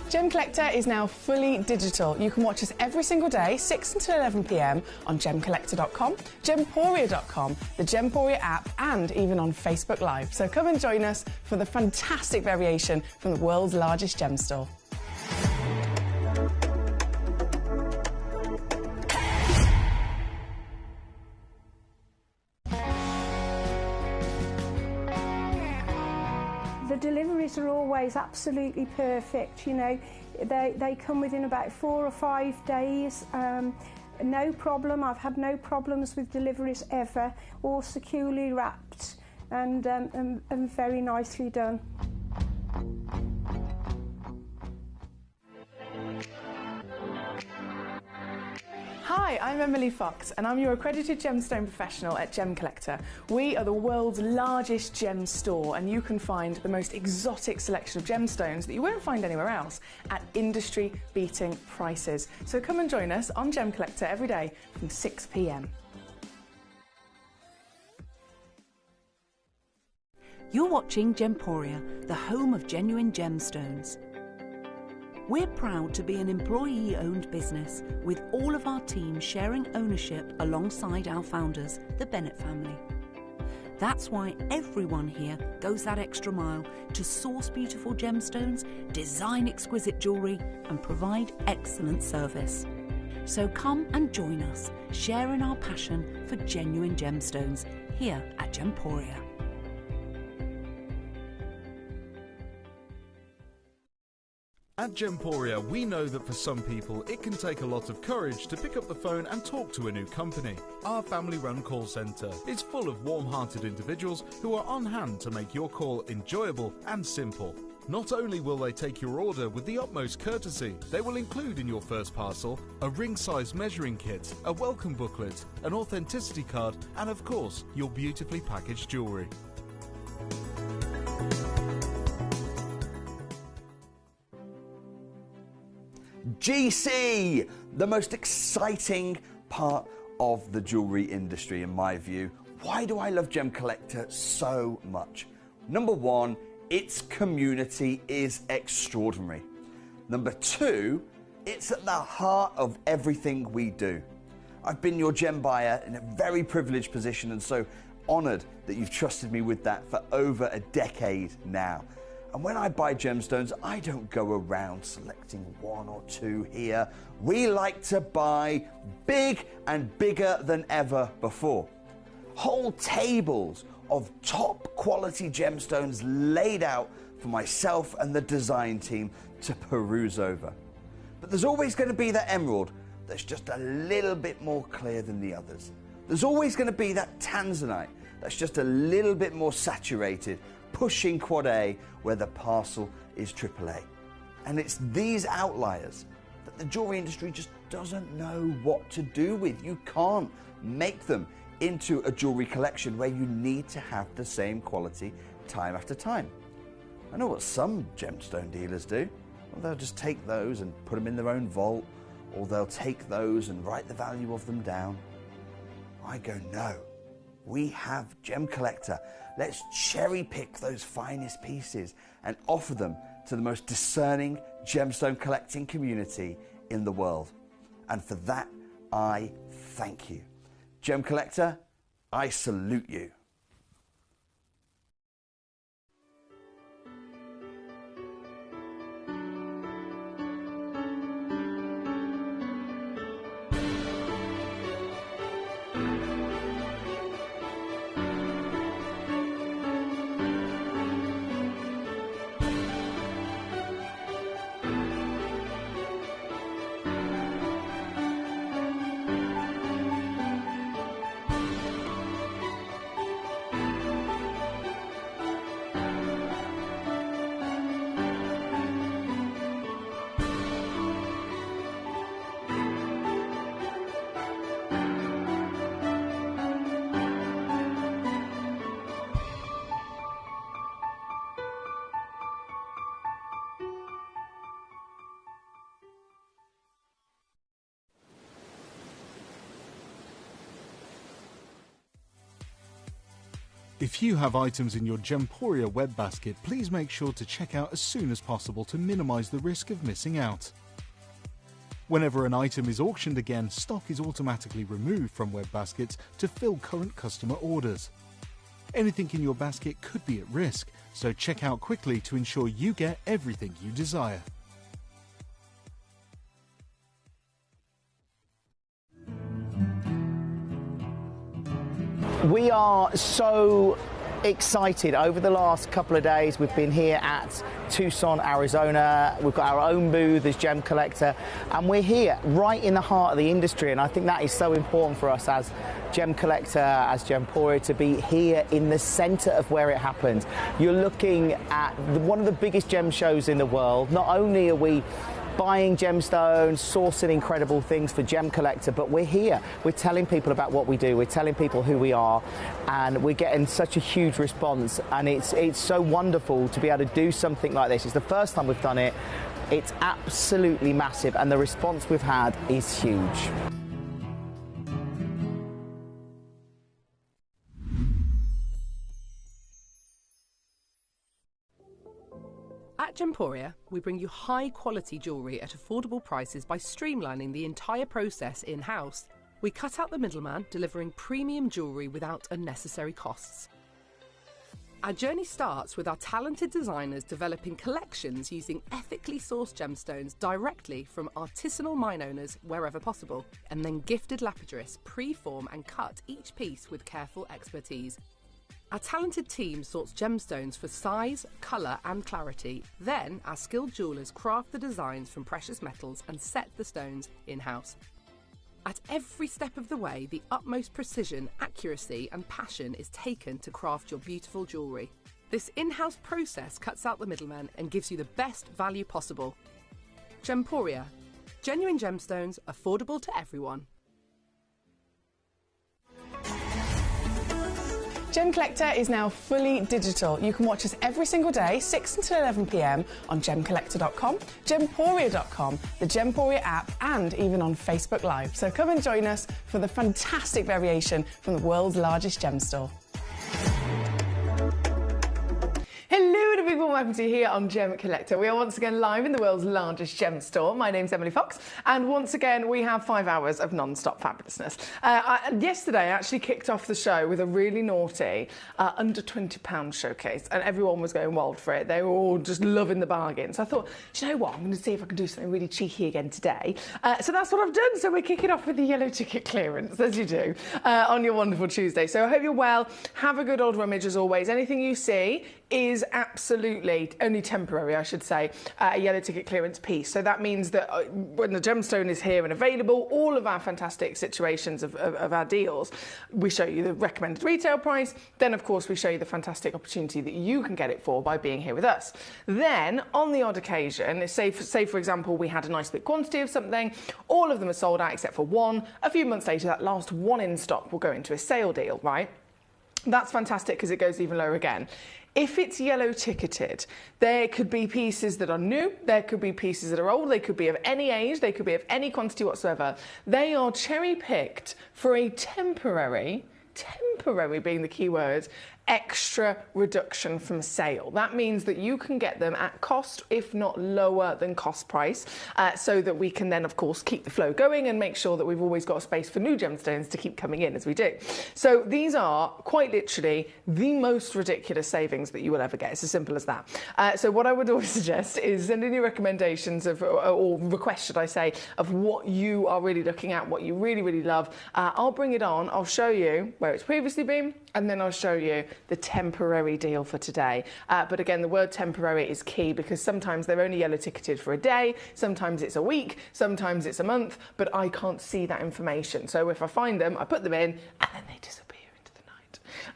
Gemcollector is now fully digital. You can watch us every single day, 6 until 11 p.m. on gemcollector.com, gemporia.com, the Gemporia app, and even on Facebook Live. So come and join us for the fantastic variation from the world's largest gem store. The deliveries are always absolutely perfect, you know. They come within about 4 or 5 days. No problem. I've had no problems with deliveries ever. All securely wrapped and very nicely done. Hi, I'm Emily Fox and I'm your accredited gemstone professional at Gemcollector. We are the world's largest gem store and you can find the most exotic selection of gemstones that you won't find anywhere else at industry-beating prices. So come and join us on Gemcollector every day from 6 p.m. You're watching Gemporia, the home of genuine gemstones. We're proud to be an employee-owned business with all of our team sharing ownership alongside our founders, the Bennett family. That's why everyone here goes that extra mile to source beautiful gemstones, design exquisite jewellery and provide excellent service. So come and join us, sharing our passion for genuine gemstones here at Gemporia. At Gemporia, we know that for some people it can take a lot of courage to pick up the phone and talk to a new company. Our family-run call centre is full of warm-hearted individuals who are on hand to make your call enjoyable and simple. Not only will they take your order with the utmost courtesy, they will include in your first parcel a ring-size measuring kit, a welcome booklet, an authenticity card and of course your beautifully packaged jewellery. GC, the most exciting part of the jewellery industry in my view. Why do I love Gemcollector so much? Number one, its community is extraordinary. Number two, it's at the heart of everything we do. I've been your gem buyer in a very privileged position and so honoured that you've trusted me with that for over a decade now. And when I buy gemstones, I don't go around selecting one or two here. We like to buy big and bigger than ever before. Whole tables of top quality gemstones laid out for myself and the design team to peruse over. But there's always going to be that emerald that's just a little bit more clear than the others. There's always going to be that tanzanite that's just a little bit more saturated, pushing quad A where the parcel is AAA. And it's these outliers that the jewellery industry just doesn't know what to do with. You can't make them into a jewellery collection where you need to have the same quality time after time. I know what some gemstone dealers do. Well, they'll just take those and put them in their own vault, or they'll take those and write the value of them down. I go, no. We have Gemcollector. Let's cherry pick those finest pieces and offer them to the most discerning gemstone collecting community in the world. And for that, I thank you. Gemcollector, I salute you. If you have items in your Gemporia web basket, please make sure to check out as soon as possible to minimise the risk of missing out. Whenever an item is auctioned again, stock is automatically removed from web baskets to fill current customer orders. Anything in your basket could be at risk, so check out quickly to ensure you get everything you desire. We are so excited. Over the last couple of days, we've been here at Tucson, Arizona. We've got our own booth as Gemcollector, and we're here right in the heart of the industry, and I think that is so important for us as Gemcollector, as Gemporia, to be here in the centre of where it happened. You're looking at one of the biggest gem shows in the world. Not only are we buying gemstones, sourcing incredible things for Gemcollector, but we're here. We're telling people about what we do. We're telling people who we are, and we're getting such a huge response. And it's so wonderful to be able to do something like this. It's the first time we've done it. It's absolutely massive, and the response we've had is huge. At Gemporia, we bring you high-quality jewellery at affordable prices by streamlining the entire process in-house. We cut out the middleman, delivering premium jewellery without unnecessary costs. Our journey starts with our talented designers developing collections using ethically sourced gemstones directly from artisanal mine owners wherever possible, and then gifted lapidarists pre-form and cut each piece with careful expertise. Our talented team sorts gemstones for size, colour and clarity. Then our skilled jewellers craft the designs from precious metals and set the stones in-house. At every step of the way, the utmost precision, accuracy and passion is taken to craft your beautiful jewellery. This in-house process cuts out the middleman and gives you the best value possible. Gemporia. Genuine gemstones, affordable to everyone. Gemcollector is now fully digital. You can watch us every single day, 6 until 11 p.m. on gemcollector.com, gemporia.com, the Gemporia app, and even on Facebook Live. So come and join us for the fantastic variation from the world's largest gem store. Hello to people, welcome to you here on Gemcollector. We are once again live in the world's largest gem store. My name's Emily Fox, and once again we have 5 hours of non-stop fabulousness. Yesterday I actually kicked off the show with a really naughty under £20 showcase, and everyone was going wild for it. They were all just loving the bargain. So I thought, do you know what, I'm going to see if I can do something really cheeky again today. So that's what I've done. So we're kicking off with the yellow ticket clearance, as you do, on your wonderful Tuesday. So I hope you're well. Have a good old rummage as always. Anything you see is absolutely only temporary, I should say, a yellow ticket clearance piece. So that means that when the gemstone is here and available, all of our fantastic situations of our deals, we show you the recommended retail price. Then, of course, we show you the fantastic opportunity that you can get it for by being here with us. Then, on the odd occasion, say for example, we had a nice big quantity of something, all of them are sold out except for one. A few months later, that last one in stock will go into a sale deal, right? That's fantastic because it goes even lower again. If it's yellow ticketed, there could be pieces that are new, there could be pieces that are old, they could be of any age, they could be of any quantity whatsoever. They are cherry picked for a temporary being the key word, extra reduction from sale. That means that you can get them at cost, if not lower than cost price, so that we can then, of course, keep the flow going and make sure that we've always got a space for new gemstones to keep coming in as we do. So these are quite literally the most ridiculous savings that you will ever get. It's as simple as that. So what I would always suggest is send in your recommendations of, or requests, should I say, of what you are really looking at, what you really, really love. I'll bring it on. I'll show you where it's previously been, and then I'll show you the temporary deal for today. But again, the word temporary is key because sometimes they're only yellow ticketed for a day, sometimes it's a week, sometimes it's a month, but I can't see that information. So if I find them, I put them in, and then they disappear into the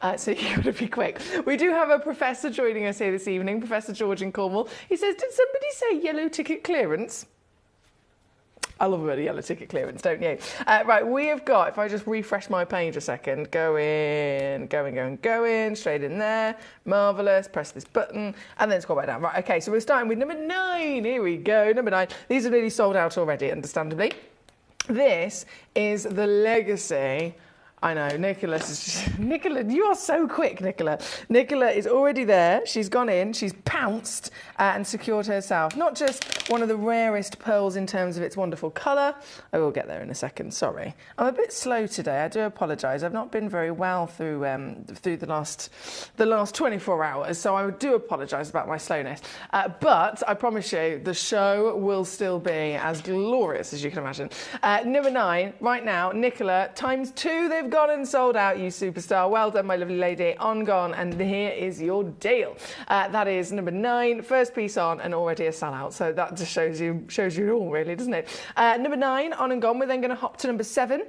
night. So you've got to be quick. We do have a professor joining us here this evening, Professor George in Cornwall. He says, did somebody say yellow ticket clearance? I love a bit of yellow ticket clearance, don't you? Right, we have got, if I just refresh my page a second, go in, straight in there. Marvellous, press this button, and then scroll back down. Right, okay, so we're starting with number 9. Here we go, number 9. These are nearly sold out already, understandably. This is the Legacy I know, Nicola, you are so quick, Nicola. Nicola is already there. She's gone in, she's pounced and secured herself not just one of the rarest pearls in terms of its wonderful colour. I will get there in a second, sorry. I'm a bit slow today, I do apologise. I've not been very well through the last 24 hours, so I do apologise about my slowness. But I promise you, the show will still be as glorious as you can imagine. Number 9, right now, Nicola, ×2, they've gone and sold out, you superstar. Well done, my lovely lady. On, gone, and here is your deal. That is number 9, first piece on, and already a sellout. So that just shows you all, really, doesn't it? Number 9, on and gone. We're then going to hop to number 7.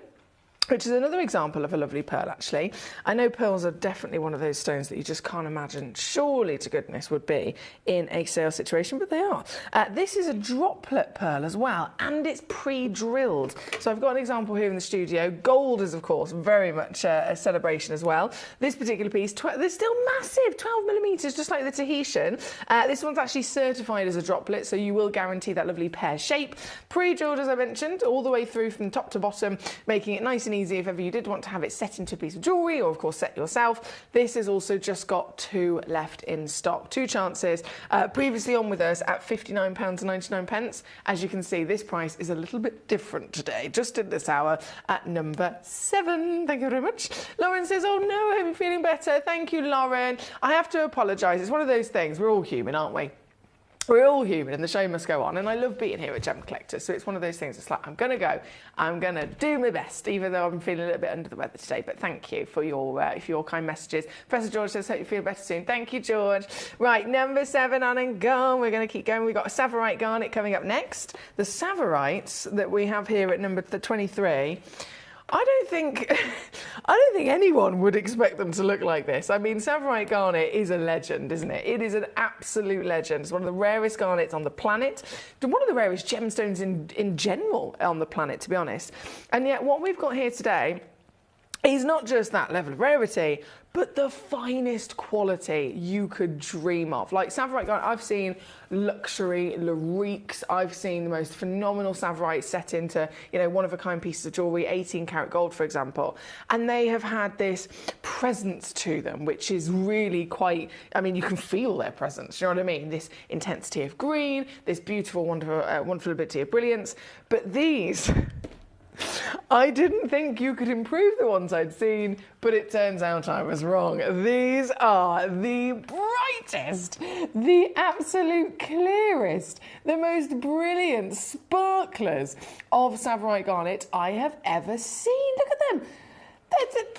Which is another example of a lovely pearl, actually. I know pearls are definitely one of those stones that you just can't imagine, surely to goodness, would be in a sale situation, but they are. This is a droplet pearl as well, and it's pre-drilled. So I've got an example here in the studio. Gold is, of course, very much a celebration as well. This particular piece, they're still massive, 12 millimetres, just like the Tahitian. This one's actually certified as a droplet, so you will guarantee that lovely pear shape. Pre-drilled, as I mentioned, all the way through from top to bottom, making it nice and easy if ever you did want to have it set into a piece of jewellery, or of course set yourself. This has also just got 2 left in stock, 2 chances. Previously on with us at £59.99. As you can see, this price is a little bit different today, just in this hour at number 7. Thank you very much. Lauren says, oh no, I hope you're feeling better. Thank you, Lauren. I have to apologise. It's one of those things. We're all human, aren't we? We're all human and the show must go on, and I love being here at Gemcollector, so it's one of those things. It's like, I'm going to go, I'm going to do my best, even though I'm feeling a little bit under the weather today. But thank you for your kind messages. Professor George says, hope you feel better soon. Thank you, George. Right, number 7 on and gone. We're going to keep going. We've got a Savorite garnet coming up next. The Savorites that we have here at number 23, I don't think anyone would expect them to look like this. I mean, Savorite garnet is a legend, isn't it? It is an absolute legend. It's one of the rarest garnets on the planet, one of the rarest gemstones in general on the planet, to be honest. And yet what we've got here today is not just that level of rarity, but the finest quality you could dream of. Like Savorite garnet, I've seen luxury Lariques, I've seen the most phenomenal Savorites set into, you know, one-of-a-kind pieces of jewellery, 18 karat gold, for example, and they have had this presence to them, which is really quite, I mean, you can feel their presence, you know what I mean? This intensity of green, this beautiful, wonderful ability of brilliance, but these... I didn't think you could improve the ones I'd seen, but it turns out I was wrong. These are the brightest, the absolute clearest, the most brilliant sparklers of Savorite garnet I have ever seen. Look at them.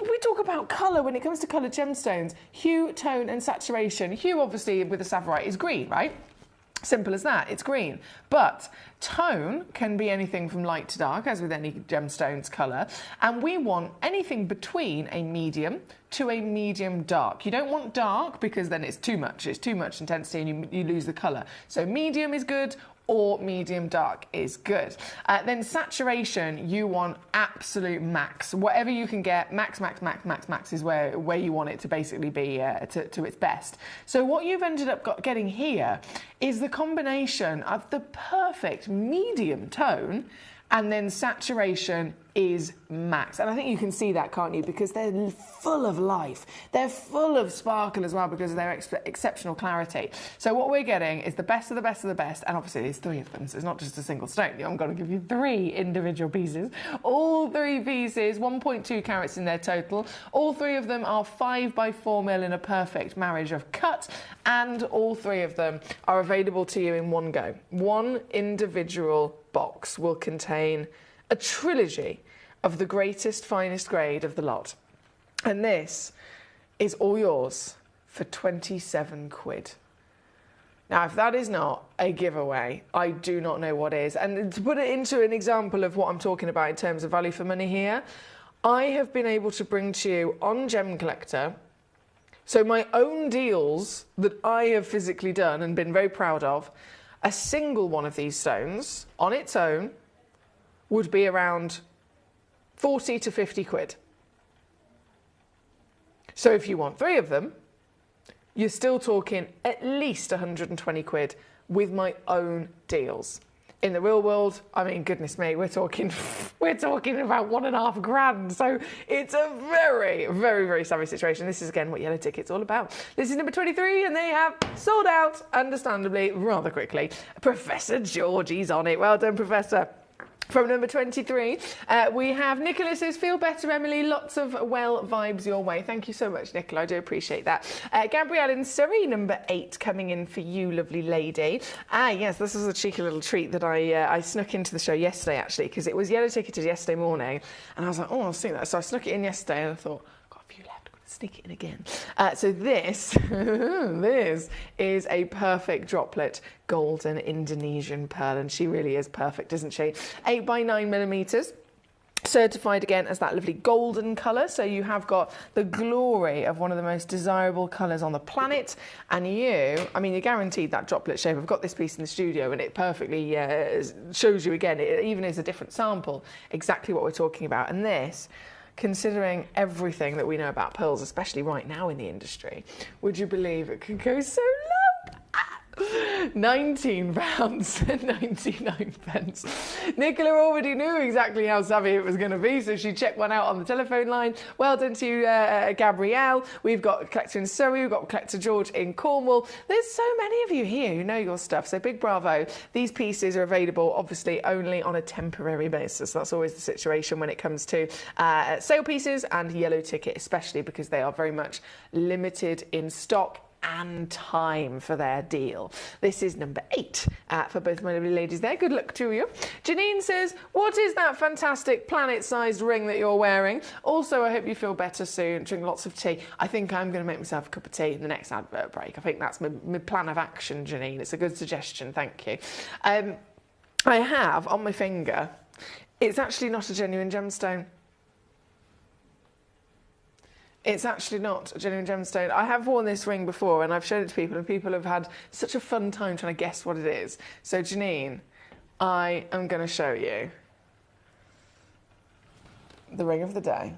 We talk about colour when it comes to coloured gemstones. Hue, tone and saturation. Hue, obviously, with the Savorite is green, right? Simple as that, it's green. But tone can be anything from light to dark, as with any gemstone's colour, and we want anything between a medium to a medium dark. You don't want dark because then it's too much intensity and you lose the colour. So medium is good, or medium dark is good. Then saturation, you want absolute max. Whatever you can get, max is where you want it to basically be to its best. So what you've ended up getting here is the combination of the perfect medium tone, and then saturation is max. And I think you can see that, can't you? Because they're full of life. They're full of sparkle as well because of their exceptional clarity. So what we're getting is the best of the best of the best, and obviously there's 3 of them, so it's not just a single stone. I'm going to give you 3 individual pieces. All 3 pieces, 1.2 carats in their total. All 3 of them are 5 by 4 mil in a perfect marriage of cut, and all 3 of them are available to you in one go. One individual box will contain a trilogy of the greatest, finest grade of the lot. And this is all yours for 27 quid. Now, if that is not a giveaway, I do not know what is. And to put it into an example of what I'm talking about in terms of value for money here, I have been able to bring to you on Gemcollector, so my own deals that I have physically done and been very proud of, a single one of these stones on its own would be around 40 to 50 quid. So if you want 3 of them, you're still talking at least 120 quid with my own deals. In the real world, I mean, goodness me, we're talking about £1.5 grand. So it's a very, very, very savvy situation. This is, again, what Yellow Ticket's all about. This is number 23, and they have sold out, understandably, rather quickly. Professor Georgie's on it. Well done, Professor. From number 23, we have Nicholas says, feel better, Emily. Lots of well vibes your way. Thank you so much, Nicola. I do appreciate that. Gabrielle in Surrey, number 8, coming in for you, lovely lady. Yes, this is a cheeky little treat that I snuck into the show yesterday, actually, because it was Yellow Ticketed yesterday morning. And I was like, oh, I'll see that. So I snuck it in yesterday, and I thought, got a few left. Sneak it in again. So this is a perfect droplet golden Indonesian pearl, and she really is perfect, isn't she? 8 by 9 millimeters. Certified again as that lovely golden colour, so you have got the glory of one of the most desirable colours on the planet, and you're guaranteed that droplet shape. I've got this piece in the studio and it perfectly shows you again, it even is a different sample, exactly what we're talking about. And this, considering everything that we know about pearls, especially right now in the industry, would you believe it could go so low? £19.99. Nicola already knew exactly how savvy it was going to be, so she checked one out on the telephone line. Well done to you, Gabrielle. We've got a collector in Surrey, we've got a collector George in Cornwall. There's so many of you here who know your stuff, so big bravo. These pieces are available, obviously, only on a temporary basis. That's always the situation when it comes to sale pieces and Yellow Ticket, especially because they are very much limited in stock and time for their deal. This is number 8 for both my lovely ladies there. Good luck to you. Janine says, what is that fantastic planet-sized ring that you're wearing? Also, I hope you feel better soon. Drink lots of tea. I think I'm going to make myself a cup of tea in the next advert break. I think that's my plan of action, Janine. It's a good suggestion. Thank you. I have on my finger, it's actually not a genuine gemstone. It's actually not a genuine gemstone. I have worn this ring before and I've shown it to people, and people have had such a fun time trying to guess what it is. So Janine, I am going to show you the ring of the day.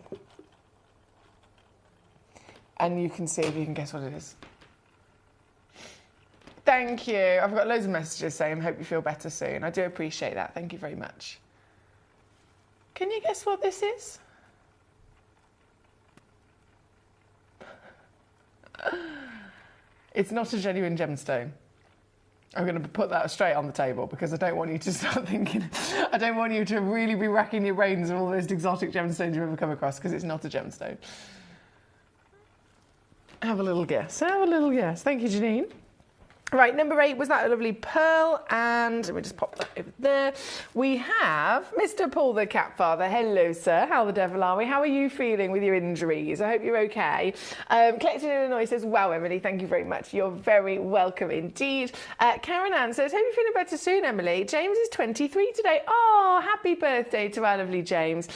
And you can see if you can guess what it is. Thank you. I've got loads of messages saying, hope you feel better soon. I do appreciate that. Thank you very much. Can you guess what this is? It's not a genuine gemstone. I'm going to put that straight on the table because I don't want you to start thinking, I don't want you to really be racking your brains of all those exotic gemstones you've ever come across, because it's not a gemstone. Have a little guess. Have a little guess. Thank you, Janine. Right, number 8 was that lovely pearl, and let me just pop that over there. We have Mr. Paul the Cat Father. Hello, sir. How the devil are we? How are you feeling with your injuries? I hope you're okay. Collected in Illinois says, wow, Emily, thank you very much. You're very welcome indeed. Karen Ann says, hope you're feeling better soon, Emily. James is 23 today. Oh, happy birthday to our lovely James.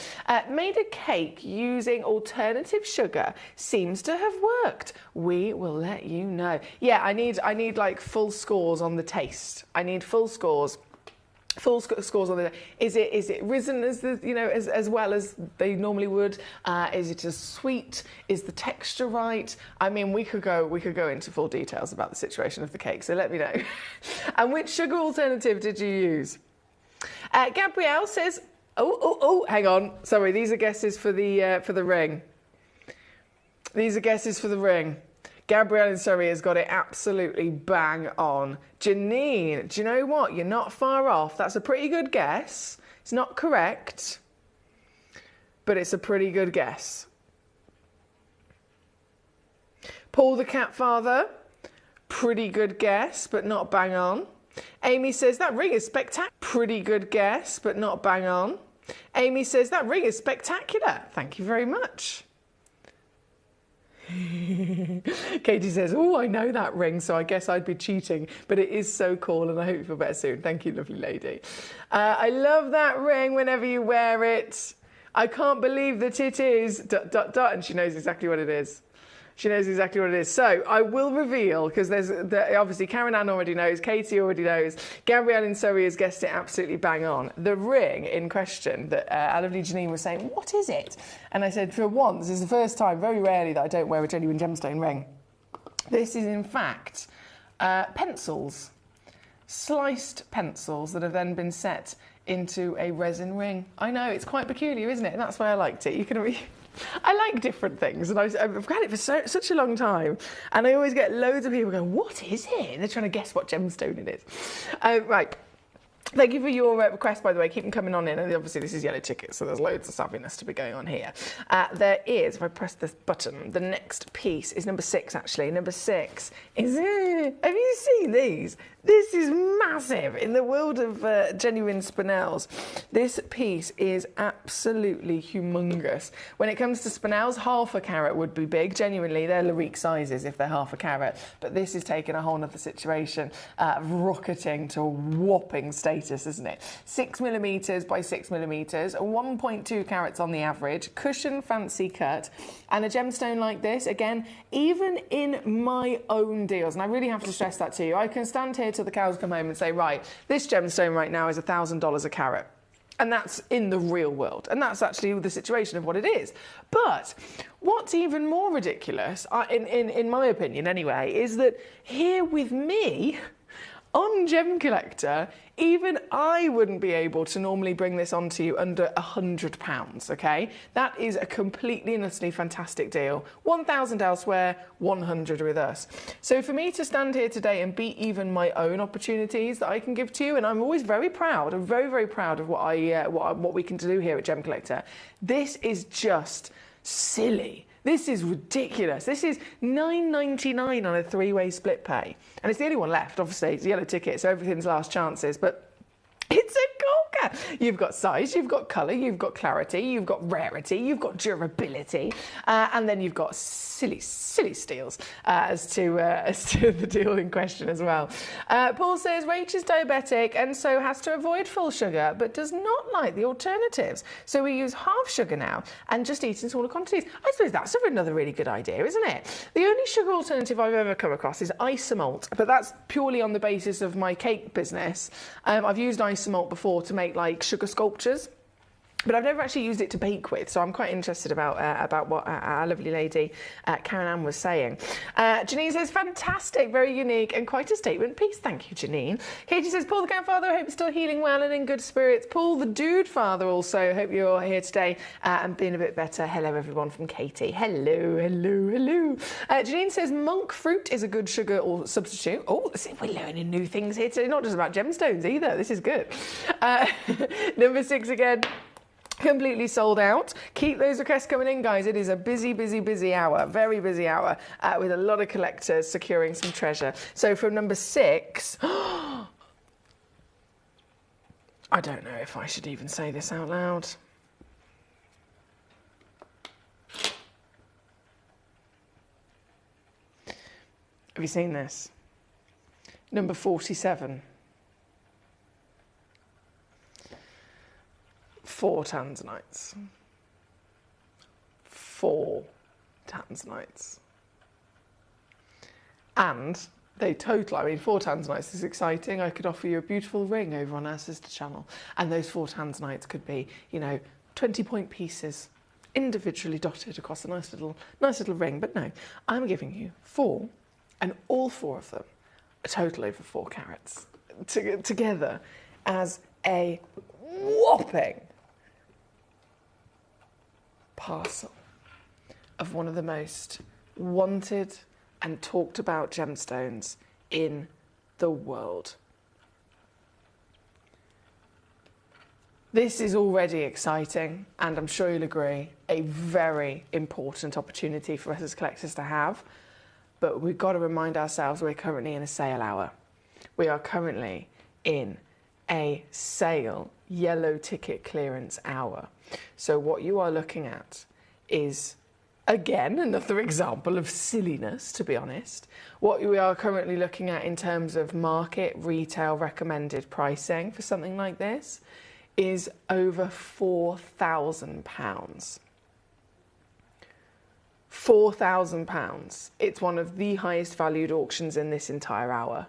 Made a cake using alternative sugar. Seems to have worked. We will let you know. Yeah, I need like full scores on the taste. I need full scores. Full scores on the. Is it risen as the as well as they normally would? Is it as sweet? Is the texture right? I mean, we could go into full details about the situation of the cake. So let me know. And which sugar alternative did you use? Gabrielle says, oh, hang on. Sorry, these are guesses for the ring. These are guesses for the ring. Gabrielle in Surrey has got it absolutely bang on. Janine, do you know what? You're not far off. That's a pretty good guess. It's not correct, but it's a pretty good guess. Paul the Cat Father, pretty good guess, but not bang on. Amy says, that ring is spectacular. Pretty good guess, but not bang on. Amy says, that ring is spectacular. Thank you very much. Katie says, oh, I know that ring, so I guess I'd be cheating, but it is so cool and I hope you feel better soon. Thank you, lovely lady. I love that ring whenever you wear it. I can't believe that it is... ... and she knows exactly what it is. She knows exactly what it is. So I will reveal, because obviously Karen Ann already knows, Katie already knows, Gabrielle in Surrey has guessed it absolutely bang on. The ring in question that our lovely Janine was saying, what is it? And I said, for once, this is the first time, very rarely, that I don't wear a genuine gemstone ring. This is in fact pencils. sliced pencils that have then been set into a resin ring. I know, it's quite peculiar, isn't it? And that's why I liked it. You can I like different things, and I've had it for such a long time, and I always get loads of people going, what is it? And they're trying to guess what gemstone it is. Right. Thank you for your request, by the way. Keep them coming on in. And obviously, this is yellow tickets, so there's loads of savviness to be going on here. There is, if I press this button, the next piece is number 6, actually. Number 6 is... have you seen these? This is massive. In the world of genuine spinels, this piece is absolutely humongous. When it comes to spinels, half a carat would be big. Genuinely, they're Larique sizes if they're half a carat. But this is taking a whole other situation, rocketing to a whopping status, isn't it? 6mm by 6mm, 1.2 carats on the average, cushion fancy cut, and a gemstone like this, again, even in my own deals, and I really have to stress that to you, I can stand here till the cows come home and say, right, this gemstone right now is $1,000 a carat. And that's in the real world. And that's actually the situation of what it is. But what's even more ridiculous, in my opinion anyway, is that here with me on Gemcollector, even I wouldn't be able to normally bring this onto you under £100, okay? That is a completely and utterly fantastic deal. 1,000 elsewhere, 100 with us. So for me to stand here today and beat even my own opportunities that I can give to you, and I'm always very proud, I'm very, very proud of what we can do here at Gemcollector. This is just silly. This is ridiculous. This is $9.99 on a 3-way split pay. And it's the only one left, obviously. It's a yellow ticket, so everything's last chances. But it's a corker. You've got size, you've got colour, you've got clarity, you've got rarity, you've got durability, and then you've got silly steals as to the deal in question as well. Paul says Rach is diabetic and so has to avoid full sugar, but does not like the alternatives. So we use half sugar now and just eat in smaller quantities. I suppose that's another really good idea, isn't it? The only sugar alternative I've ever come across is isomalt, but that's purely on the basis of my cake business. I've used isomalt before to make like sugar sculptures, but I've never actually used it to bake with, so I'm quite interested about what our lovely lady Karen Ann was saying. Janine says, fantastic, very unique and quite a statement piece. Thank you, Janine. Katie says, Paul the grandfather, I hope you're still healing well and in good spirits. Paul the dude father also, hope you're here today and being a bit better. Hello, everyone from Katie. Hello, hello, hello. Janine says, monk fruit is a good sugar or substitute. Oh, we're learning new things here today, not just about gemstones either. This is good. Number 6 again. Completely sold out. Keep those requests coming in, guys. It is a busy, busy, busy hour, very busy hour, with a lot of collectors securing some treasure. So from number 6, I don't know if I should even say this out loud. Have you seen this? Number 47. 4 tanzanites. 4 tanzanites. And they total, I mean, 4 tanzanites is exciting. I could offer you a beautiful ring over on our sister channel. And those 4 tanzanites could be, 20-point pieces, individually dotted across a nice little ring. But no, I'm giving you 4, and all 4 of them a total over 4 carats together as a whopping parcel of one of the most wanted and talked about gemstones in the world. This is already exciting, and I'm sure you'll agree, a very important opportunity for us as collectors to have. But we've got to remind ourselves we're currently in a sale hour. We are currently in a sale yellow ticket clearance hour. So what you are looking at is, again, another example of silliness, to be honest. What we are currently looking at in terms of market retail recommended pricing for something like this is over £4,000. £4,000. It's one of the highest valued auctions in this entire hour.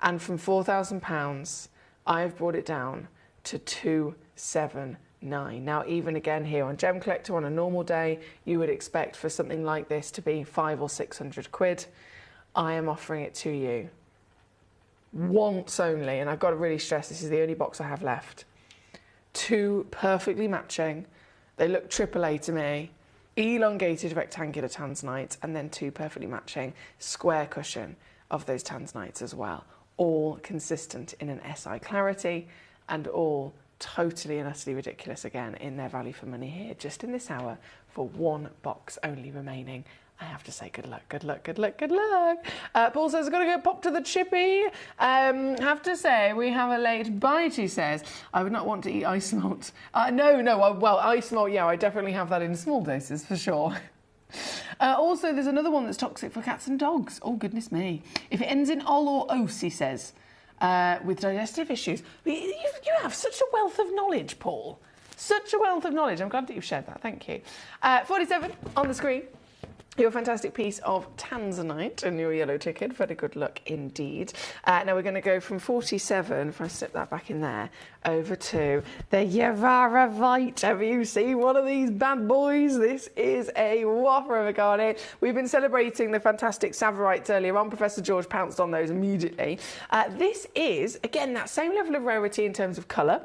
And from £4,000, I've brought it down to £279. Now, even again here on Gemcollector on a normal day, you would expect for something like this to be 500 or 600 quid. I am offering it to you once only, and I've got to really stress this is the only box I have left. 2 perfectly matching, they look AAA to me, elongated rectangular tanzanite, and then 2 perfectly matching square cushion of those tanzanites as well, all consistent in an SI clarity and all totally and utterly ridiculous again in their value for money here, just in this hour for 1 box only remaining. I have to say good luck, good luck, good luck, good luck. Paul says, I've got to go pop to the chippy. Have to say, we have a late bite, he says. I would not want to eat ice malt. Well, ice malt, yeah, I definitely have that in small doses for sure. Also, there's another one that's toxic for cats and dogs. Oh, goodness me. If it ends in ol or os, he says, with digestive issues. You have such a wealth of knowledge, Paul. Such a wealth of knowledge. I'm glad that you've shared that. Thank you. 47 on the screen. Your fantastic piece of tanzanite and your yellow ticket. Very good luck indeed. Now we're going to go from 47, if I slip that back in there, over to the Yavaravite. Have you seen one of these bad boys? This is a whopper of a garnet. We've been celebrating the fantastic Savarites earlier on. Professor George pounced on those immediately. This is, again, that same level of rarity in terms of colour.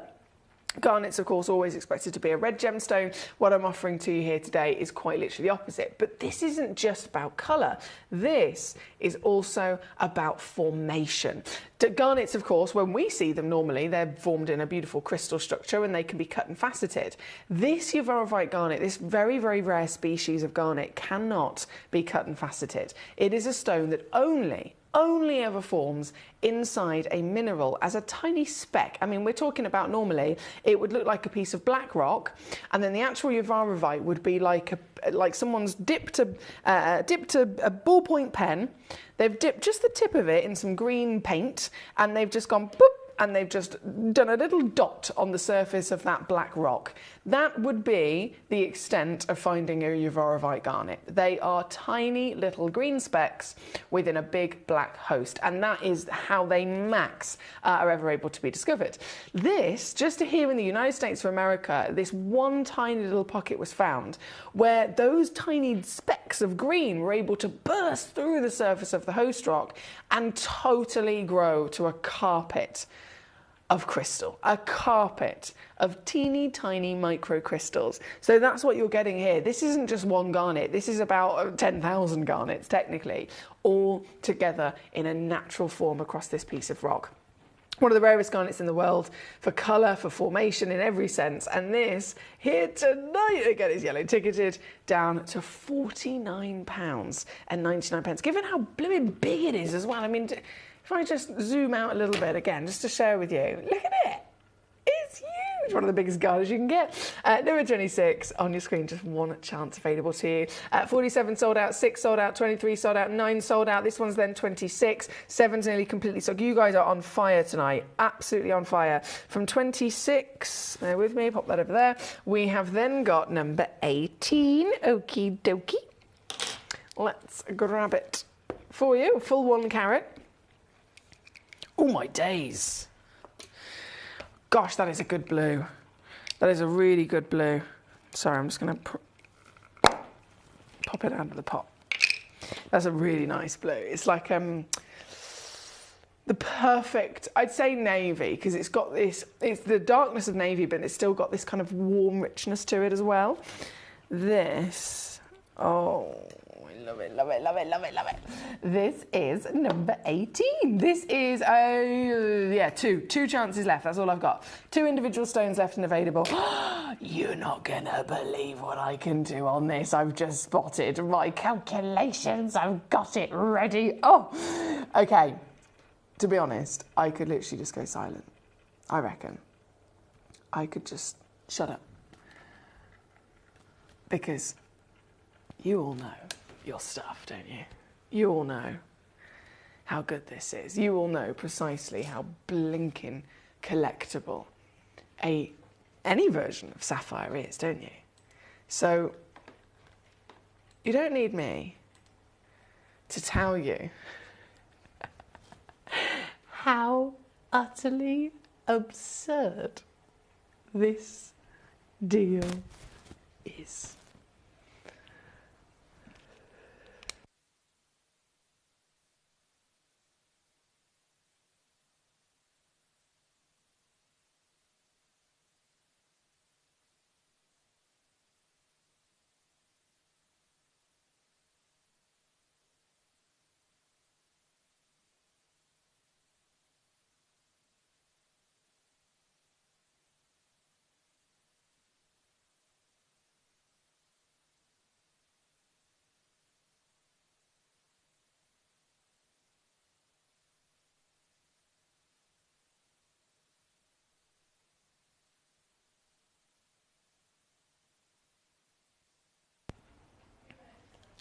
Garnet's, of course, always expected to be a red gemstone. What I'm offering to you here today is quite literally the opposite. But this isn't just about colour. This is also about formation. Garnets, of course, when we see them normally, they're formed in a beautiful crystal structure and they can be cut and faceted. This Yavaravite garnet, this very, very rare species of garnet, cannot be cut and faceted. It is a stone that only ever forms inside a mineral as a tiny speck. I mean, we're talking about normally it would look like a piece of black rock, and then the actual Yavaravite would be like someone's dipped a ballpoint pen. They've dipped just the tip of it in some green paint, and they've just gone boop, and they've just done a little dot on the surface of that black rock. That would be the extent of finding a Yavaravite garnet. They are tiny little green specks within a big black host, and that is how they max are ever able to be discovered. This, just here in the United States of America, this one tiny little pocket was found where those tiny specks of green were able to burst through the surface of the host rock and totally grow to a carpet of crystal, a carpet of teeny tiny microcrystals. So that's what you're getting here. This isn't just one garnet. This is about 10,000 garnets, technically, all together in a natural form across this piece of rock. One of the rarest garnets in the world for colour, for formation, in every sense. And this here tonight, again, is yellow ticketed down to £49.99. Given how blooming big it is as well. I mean, if I just zoom out a little bit again, just to share with you, look at it. It's huge. One of the biggest garnets you can get. Number 26 on your screen, just one chance available to you. 47 sold out, 6 sold out, 23 sold out, 9 sold out. This one's then 26. 7's nearly completely sold. You guys are on fire tonight. Absolutely on fire. From 26, bear with me, pop that over there. We have then got number 18. Okie dokie. Let's grab it for you. Full 1 carat. Oh my days. Gosh, that is a good blue. That is a really good blue. Sorry, I'm just going to pop it out of the pot. That's a really nice blue. It's like the perfect, I'd say navy, because it's got this, it's the darkness of navy, but it's still got this kind of warm richness to it as well. This, oh, I love it, love it, love it, love it, love it. This is number 18. This is, two chances left. That's all I've got. 2 individual stones left and available. You're not going to believe what I can do on this. I've just spotted my calculations. I've got it ready. Oh, okay. To be honest, I could literally just go silent. I reckon. I could just shut up. Because you all know your stuff, don't you? You all know how good this is. You all know precisely how blinking collectible any version of sapphire is, don't you? So you don't need me to tell you how utterly absurd this deal is.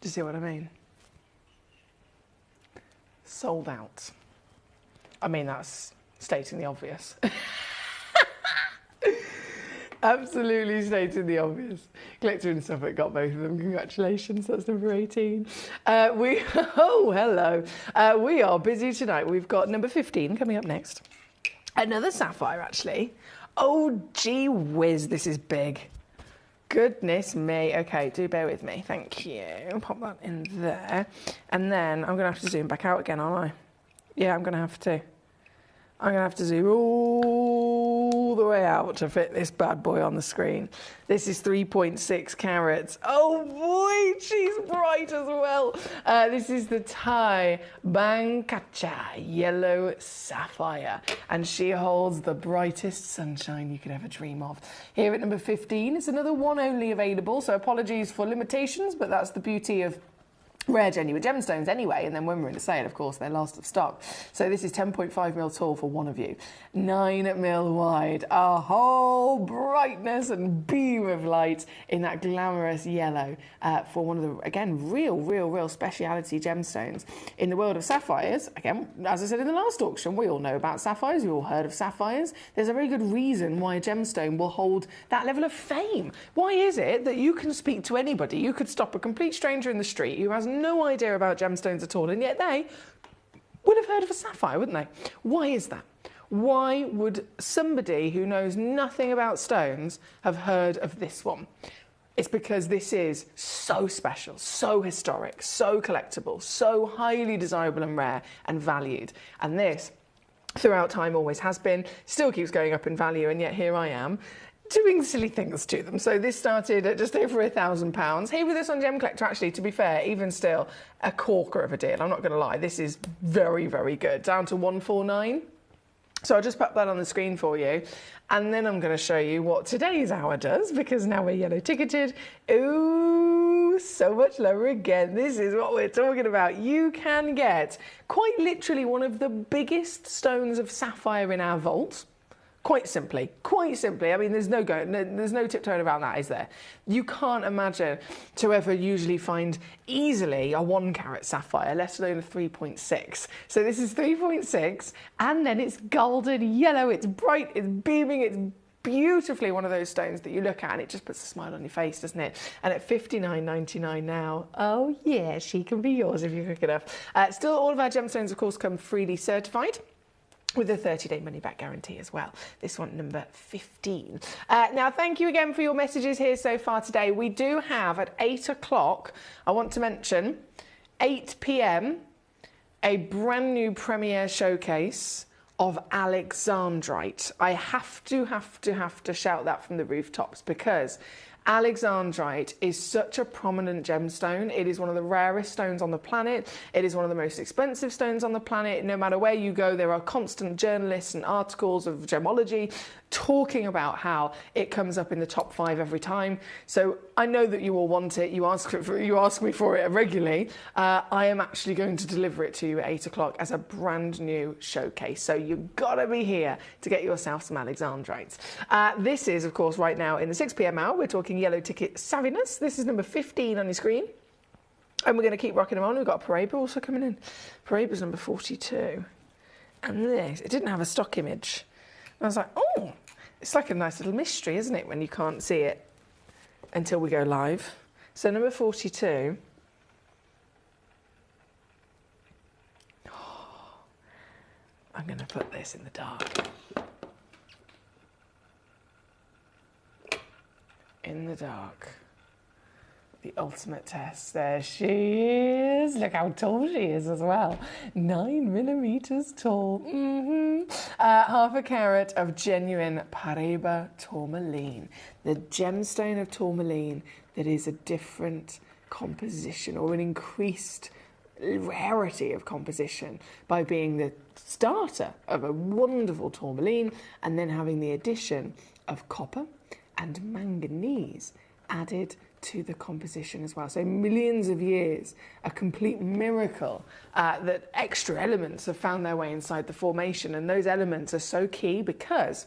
Do you see what I mean? Sold out. I mean, that's stating the obvious. Absolutely stating the obvious. Collector and Suffolk got both of them. Congratulations, that's number 18. Oh, hello. We are busy tonight. We've got number 15 coming up next. Another sapphire, actually. Oh, gee whiz, this is big. Goodness me. Okay, do bear with me. Thank you. Pop that in there. And then I'm going to have to zoom back out again, aren't I? Yeah, I'm going to have to. I'm going to have to zoom all the way out to fit this bad boy on the screen. This is 3.6 carats. Oh boy, she's bright as well. This is the Thai Bangkacha Yellow Sapphire, and she holds the brightest sunshine you could ever dream of. Here at number 15, it's another one only available, so apologies for limitations, but that's the beauty of rare genuine gemstones anyway, and then when we're in a sale, of course, they're last of stock. So this is 10.5 mil tall for one of you, 9 mil wide, a whole brightness and beam of light in that glamorous yellow for one of the, again, real speciality gemstones. In the world of sapphires, again, as I said in the last auction, we all know about sapphires, we've all heard of sapphires. There's a very good reason why a gemstone will hold that level of fame. Why is it that you can speak to anybody, you could stop a complete stranger in the street who has no idea about gemstones at all, and yet they would have heard of a sapphire, wouldn't they? Why is that? Why would somebody who knows nothing about stones have heard of this one? It's because this is so special, so historic, so collectible, so highly desirable and rare and valued. And this, throughout time, always has been, still keeps going up in value, and yet here I am doing silly things to them. So this started at just over £1,000. Here with us on Gemcollector, actually, to be fair, even still, a corker of a deal. I'm not going to lie, this is very good. Down to 149. So I'll just pop that on the screen for you, and then I'm going to show you what today's hour does, because now we're yellow ticketed. Ooh, so much lower again. This is what we're talking about. You can get quite literally one of the biggest stones of sapphire in our vault. Quite simply. I mean, there's no tiptoeing about that, is there? You can't imagine to ever usually find easily a 1 carat sapphire, let alone a 3.6. So this is 3.6, and then it's golden yellow, it's bright, it's beaming, it's beautifully one of those stones that you look at and it just puts a smile on your face, doesn't it? And at $59.99 now, oh yeah, she can be yours if you're quick enough. Still, all of our gemstones, of course, come freely certified, with a 30-day money-back guarantee as well. This one, number 15. Now, thank you again for your messages here so far today. We do have at 8 o'clock, I want to mention, 8 p.m, a brand new premiere showcase of Alexandrite. I have to shout that from the rooftops, because Alexandrite is such a prominent gemstone. It is one of the rarest stones on the planet. It is one of the most expensive stones on the planet. No matter where you go, there are constant journalists and articles of gemology talking about how it comes up in the top 5 every time. So I know that you all want it. You ask me for it regularly. I am actually going to deliver it to you at 8 o'clock as a brand new showcase. So you've got to be here to get yourself some Alexandrites. This is, of course, right now in the 6 p.m. hour. We're talking yellow ticket savviness. This is number 15 on your screen. And we're going to keep rocking them on. We've got Paraiba also coming in. Paraiba's number 42. And this, it didn't have a stock image. I was like, oh, it's like a nice little mystery, isn't it, when you can't see it until we go live. So number 42. Oh, I'm going to put this in the dark. In the dark. The ultimate test. There she is. Look how tall she is as well. 9 millimeters tall. Half a carat of genuine Paraiba tourmaline. The gemstone of tourmaline that is a different composition, or an increased rarity of composition, by being the starter of a wonderful tourmaline and then having the addition of copper and manganese added to the composition as well. So millions of years, a complete miracle that extra elements have found their way inside the formation, and those elements are so key because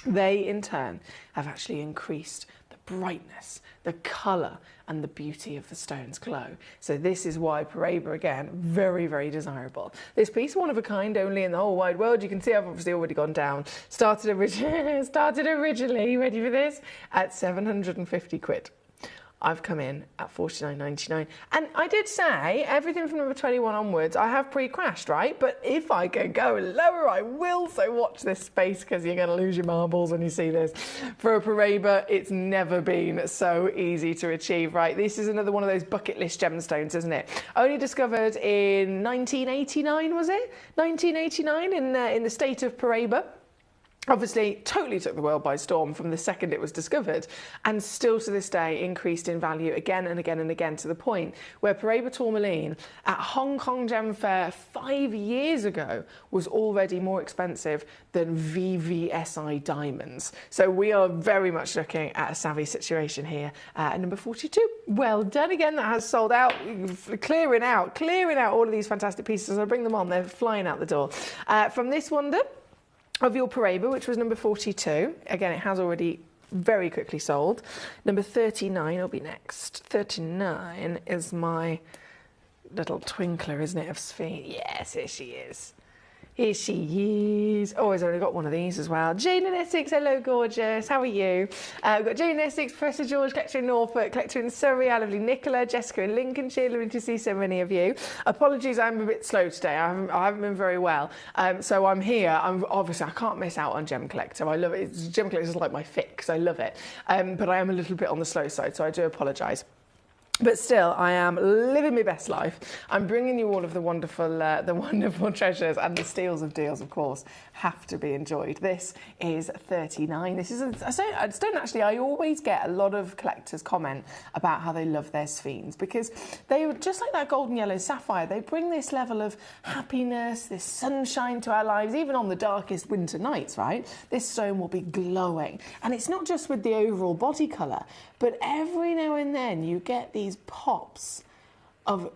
they in turn have actually increased the brightness, the colour and the beauty of the stone's glow. So this is why Paraiba, again, very, very desirable. This piece, one of a kind, only in the whole wide world. You can see I've obviously already gone down. Started originally, ready for this, at 750 quid. I've come in at $49.99. And I did say everything from number 21 onwards, I have pre-crashed, right? But if I can go lower, I will. So watch this space, because you're going to lose your marbles when you see this. For a Paraiba, it's never been so easy to achieve, right? This is another one of those bucket list gemstones, isn't it? Only discovered in 1989, was it? 1989 in the state of Paraiba. Obviously, totally took the world by storm from the second it was discovered, and still to this day increased in value again and again and again, to the point where Paraiba tourmaline at Hong Kong Gem Fair 5 years ago was already more expensive than VVSI diamonds. So we are very much looking at a savvy situation here at number 42. Well done again, that has sold out, clearing out all of these fantastic pieces. I bring them on, they're flying out the door. From this wonder of your Paraiba, which was number 42. Again, it has already very quickly sold. Number 39 will be next. 39 is my little twinkler, isn't it, of Sphene? Yes, here she is. Here she is. Oh, I've only got one of these as well. Jane in Essex, hello gorgeous, how are you? We've got Jane in Essex, Professor George, collector in Norfolk, collector in Surrey, our lovely Nicola, Jessica in Lincolnshire, lovely to see so many of you. Apologies, I'm a bit slow today, I haven't been very well. So I'm here, obviously I can't miss out on Gemcollector, I love it. Gemcollector is like my fix, I love it. But I am a little bit on the slow side, so I do apologise. But still, I am living my best life. I'm bringing you all of the wonderful treasures, and the steals of deals, of course, have to be enjoyed. This is 39. This is I always get a lot of collectors comment about how they love their Sphenes, because they, just like that golden yellow sapphire, they bring this level of happiness, this sunshine to our lives, even on the darkest winter nights, right? This stone will be glowing. And it's not just with the overall body colour, but every now and then you get these pops of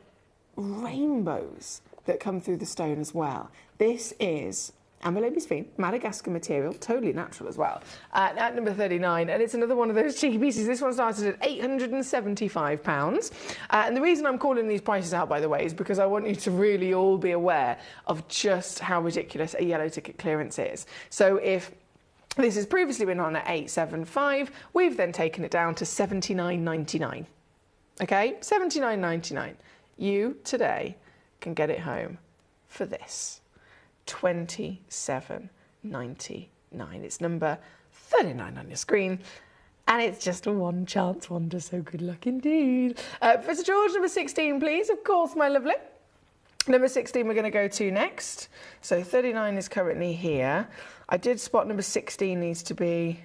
rainbows that come through the stone as well. This is Amberlady Sphene, Madagascar material, totally natural as well, at number 39, and it's another one of those cheeky pieces. This one started at £875, and the reason I'm calling these prices out, by the way, is because I want you to really all be aware of just how ridiculous a yellow ticket clearance is. So if this has previously been on at £875, we've then taken it down to £79.99. Okay, £79.99. You today can get it home for this, £27.99. It's number 39 on your screen, and it's just a one chance wonder, so good luck indeed. Professor George, number 16, please. Of course, my lovely. Number 16 we're going to go to next. So 39 is currently here. I did spot number 16 needs to be...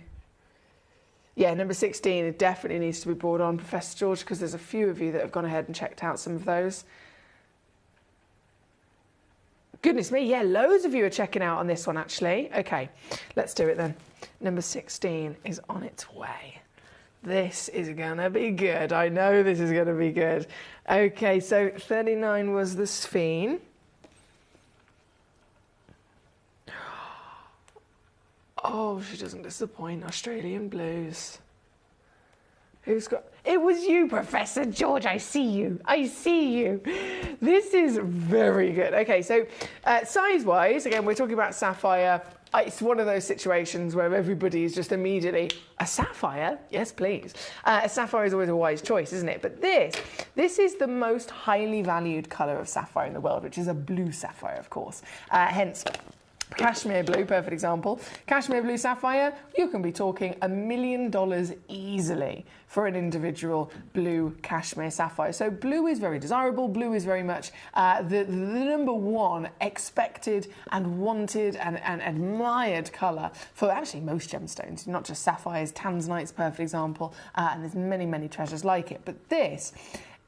Yeah, number 16, it definitely needs to be brought on, Professor George, because there's a few of you that have gone ahead and checked out some of those. Goodness me, yeah, loads of you are checking out on this one, actually. Okay, let's do it then. Number 16 is on its way. This is going to be good. I know this is going to be good. Okay, so 39 was the Sphene. Oh, she doesn't disappoint. Australian Blues. Who's got... It was you, Professor George. I see you. I see you. This is very good. Okay, so size-wise, again, we're talking about sapphire. It's one of those situations where everybody is just immediately, a sapphire? Yes, please. A sapphire is always a wise choice, isn't it? But this is the most highly valued colour of sapphire in the world, which is a blue sapphire, of course. Hence... Cashmere blue, perfect example. Cashmere blue sapphire, you can be talking $1 million easily for an individual blue cashmere sapphire. So blue is very desirable. Blue is very much the number one expected and wanted and admired colour for actually most gemstones, not just sapphires. Tanzanite's a perfect example, and there's many, many treasures like it. But this,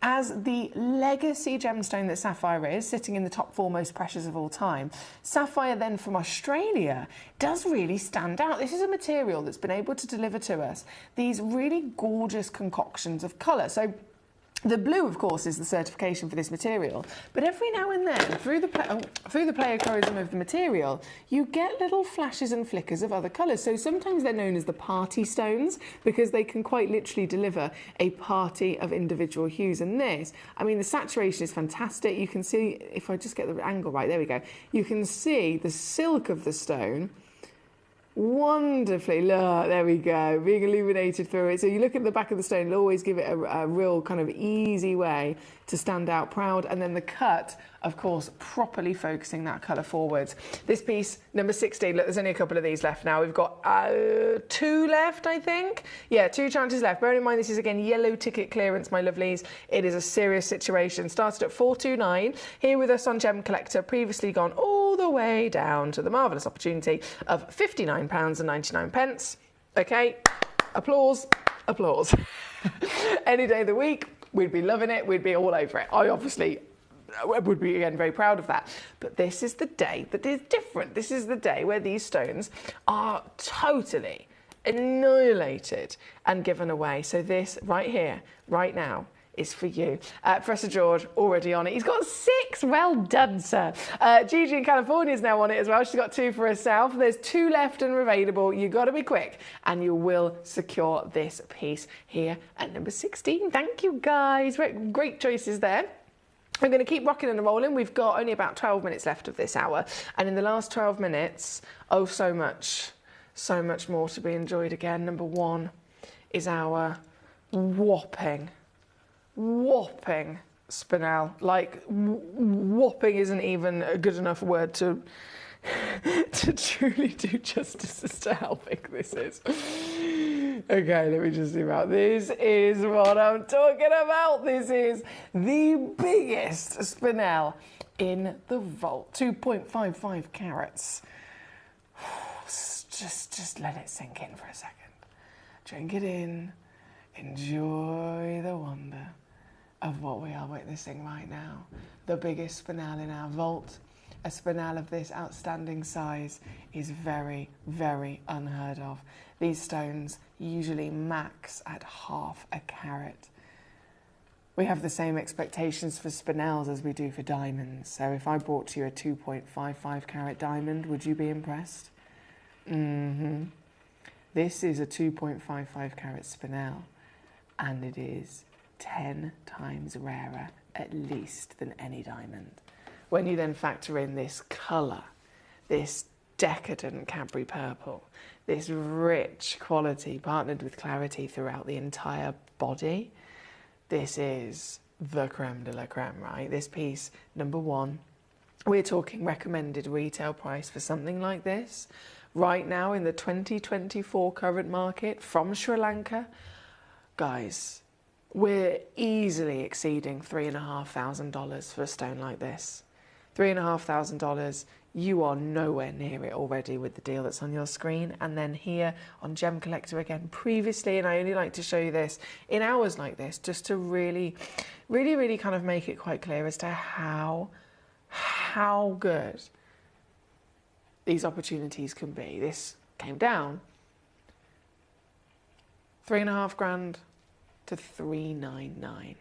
as the legacy gemstone that sapphire is, sitting in the top 4 most precious of all time, sapphire then from Australia does really stand out. This is a material that's been able to deliver to us these really gorgeous concoctions of colour. So The blue, of course, is the certification for this material, but every now and then, through the pleiochorism of the material, you get little flashes and flickers of other colours. So sometimes they're known as the party stones because they can quite literally deliver a party of individual hues. And this, I mean, the saturation is fantastic. You can see, if I just get the angle right, there we go. You can see the silk of the stone wonderfully, look, there we go, being illuminated through it. So you look at the back of the stone, it'll always give it a real kind of easy way to stand out proud. And then the cut, of course, properly focusing that colour forwards. This piece, number 16, look, there's only a couple of these left now. We've got 2 left, I think. Yeah, 2 chances left. Bearing in mind, this is, again, yellow ticket clearance, my lovelies. It is a serious situation. Started at $429. Here with us on Gemcollector, previously gone all the way down to the marvellous opportunity of £59.99. Okay, applause, applause. Any day of the week, we'd be loving it, we'd be all over it. I obviously would be, again, very proud of that. But this is the day that is different. This is the day where these stones are totally annihilated and given away. So this right here, right now, is for you. Professor George, already on it. He's got 6. Well done, sir. Gigi in California is now on it as well. She's got 2 for herself. There's 2 left and available. You've got to be quick and you will secure this piece here at number 16. Thank you, guys. Great choices there. I'm going to keep rocking and rolling. We've got only about 12 minutes left of this hour. And in the last 12 minutes, oh, so much more to be enjoyed again. Number 1 is our whopping spinel. Like, whopping isn't even a good enough word to truly do justice as to how big this is. Okay, let me just zoom out. This is what I'm talking about. This is the biggest spinel in the vault. 2.55 carats. Just let it sink in for a second. Drink it in. Enjoy the wonder of what we are witnessing right now. The biggest spinel in our vault. A spinel of this outstanding size is very, very unheard of. These stones usually max at ½ a carat. We have the same expectations for spinels as we do for diamonds. So if I brought you a 2.55 carat diamond, would you be impressed? This is a 2.55 carat spinel, and it is 10 times rarer, at least, than any diamond. When you then factor in this colour, this decadent Cadbury purple, this rich quality partnered with clarity throughout the entire body, this is the creme de la creme, right? This piece, number 1, we're talking recommended retail price for something like this. Right now in the 2024 current market from Sri Lanka, guys, we're easily exceeding $3,500 for a stone like this. $3,500, you are nowhere near it already with the deal that's on your screen. And then here on Gemcollector again, previously, and I only like to show you this in hours like this, just to really kind of make it quite clear as to how good these opportunities can be. This came down $3,500 to $399.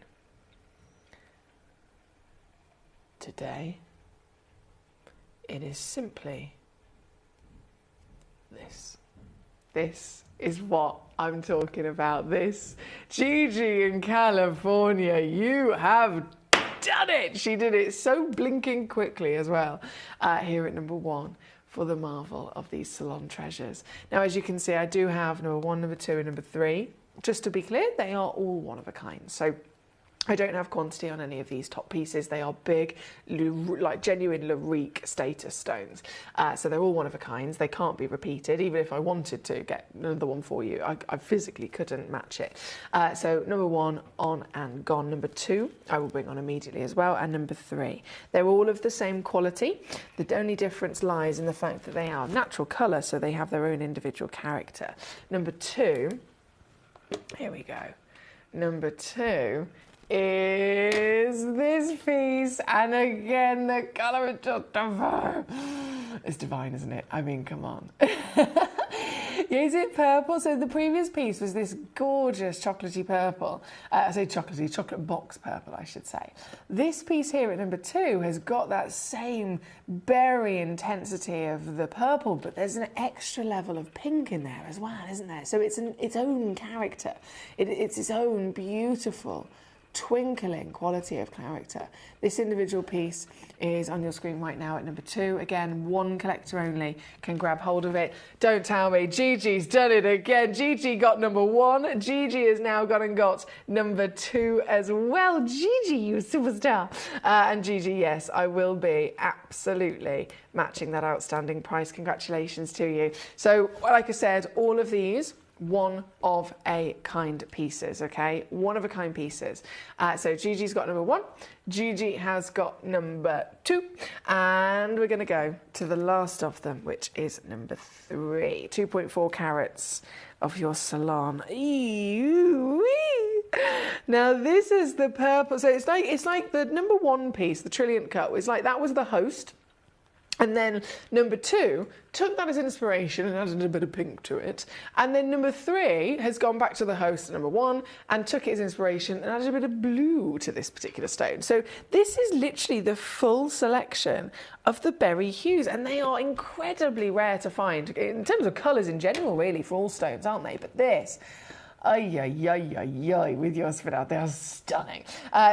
Today, it is simply this. This is what I'm talking about. This, Gigi in California, you have done it. She did it so blinking quickly as well. Here at number 1 for the marvel of these salon treasures. Now, as you can see, I do have number 1, number 2, and number 3. Just to be clear, they are all one of a kind. So I don't have quantity on any of these top pieces. They are big, like genuine Larique status stones. So they're all one of a kind. They can't be repeated. Even if I wanted to get another one for you, I physically couldn't match it. So number 1, on and gone. Number 2, I will bring on immediately as well. And number 3, they're all of the same quality. The only difference lies in the fact that they are natural colour, so they have their own individual character. Number 2, here we go. Number 2 is this piece, and again the colour is just divine. It's divine, isn't it? I mean, come on. Is it purple? So the previous piece was this gorgeous chocolatey purple. I say chocolatey, chocolate box purple, I should say. This piece here at number 2 has got that same berry intensity of the purple, but there's an extra level of pink in there as well, isn't there? So it's its own character. It's its own beautiful twinkling quality of character. This individual piece is on your screen right now at number 2. Again, one collector only can grab hold of it. Don't tell me, Gigi's done it again. Gigi got number 1. Gigi has now gone and got number 2 as well. Gigi, you superstar. And Gigi, yes, I will be absolutely matching that outstanding price. Congratulations to you. So, like I said, all of these one of a kind pieces, okay? One of a kind pieces. So Gigi's got number 1, Gigi has got number 2, and we're going to go to the last of them, which is number 3. 2.4 carats of your Salon. Now this is the purple. So it's like the number 1 piece, the Trilliant Cut, was like that was the host. And then number 2 took that as inspiration and added a bit of pink to it. And then number 3 has gone back to the host, number 1, and took it as inspiration and added a bit of blue to this particular stone. So this is literally the full selection of the berry hues, and they are incredibly rare to find in terms of colours in general, really, for all stones, aren't they? But this, with your spinel, they are stunning.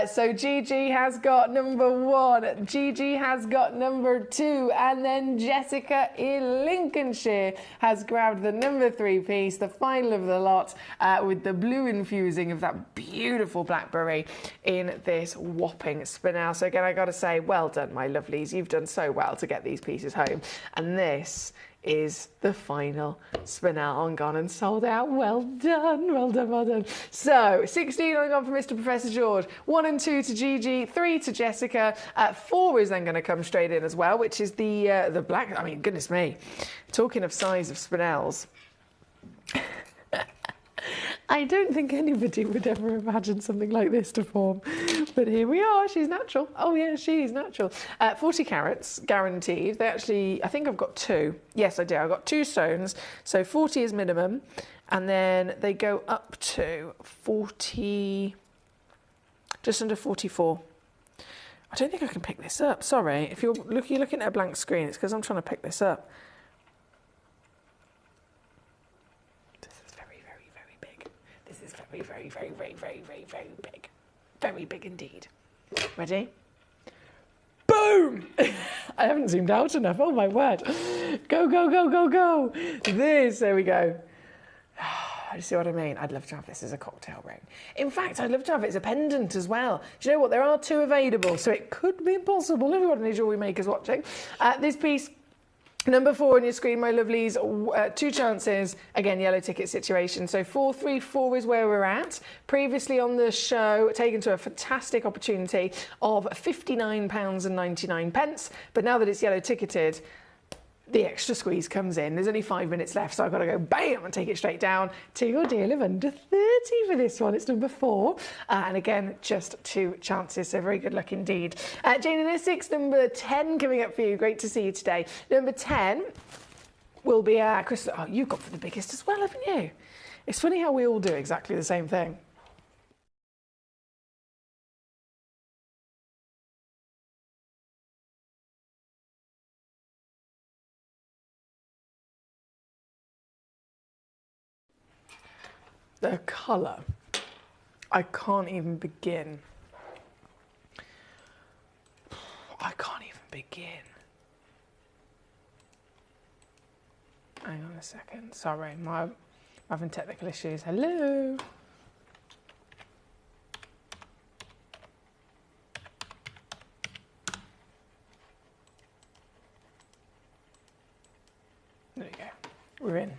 So Gigi has got number 1, Gigi has got number 2, and then Jessica in Lincolnshire has grabbed the number 3 piece, the final of the lot, with the blue infusing of that beautiful blackberry in this whopping spinel. So again, I got to say, well done, my lovelies. You've done so well to get these pieces home. And this is the final spinel on Gone and Sold Out. Well done, well done, well done. So 16 on gone for Mr. Professor George, 1 and 2 to Gigi, 3 to Jessica, 4 is then going to come straight in as well, which is the black. I mean, goodness me, talking of size of spinels, I don't think anybody would ever imagine something like this to form. But here we are, she's natural. Oh yeah, she's natural. 40 carats, guaranteed. They actually, I think I've got 2. Yes, I do, I've got 2 stones. So 40 is minimum. And then they go up to 40, just under 44. I don't think I can pick this up, sorry. If you're looking at a blank screen, it's because I'm trying to pick this up. Very, very, very, very, very, very big. Very big indeed. Ready? Boom! I haven't zoomed out enough. Oh my word. Go, go, go, go, go. There we go. You see what I mean? I'd love to have this as a cocktail ring. In fact, I'd love to have it as a pendant as well. Do you know what? There are 2 available, so it could be possible. Everyone in jewellery makers watching. This piece, number 4 on your screen, my lovelies, 2 chances, again, yellow ticket situation. So 434 is where we're at. Previously on the show, taken to a fantastic opportunity of £59.99. But now that it's yellow ticketed, the extra squeeze comes in. There's only 5 minutes left, so I've got to go bam and take it straight down to your deal of under 30 for this one. It's number 4. And again, just 2 chances, so very good luck indeed. Jane in Essex, number 10 coming up for you. Great to see you today. Number 10 will be Chris. Oh, you've got for the biggest as well, haven't you? It's funny how we all do exactly the same thing. The colour, I can't even begin. I can't even begin. Hang on a second, sorry, I'm having technical issues. Hello? There we go, we're in.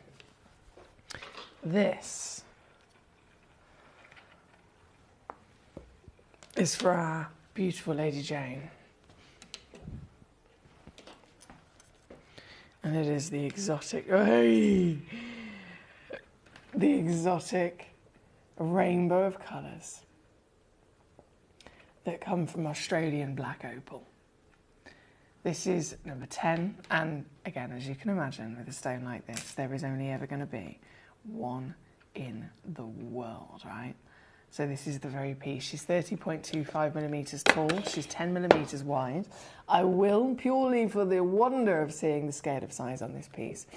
This is for our beautiful Lady Jane. And it is the exotic, the exotic rainbow of colours that come from Australian black opal. This is number 10, and again, as you can imagine, with a stone like this, there is only ever going to be one in the world, right? So this is the very piece. She's 30.25 millimetres tall. She's 10 millimetres wide. I will, purely for the wonder of seeing the scale of size on this piece,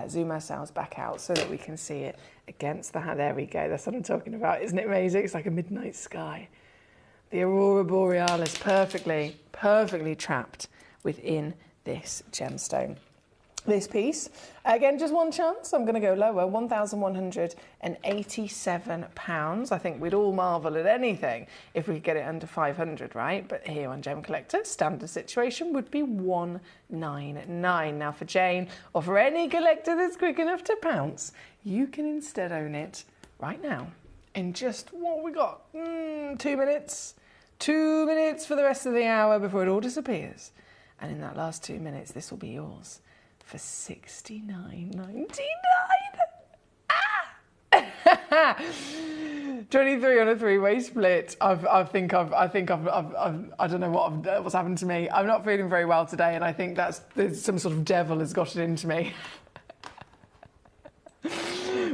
zoom ourselves back out so that we can see it against the hand. There we go. That's what I'm talking about. Isn't it amazing? It's like a midnight sky. The Aurora Borealis perfectly trapped within this gemstone. This piece, again, just one chance. I'm going to go lower, £1,187. I think we'd all marvel at anything if we could get it under 500, right? But here on Gemcollector, standard situation would be 199. Now for Jane, or for any collector that's quick enough to pounce, you can instead own it right now in just, what we got, 2 minutes? 2 minutes for the rest of the hour before it all disappears. And in that last 2 minutes, this will be yours for $69.99. Ah! 23 on a three-way split. I don't know what's happened to me. I'm not feeling very well today, and I think there's some sort of devil has got it into me.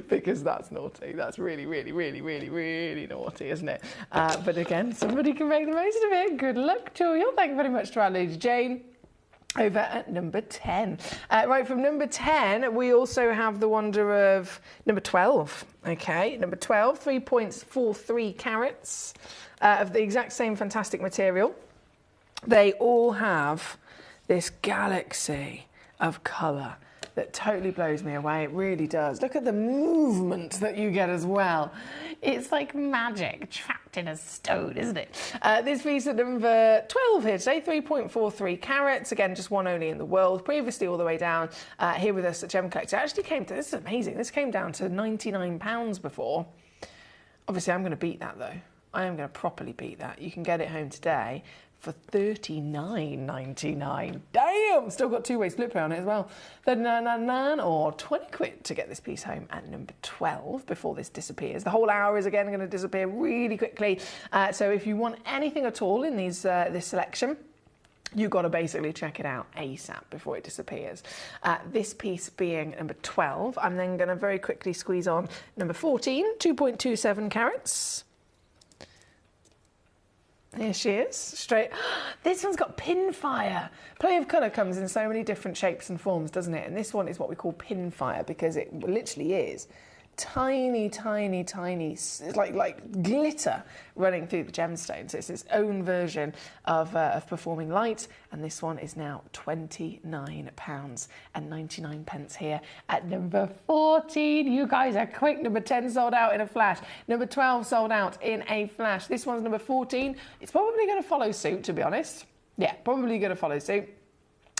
Because that's naughty. That's really, really, really, really, really naughty, isn't it? But again, somebody can make the most of it. Good luck to you. Thank you very much to our Lady Jane. Over at number 10. Right, from number 10, we also have the wonder of number 12. Okay, number 12, 3.43 carats of the exact same fantastic material. They all have this galaxy of colour that totally blows me away. It really does. Look at the movement that you get as well. It's like magic trapped in a stone, isn't it? This piece at number 12 here today, 3.43 carats. Again, just one only in the world. Previously all the way down here with us at Gemcollector. Actually came to, this is amazing, this came down to £99 before. Obviously I'm going to beat that though. I am going to properly beat that. You can get it home today for $39.99. Damn! Still got two-way split pay on it as well. $39.99 or 20 quid to get this piece home at number 12 before this disappears. The whole hour is again going to disappear really quickly. So if you want anything at all in these this selection, you've got to basically check it out ASAP before it disappears. This piece being number 12, I'm then going to very quickly squeeze on number 14, 2.27 carats. Here she is, straight. This one's got Pinfire. Play of colour comes in so many different shapes and forms, doesn't it? And this one is what we call Pinfire because it literally is tiny, tiny, tiny, like glitter running through the gemstones. It's its own version of performing light, and this one is now £29.99 here at number 14. You guys are quick. Number 10 sold out in a flash. Number 12 sold out in a flash. This one's number 14. It's probably going to follow suit, to be honest. Yeah, probably going to follow suit.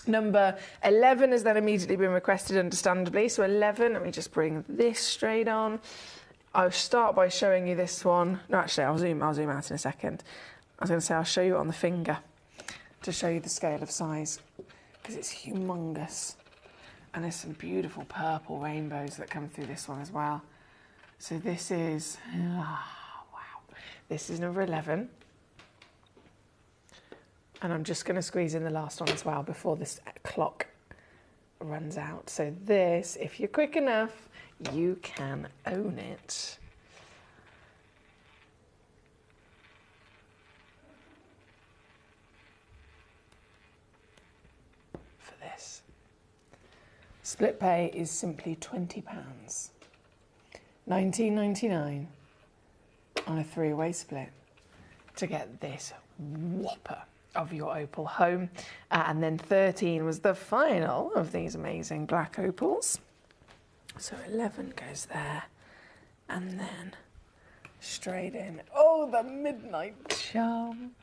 Number 11 has then immediately been requested, understandably. So 11, let me just bring this straight on. I'll start by showing you this one. No, actually, I'll zoom out in a second. I was going to say I'll show you it on the finger to show you the scale of size because it's humongous. And there's some beautiful purple rainbows that come through this one as well. So this is, wow. This is number 11. And I'm just going to squeeze in the last one as well before this clock runs out. So this, if you're quick enough, you can own it. For this. Split pay is simply £20. $19.99 on a three-way split to get this whopper of your opal home. And then 13 was the final of these amazing black opals. So 11 goes there and then straight in. Oh, the Midnight Charm.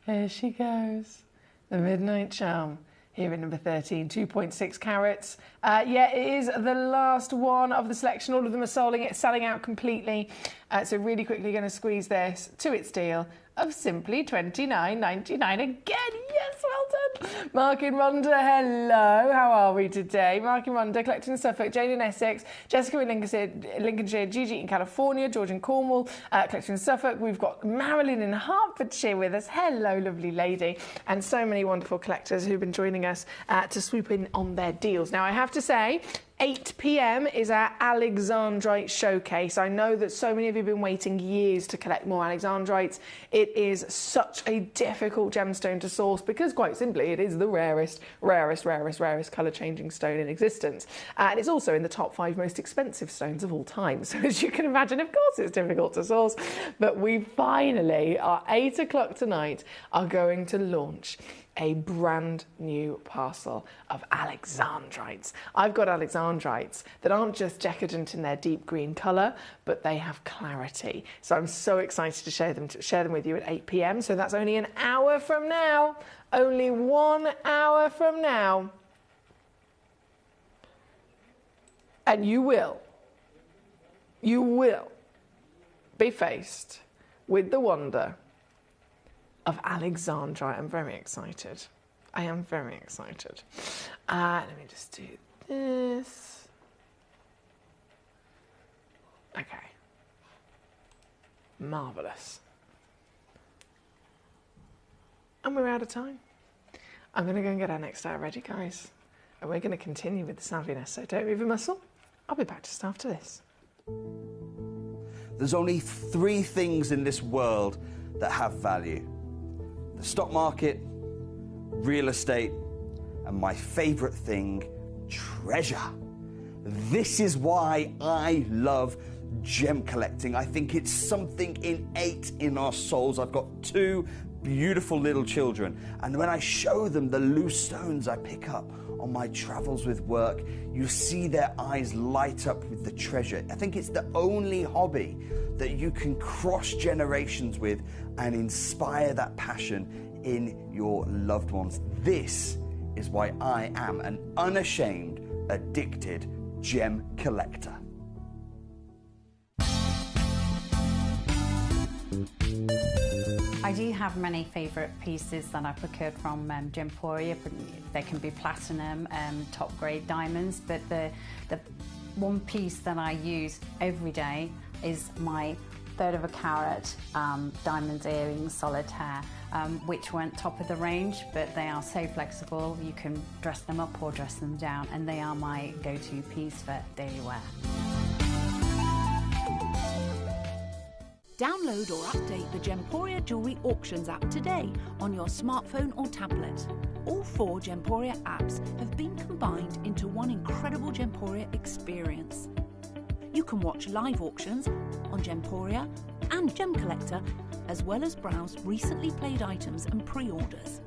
There she goes. The Midnight Charm. Here in number 13, 2.6 carats. Yeah, it is the last one of the selection. All of them are selling out completely. So really quickly going to squeeze this to its deal of simply $29.99 again. Yes, well done. Mark in Rhondda, hello. How are we today? Mark in Rhondda, collecting in Suffolk, Jane in Essex, Jessica in Lincolnshire, Gigi in California, George in Cornwall, collecting in Suffolk. We've got Marilyn in Hertfordshire with us. Hello, lovely lady. And so many wonderful collectors who've been joining us to swoop in on their deals. Now, I have to say, 8 p.m. is our Alexandrite showcase. I know that so many of you have been waiting years to collect more Alexandrites. It is such a difficult gemstone to source because, quite simply, it is the rarest colour-changing stone in existence. And it's also in the top 5 most expensive stones of all time. So as you can imagine, of course, it's difficult to source. But we finally, at 8 o'clock tonight, are going to launch a brand new parcel of Alexandrites. I've got Alexandrites that aren't just decadent in their deep green colour, but they have clarity. So I'm so excited to share them with you at 8 p.m. So that's only an hour from now. Only 1 hour from now. And you will be faced with the wonder of Alexandrite. I'm very excited. I am very excited. Let me just do this. Okay. Marvellous. And we're out of time. I'm going to go and get our next hour ready, guys. And we're going to continue with the savviness. So don't move a muscle. I'll be back just after this. There's only 3 things in this world that have value: the stock market, real estate, and my favourite thing, treasure. This is why I love gem collecting. I think it's something innate in our souls. I've got 2 beautiful little children, and when I show them the loose stones I pick up on my travels with work, you see their eyes light up with the treasure. I think it's the only hobby that you can cross generations with and inspire that passion in your loved ones. This is why I am an unashamed, addicted gem collector. I do have many favourite pieces that I've procured from Gemporia. They can be platinum, top grade diamonds, but the one piece that I use every day is my 1/3 of a carat diamond earrings, solitaire, which weren't top of the range, but they are so flexible. You can dress them up or dress them down, and they are my go-to piece for daily wear. Download or update the Gemporia Jewellery Auctions app today on your smartphone or tablet. All 4 Gemporia apps have been combined into one incredible Gemporia experience. You can watch live auctions on Gemporia and Gemcollector, as well as browse recently played items and pre-orders.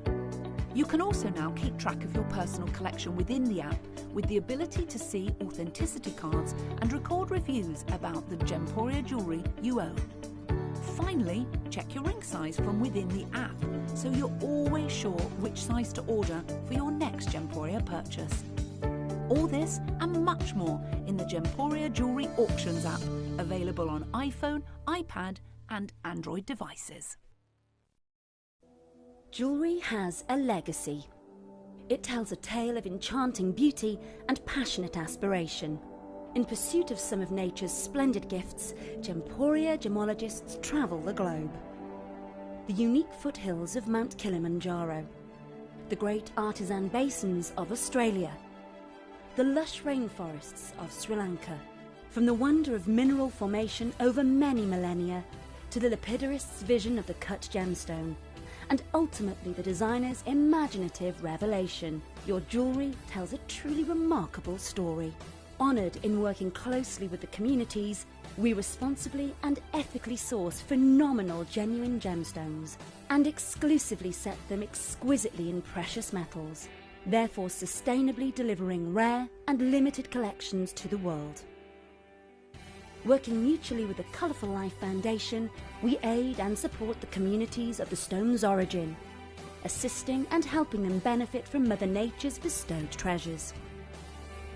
You can also now keep track of your personal collection within the app with the ability to see authenticity cards and record reviews about the Gemporia jewellery you own. Finally, check your ring size from within the app, so you're always sure which size to order for your next Gemporia purchase. All this and much more in the Gemporia Jewellery Auctions app, available on iPhone, iPad and Android devices. Jewellery has a legacy. It tells a tale of enchanting beauty and passionate aspiration. In pursuit of some of nature's splendid gifts, Gemporia gemologists travel the globe. The unique foothills of Mount Kilimanjaro, the great artisan basins of Australia, the lush rainforests of Sri Lanka, from the wonder of mineral formation over many millennia to the lapidarists' vision of the cut gemstone, and ultimately the designer's imaginative revelation, your jewellery tells a truly remarkable story. Honoured in working closely with the communities, we responsibly and ethically source phenomenal genuine gemstones and exclusively set them exquisitely in precious metals, therefore sustainably delivering rare and limited collections to the world. Working mutually with the Colourful Life Foundation, we aid and support the communities of the stone's origin, assisting and helping them benefit from Mother Nature's bestowed treasures.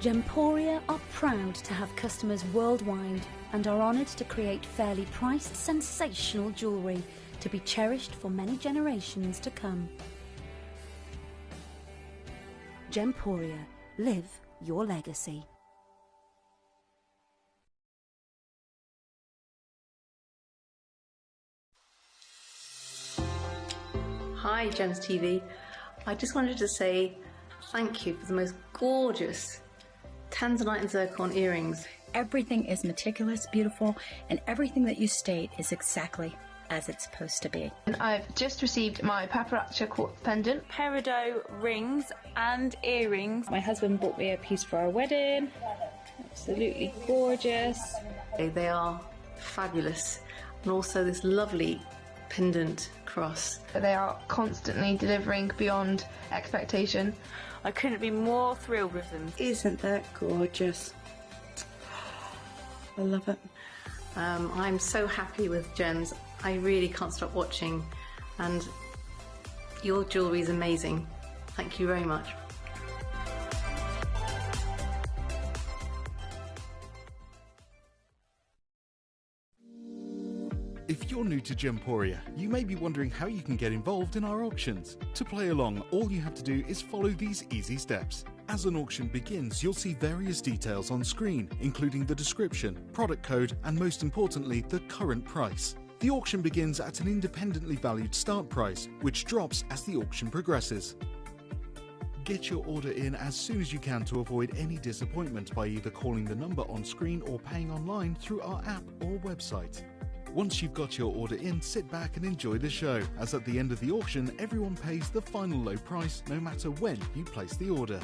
Gemporia are proud to have customers worldwide and are honoured to create fairly priced, sensational jewellery to be cherished for many generations to come. Gemporia. Live your legacy. Hi Gems TV. I just wanted to say thank you for the most gorgeous tanzanite and zircon earrings. Everything is meticulous, beautiful, and everything that you state is exactly as it's supposed to be. And I've just received my paparazzi quartz pendant, Peridot rings and earrings. My husband bought me a piece for our wedding. Absolutely gorgeous. They are fabulous. And also this lovely pendant cross. They are constantly delivering beyond expectation. I couldn't be more thrilled with them. Isn't that gorgeous? I love it. I'm so happy with Gems. I really can't stop watching, and your jewellery is amazing. Thank you very much. If you're new to Gemporia, you may be wondering how you can get involved in our auctions. To play along, all you have to do is follow these easy steps. As an auction begins, you'll see various details on screen, including the description, product code, and most importantly, the current price. The auction begins at an independently valued start price, which drops as the auction progresses. Get your order in as soon as you can to avoid any disappointment by either calling the number on screen or paying online through our app or website. Once you've got your order in, sit back and enjoy the show, as at the end of the auction, everyone pays the final low price no matter when you place the order.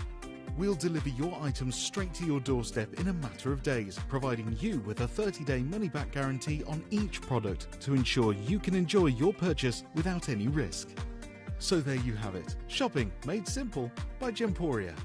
We'll deliver your items straight to your doorstep in a matter of days, providing you with a 30-day money-back guarantee on each product to ensure you can enjoy your purchase without any risk. So there you have it, shopping made simple by Gemporia.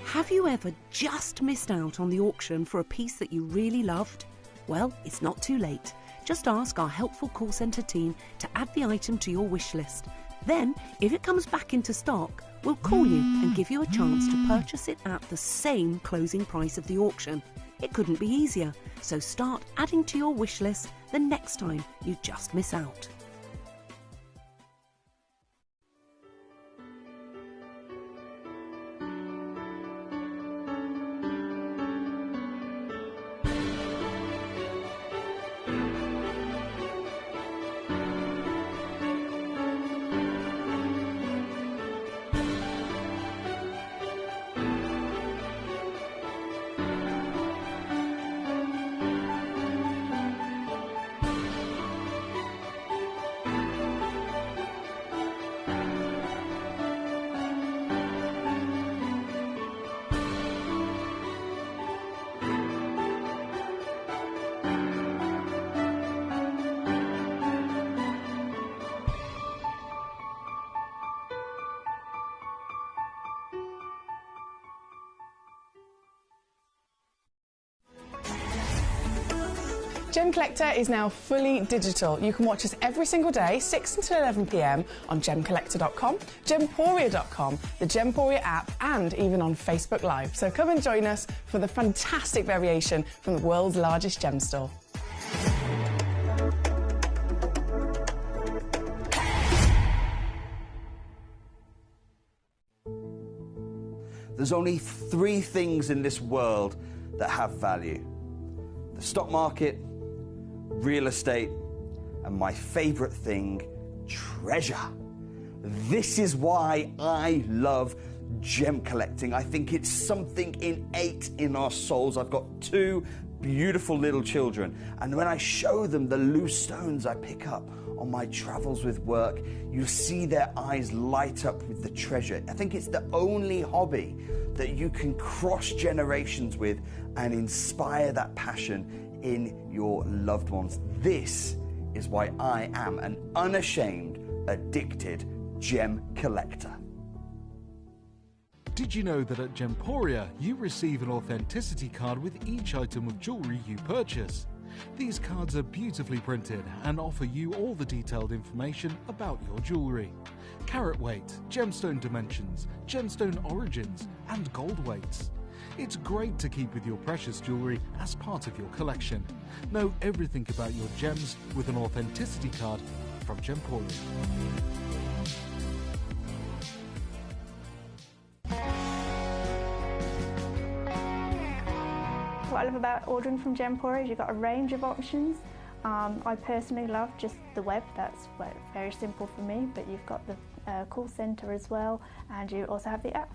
Have you ever just missed out on the auction for a piece that you really loved? Well, it's not too late. Just ask our helpful call centre team to add the item to your wish list. Then, if it comes back into stock, we'll call you and give you a chance to purchase it at the same closing price of the auction. It couldn't be easier, so start adding to your wish list the next time you just miss out. Gemcollector is now fully digital. You can watch us every single day, 6 until 11 PM on gemcollector.com, gemporia.com, the Gemporia app, and even on Facebook Live. So come and join us for the fantastic variation from the world's largest gem store. There's only 3 things in this world that have value: the stock market, real estate, and my favorite thing, treasure. This is why I love gem collecting. I think it's something innate in our souls. I've got 2 beautiful little children, and when I show them the loose stones I pick up on my travels with work, you see their eyes light up with the treasure. I think it's the only hobby that you can cross generations with and inspire that passion in your loved ones. This is why I am an unashamed, addicted gem collector. Did you know that at Gemporia you receive an authenticity card with each item of jewellery you purchase? These cards are beautifully printed and offer you all the detailed information about your jewellery. Carat weight, gemstone dimensions, gemstone origins, and gold weights. It's great to keep with your precious jewellery as part of your collection. Know everything about your gems with an authenticity card from Gemporia. What I love about ordering from Gemporia is you've got a range of options. I personally love just the web, that's very simple for me, but you've got the call centre as well, and you also have the app.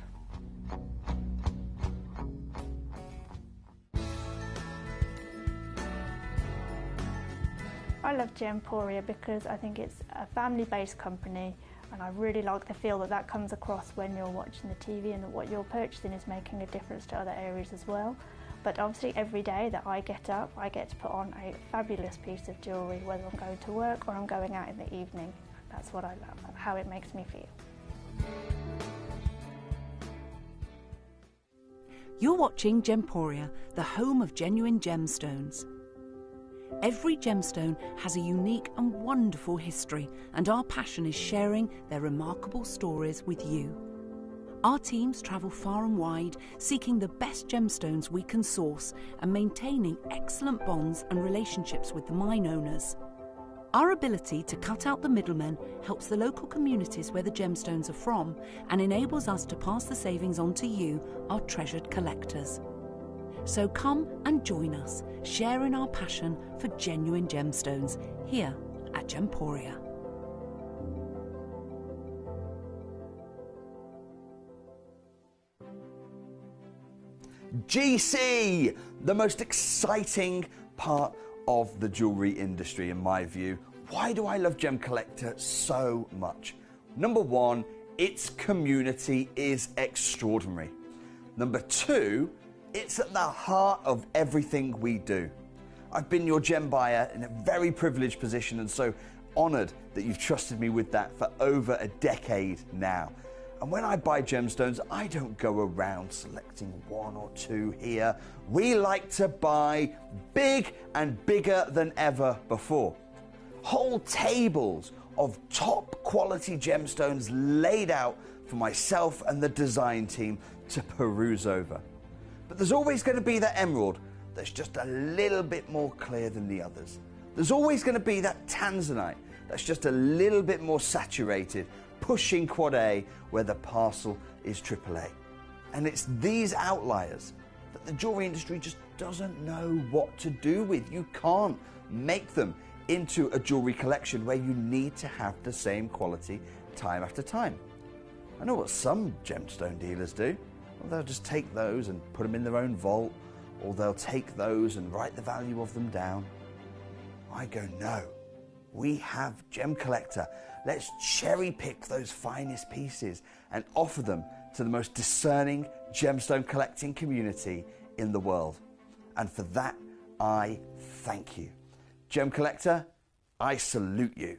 I love Gemporia because I think it's a family-based company, and I really like the feel that comes across when you're watching the TV, and that what you're purchasing is making a difference to other areas as well. But obviously every day that I get up, I get to put on a fabulous piece of jewellery, whether I'm going to work or I'm going out in the evening. That's what I love, how it makes me feel. You're watching Gemporia, the home of genuine gemstones. Every gemstone has a unique and wonderful history, and our passion is sharing their remarkable stories with you. Our teams travel far and wide, seeking the best gemstones we can source and maintaining excellent bonds and relationships with the mine owners. Our ability to cut out the middlemen helps the local communities where the gemstones are from and enables us to pass the savings on to you, our treasured collectors. So come and join us, sharing our passion for genuine gemstones here at Gemporia. GC, the most exciting part of the jewellery industry in my view. Why do I love Gemcollector so much? Number one, its community is extraordinary. Number two, it's at the heart of everything we do. I've been your gem buyer in a very privileged position, and so honoured that you've trusted me with that for over a decade now. And when I buy gemstones, I don't go around selecting one or two here. We like to buy big and bigger than ever before. Whole tables of top quality gemstones laid out for myself and the design team to peruse over. But there's always going to be that emerald that's just a little bit more clear than the others. There's always going to be that tanzanite that's just a little bit more saturated, pushing quad A where the parcel is AAA. And it's these outliers that the jewellery industry just doesn't know what to do with. You can't make them into a jewellery collection where you need to have the same quality time after time. I know what some gemstone dealers do. Well, they'll just take those and put them in their own vault, or they'll take those and write the value of them down. I go, no, we have Gemcollector. Let's cherry pick those finest pieces and offer them to the most discerning gemstone collecting community in the world. And for that, I thank you. Gemcollector, I salute you.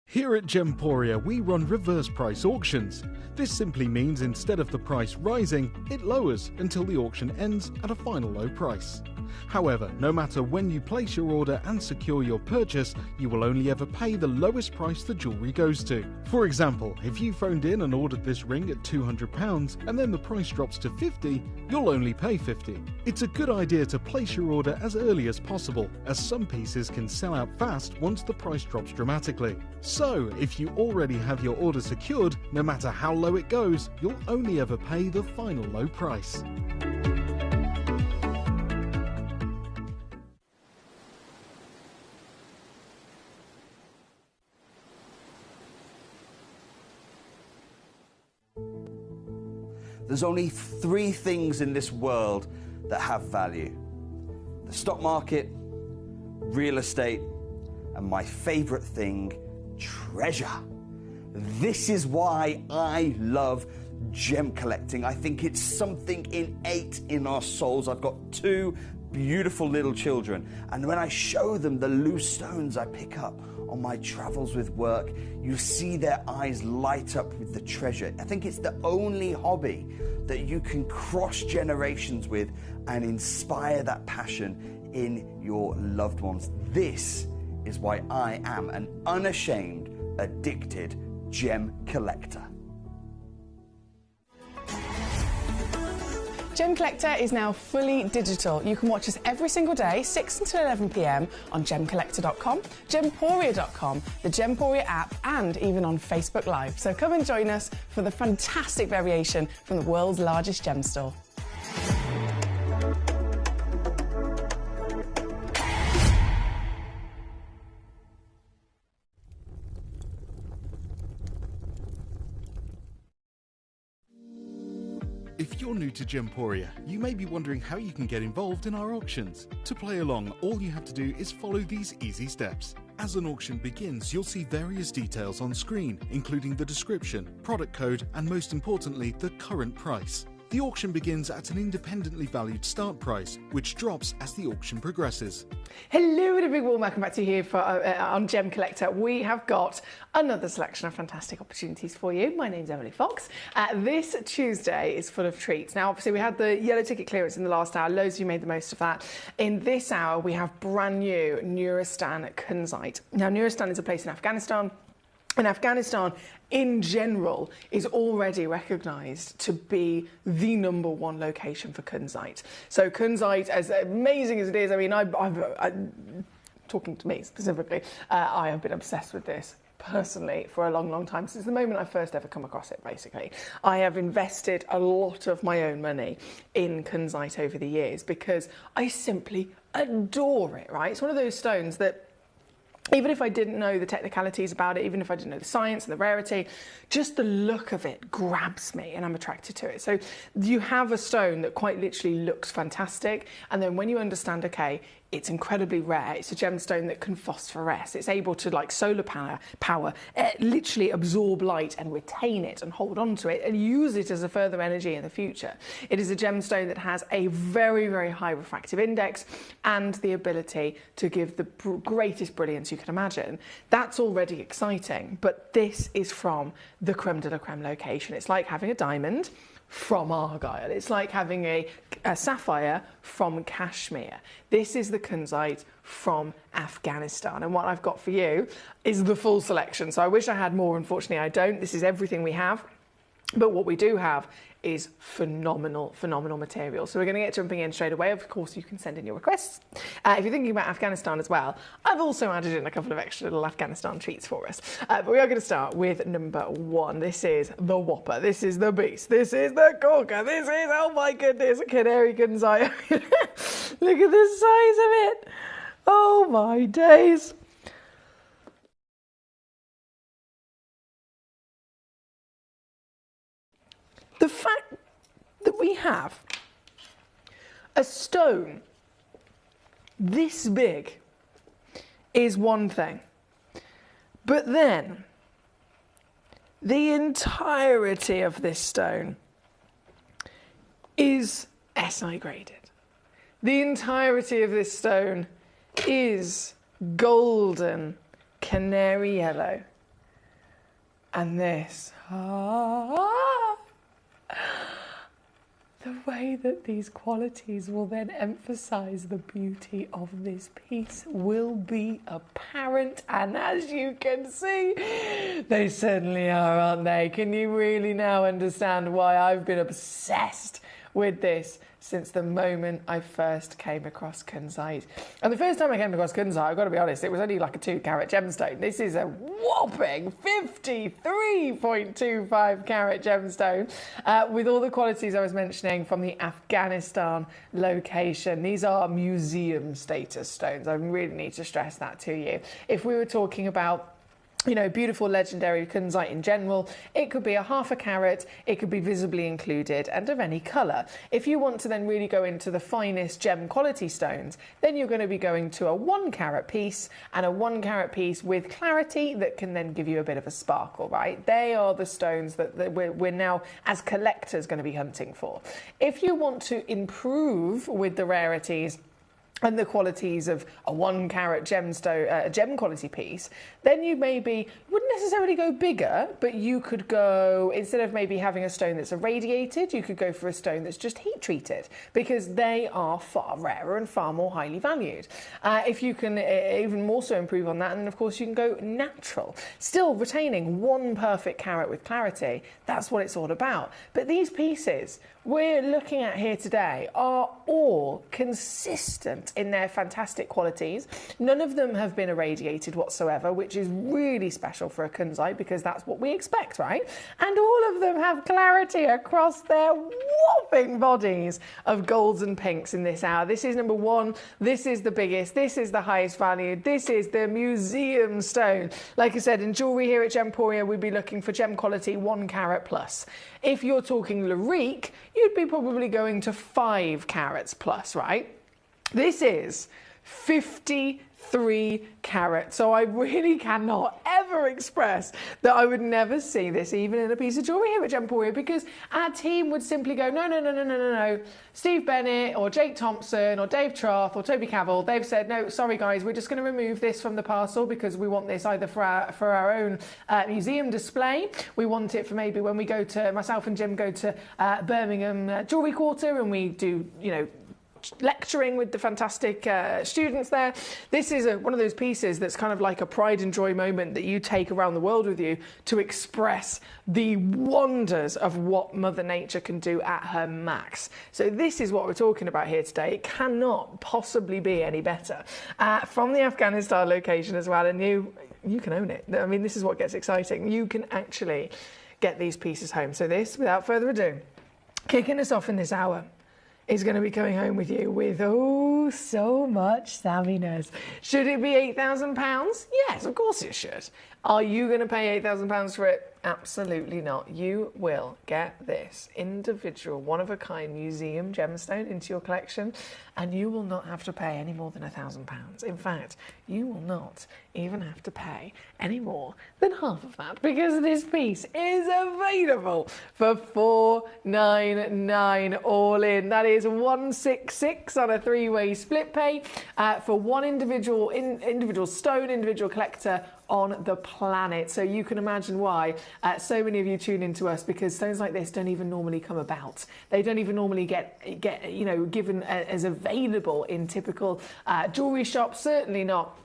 Here at Gemporia, we run reverse price auctions. This simply means instead of the price rising, it lowers until the auction ends at a final low price. However, no matter when you place your order and secure your purchase, you will only ever pay the lowest price the jewellery goes to. For example, if you phoned in and ordered this ring at £200 and then the price drops to £50, you'll only pay £50. It's a good idea to place your order as early as possible, as some pieces can sell out fast once the price drops dramatically. So, if you already have your order secured, no matter how low it goes, you'll only ever pay the final low price. There's only 3 things in this world that have value: the stock market, real estate, and my favourite thing, treasure. This is why I love gem collecting. I think it's something innate in our souls. I've got 2 beautiful little children, and when I show them the loose stones I pick up on my travels with work, you see their eyes light up with the treasure. I think it's the only hobby that you can cross generations with and inspire that passion in your loved ones. This is why I am an unashamed, addicted gem collector. Gemcollector is now fully digital. You can watch us every single day, 6 until 11 p.m. on gemcollector.com, gemporia.com, the Gemporia app, and even on Facebook Live. So come and join us for the fantastic variation from the world's largest gem store. If you're new to Gemporia, you may be wondering how you can get involved in our auctions. To play along, all you have to do is follow these easy steps. As an auction begins, you'll see various details on screen, including the description, product code, and most importantly, the current price. The auction begins at an independently valued start price, which drops as the auction progresses. Hello and a big warm welcome back to you here for, on Gemcollector. We have got another selection of fantastic opportunities for you. My name's Emily Fox. This Tuesday is full of treats. Now, obviously, we had the yellow ticket clearance in the last hour. Loads of you made the most of that. In this hour, we have brand new Nuristan kunzite. Now, Nuristan is a place in Afghanistan. And Afghanistan, in general, is already recognised to be the #1 location for kunzite. So kunzite, as amazing as it is, I mean, I'm talking to me specifically, I have been obsessed with this personally for a long, long time, since the moment I first ever come across it, basically. I have invested a lot of my own money in kunzite over the years because I simply adore it, right? It's one of those stones that, even if I didn't know the technicalities about it, even if I didn't know the science and the rarity, just the look of it grabs me and I'm attracted to it. So you have a stone that quite literally looks fantastic, and then when you understand, okay, it's incredibly rare, it's a gemstone that can phosphoresce, it's able to, like solar power, literally absorb light and retain it and hold on to it and use it as a further energy in the future. It is a gemstone that has a very, very high refractive index and the ability to give the greatest brilliance you can imagine. That's already exciting, but this is from the creme de la creme location. It's like having a diamond from Argyle. It's like having a sapphire from Kashmir. This is the kunzite from Afghanistan, and what I've got for you is the full selection. So I wish I had more, unfortunately I don't. This is everything we have, but what we do have is phenomenal material. So we're going to get jumping in straight away. Of course, you can send in your requests. If you're thinking about Afghanistan as well, I've also added in a couple of extra little Afghanistan treats for us. But we are going to start with #1. This is the Whopper. This is the Beast. This is the Corker. This is, oh my goodness, Canary kunzite. Look at the size of it. Oh my days. The fact that we have a stone this big is one thing, but then the entirety of this stone is SI graded. The entirety of this stone is golden canary yellow. And this, the way that these qualities will then emphasize the beauty of this piece will be apparent, and as you can see, they certainly are, aren't they? Can you really now understand why I've been obsessed with this since the moment I first came across kunzite? And the first time I came across kunzite, I've got to be honest, it was only like a 2-carat gemstone. This is a whopping 53.25 carat gemstone with all the qualities I was mentioning from the Afghanistan location. These are museum status stones. I really need to stress that to you. If we were talking about, you know, beautiful legendary kunzite in general, it could be a 1/2 carat, it could be visibly included and of any colour. If you want to then really go into the finest gem quality stones, then you're going to be going to a 1 carat piece, and a 1 carat piece with clarity that can then give you a bit of a sparkle, right? They are the stones that we're now as collectors going to be hunting for. If you want to improve with the rarities and the qualities of a 1 carat gemstone, a gem quality piece, then you maybe wouldn't necessarily go bigger, but you could go, instead of maybe having a stone that's irradiated, you could go for a stone that's just heat treated, because they are far rarer and far more highly valued. If you can even more so improve on that, and of course you can go natural, still retaining 1 perfect carat with clarity. That's what it's all about. But these pieces we're looking at here today are all consistent in their fantastic qualities. None of them have been irradiated whatsoever, which is really special for a kunzite because that's what we expect, right? And all of them have clarity across their whopping bodies of golds and pinks in this hour. This is number one. This is the biggest. This is the highest value. This is the museum stone. Like I said, in jewellery here at Gemporia, we'd be looking for gem quality 1 carat plus. If you're talking Larique, you'd be probably going to 5 carats plus, right? This is 53 carats. So I really cannot ever express that I would never see this even in a piece of jewellery here at Gemporia, because our team would simply go, no. Steve Bennett or Jake Thompson or Dave Troth or Toby Cavill, they've said, no, sorry guys, we're just going to remove this from the parcel because we want this either for our own museum display. We want it for maybe when we go to, myself and Jim go to Birmingham Jewellery Quarter and we do, you know, lecturing with the fantastic students there. This is one of those pieces that's kind of like a pride and joy moment that you take around the world with you to express the wonders of what Mother Nature can do at her max. So this is what we're talking about here today. It cannot possibly be any better. From the Afghanistan location as well, and you can own it. I mean, this is what gets exciting. You can actually get these pieces home. So this, without further ado, kicking us off in this hour, is going to be coming home with you with, oh, so much savviness. Should it be £8,000? Yes, of course it should. Are you going to pay £8,000 for it? Absolutely not. You will get this individual, one-of-a-kind museum gemstone into your collection, and you will not have to pay any more than £1,000. In fact, you will not even have to pay any more than half of that, because this piece is available for $499 all in. That is $166 on a 3-way split pay for one individual stone, individual collector on the planet. So you can imagine why so many of you tune into us, because stones like this don't even normally come about. They don't even normally get you know, given as available in typical jewellery shops. Certainly not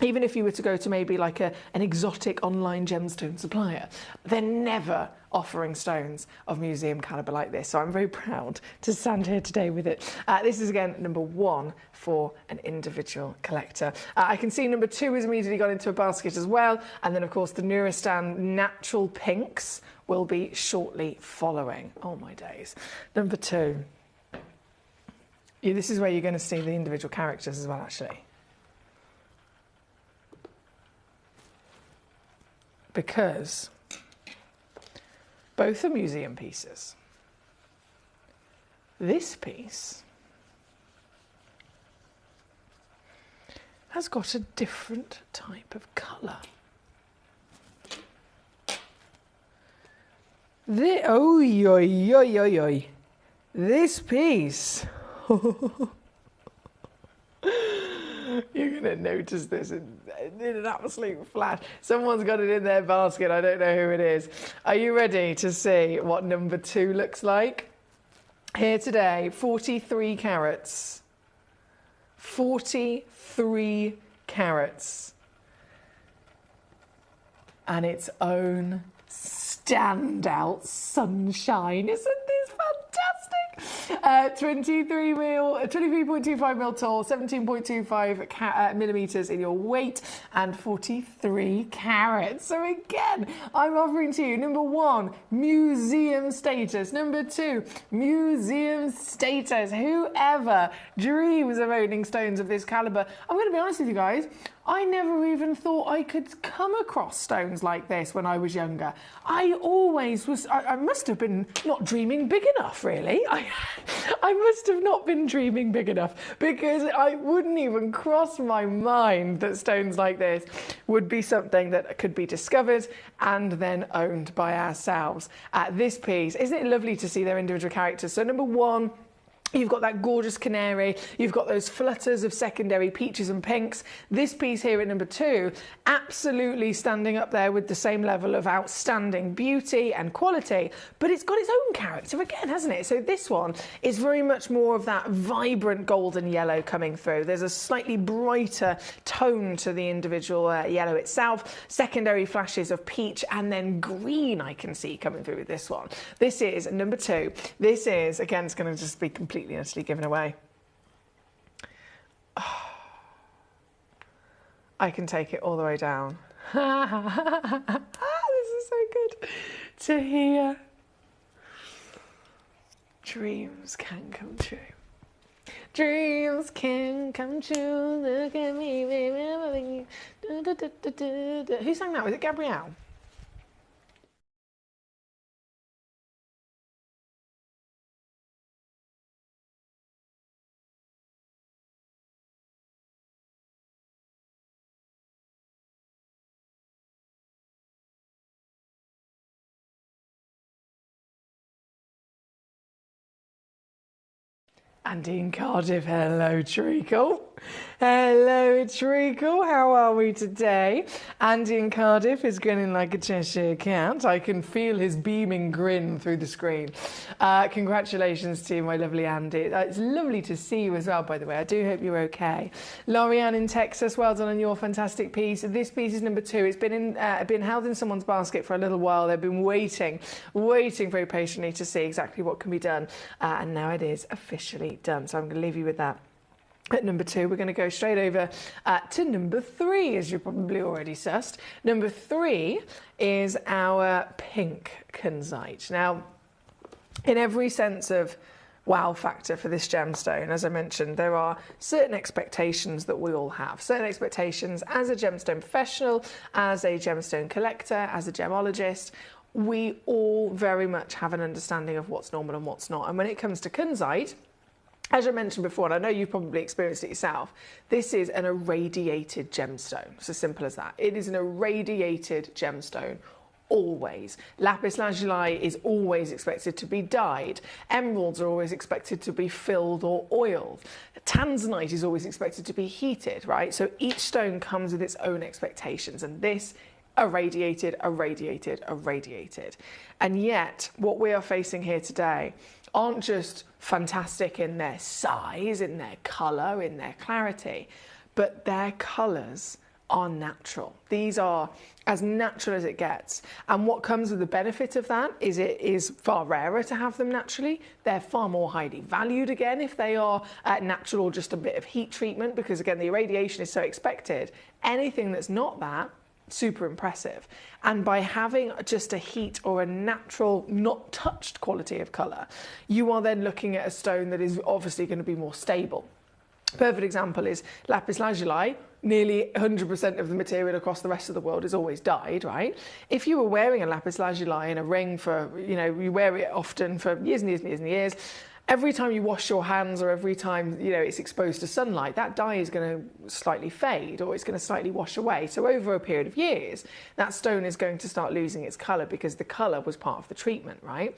even if you were to go to maybe like an exotic online gemstone supplier. They're never offering stones of museum calibre like this. So I'm very proud to stand here today with it. This is again number one for an individual collector. I can see number two has immediately gone into a basket as well. And then of course the Nuristan natural pinks will be shortly following. Oh my days. Number two. Yeah, this is where you're going to see the individual characters as well, actually. Because both are museum pieces. This piece has got a different type of colour. This piece. You're going to notice this in an absolute flash. Someone's got it in their basket. I don't know who it is. Are you ready to see what number two looks like? Here today, 43 carats. 43 carats. And its own standout sunshine. Isn't this fantastic? 23.25 mil tall, 17.25 millimeters in your weight, and 43 carats. So again, I'm offering to you, number one, museum status. Number two, museum status. Whoever dreams of owning stones of this caliber, I'm going to be honest with you guys, I never even thought I could come across stones like this when I was younger. I always was, I must have been not dreaming big enough, really. I must have not been dreaming big enough, because I wouldn't even cross my mind that stones like this would be something that could be discovered and then owned by ourselves. This piece, isn't it lovely to see their individual characters? So number one, you've got that gorgeous canary, you've got those flutters of secondary peaches and pinks. This piece here at number two, absolutely standing up there with the same level of outstanding beauty and quality, but it's got its own character again, hasn't it? So this one is very much more of that vibrant golden yellow coming through. There's a slightly brighter tone to the individual yellow itself, secondary flashes of peach, and then green I can see coming through with this one. This is number two. This is, again, it's going to just be completely and utterly given away. Oh, I can take it all the way down. This is so good to hear. Dreams can come true. Dreams can come true. Look at me, baby. Who sang that? Was it Gabrielle? Andy in Cardiff, hello Treacle. Hello Treacle, how are we today? Andy in Cardiff is grinning like a Cheshire cat. I can feel his beaming grin through the screen. Congratulations to you, my lovely Andy. It's lovely to see you as well, by the way. I do hope you're okay. Lorianne in Texas, well done on your fantastic piece. This piece is number 2. It's been held in someone's basket for a little while. They've been waiting very patiently to see exactly what can be done. And now it is officially done. So I'm going to leave you with that. At number 2, we're going to go straight over to number 3, as you're probably already sussed. Number 3 is our pink kunzite. Now, in every sense of wow factor for this gemstone, as I mentioned, there are certain expectations that we all have. Certain expectations as a gemstone professional, as a gemstone collector, as a gemologist. We all very much have an understanding of what's normal and what's not. And when it comes to kunzite, as I mentioned before, and I know you've probably experienced it yourself, this is an irradiated gemstone. It's as simple as that. It is an irradiated gemstone, always. Lapis lazuli is always expected to be dyed. Emeralds are always expected to be filled or oiled. Tanzanite is always expected to be heated, right? So each stone comes with its own expectations, and this irradiated. And yet, what we are facing here today aren't just fantastic in their size, in their colour, in their clarity, but their colours are natural. These are as natural as it gets. And what comes with the benefit of that is it is far rarer to have them naturally. They're far more highly valued again if they are natural or just a bit of heat treatment, because again, the irradiation is so expected. Anything that's not that, super impressive. And by having just a heat or a natural, not touched quality of colour, you are then looking at a stone that is obviously going to be more stable. Perfect example is lapis lazuli. Nearly 100% of the material across the rest of the world is always dyed, right? If you were wearing a lapis lazuli in a ring for, you wear it often for years and years and years and years, every time you wash your hands or every time, it's exposed to sunlight, that dye is going to slightly fade or it's going to slightly wash away. So over a period of years, that stone is going to start losing its colour because the colour was part of the treatment, right?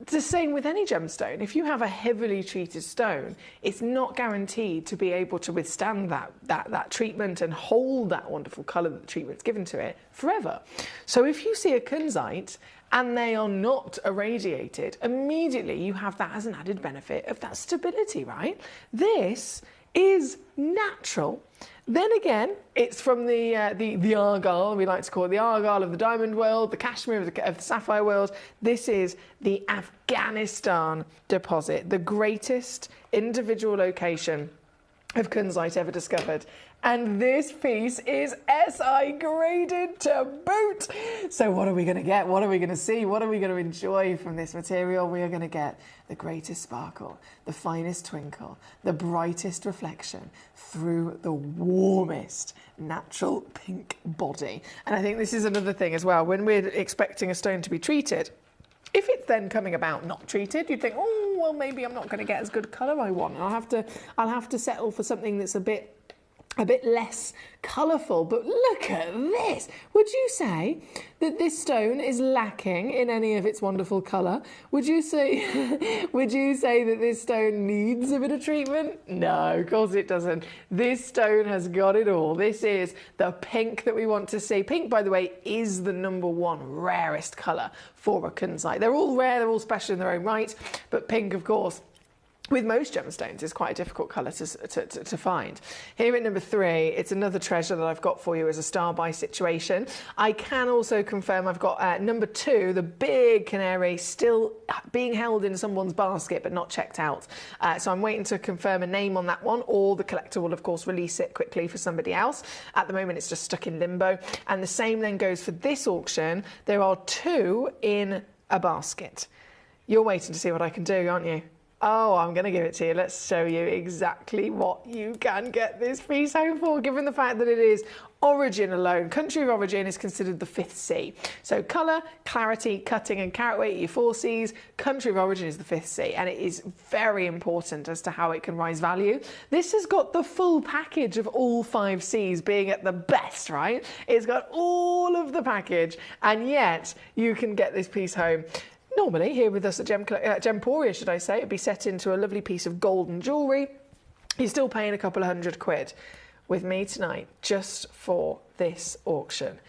It's the same with any gemstone. If you have a heavily treated stone, it's not guaranteed to be able to withstand that treatment and hold that wonderful colour that the treatment's given to it forever. So if you see a kunzite and they are not irradiated, immediately you have that as an added benefit of that stability, right? This is natural. Then again, it's from the argyle, we like to call it the argyle of the diamond world, the cashmere of the sapphire world. This is the Afghanistan deposit, the greatest individual location of kunzite ever discovered. And this piece is SI graded to boot. So what are we going to get? What are we going to see? What are we going to enjoy from this material? We are going to get the greatest sparkle, the finest twinkle, the brightest reflection through the warmest natural pink body. And I think this is another thing as well. When we're expecting a stone to be treated, if it's then coming about not treated, you'd think, oh, well, maybe I'm not going to get as good colour I want. I'll have to settle for something that's a bit less colourful. But look at this. Would you say that this stone is lacking in any of its wonderful colour? Would you say that this stone needs a bit of treatment? No, of course it doesn't. This stone has got it all. This is the pink that we want to see. Pink, by the way, is the #1 rarest colour for a kunzite. They're all rare, they're all special in their own right, but pink, of course, with most gemstones, it's quite a difficult colour to find. Here at number 3, it's another treasure that I've got for you as a star buy situation. I can also confirm I've got number 2, the big canary, still being held in someone's basket but not checked out. So I'm waiting to confirm a name on that one, or the collector will of course release it quickly for somebody else. At the moment it's just stuck in limbo. And the same then goes for this auction. There are 2 in a basket. You're waiting to see what I can do, aren't you? Oh, I'm going to give it to you. Let's show you exactly what you can get this piece home for, given the fact that it is origin alone. Country of origin is considered the 5th C. So colour, clarity, cutting and carat weight are your 4 Cs. Country of origin is the 5th C, and it is very important as to how it can rise value. This has got the full package of all 5 Cs being at the best, right? It's got all of the package, and yet you can get this piece home. Normally, here with us at Gemporia, should I say, it'd be set into a lovely piece of golden jewellery. You're still paying a couple of £100. With me tonight, just for this auction,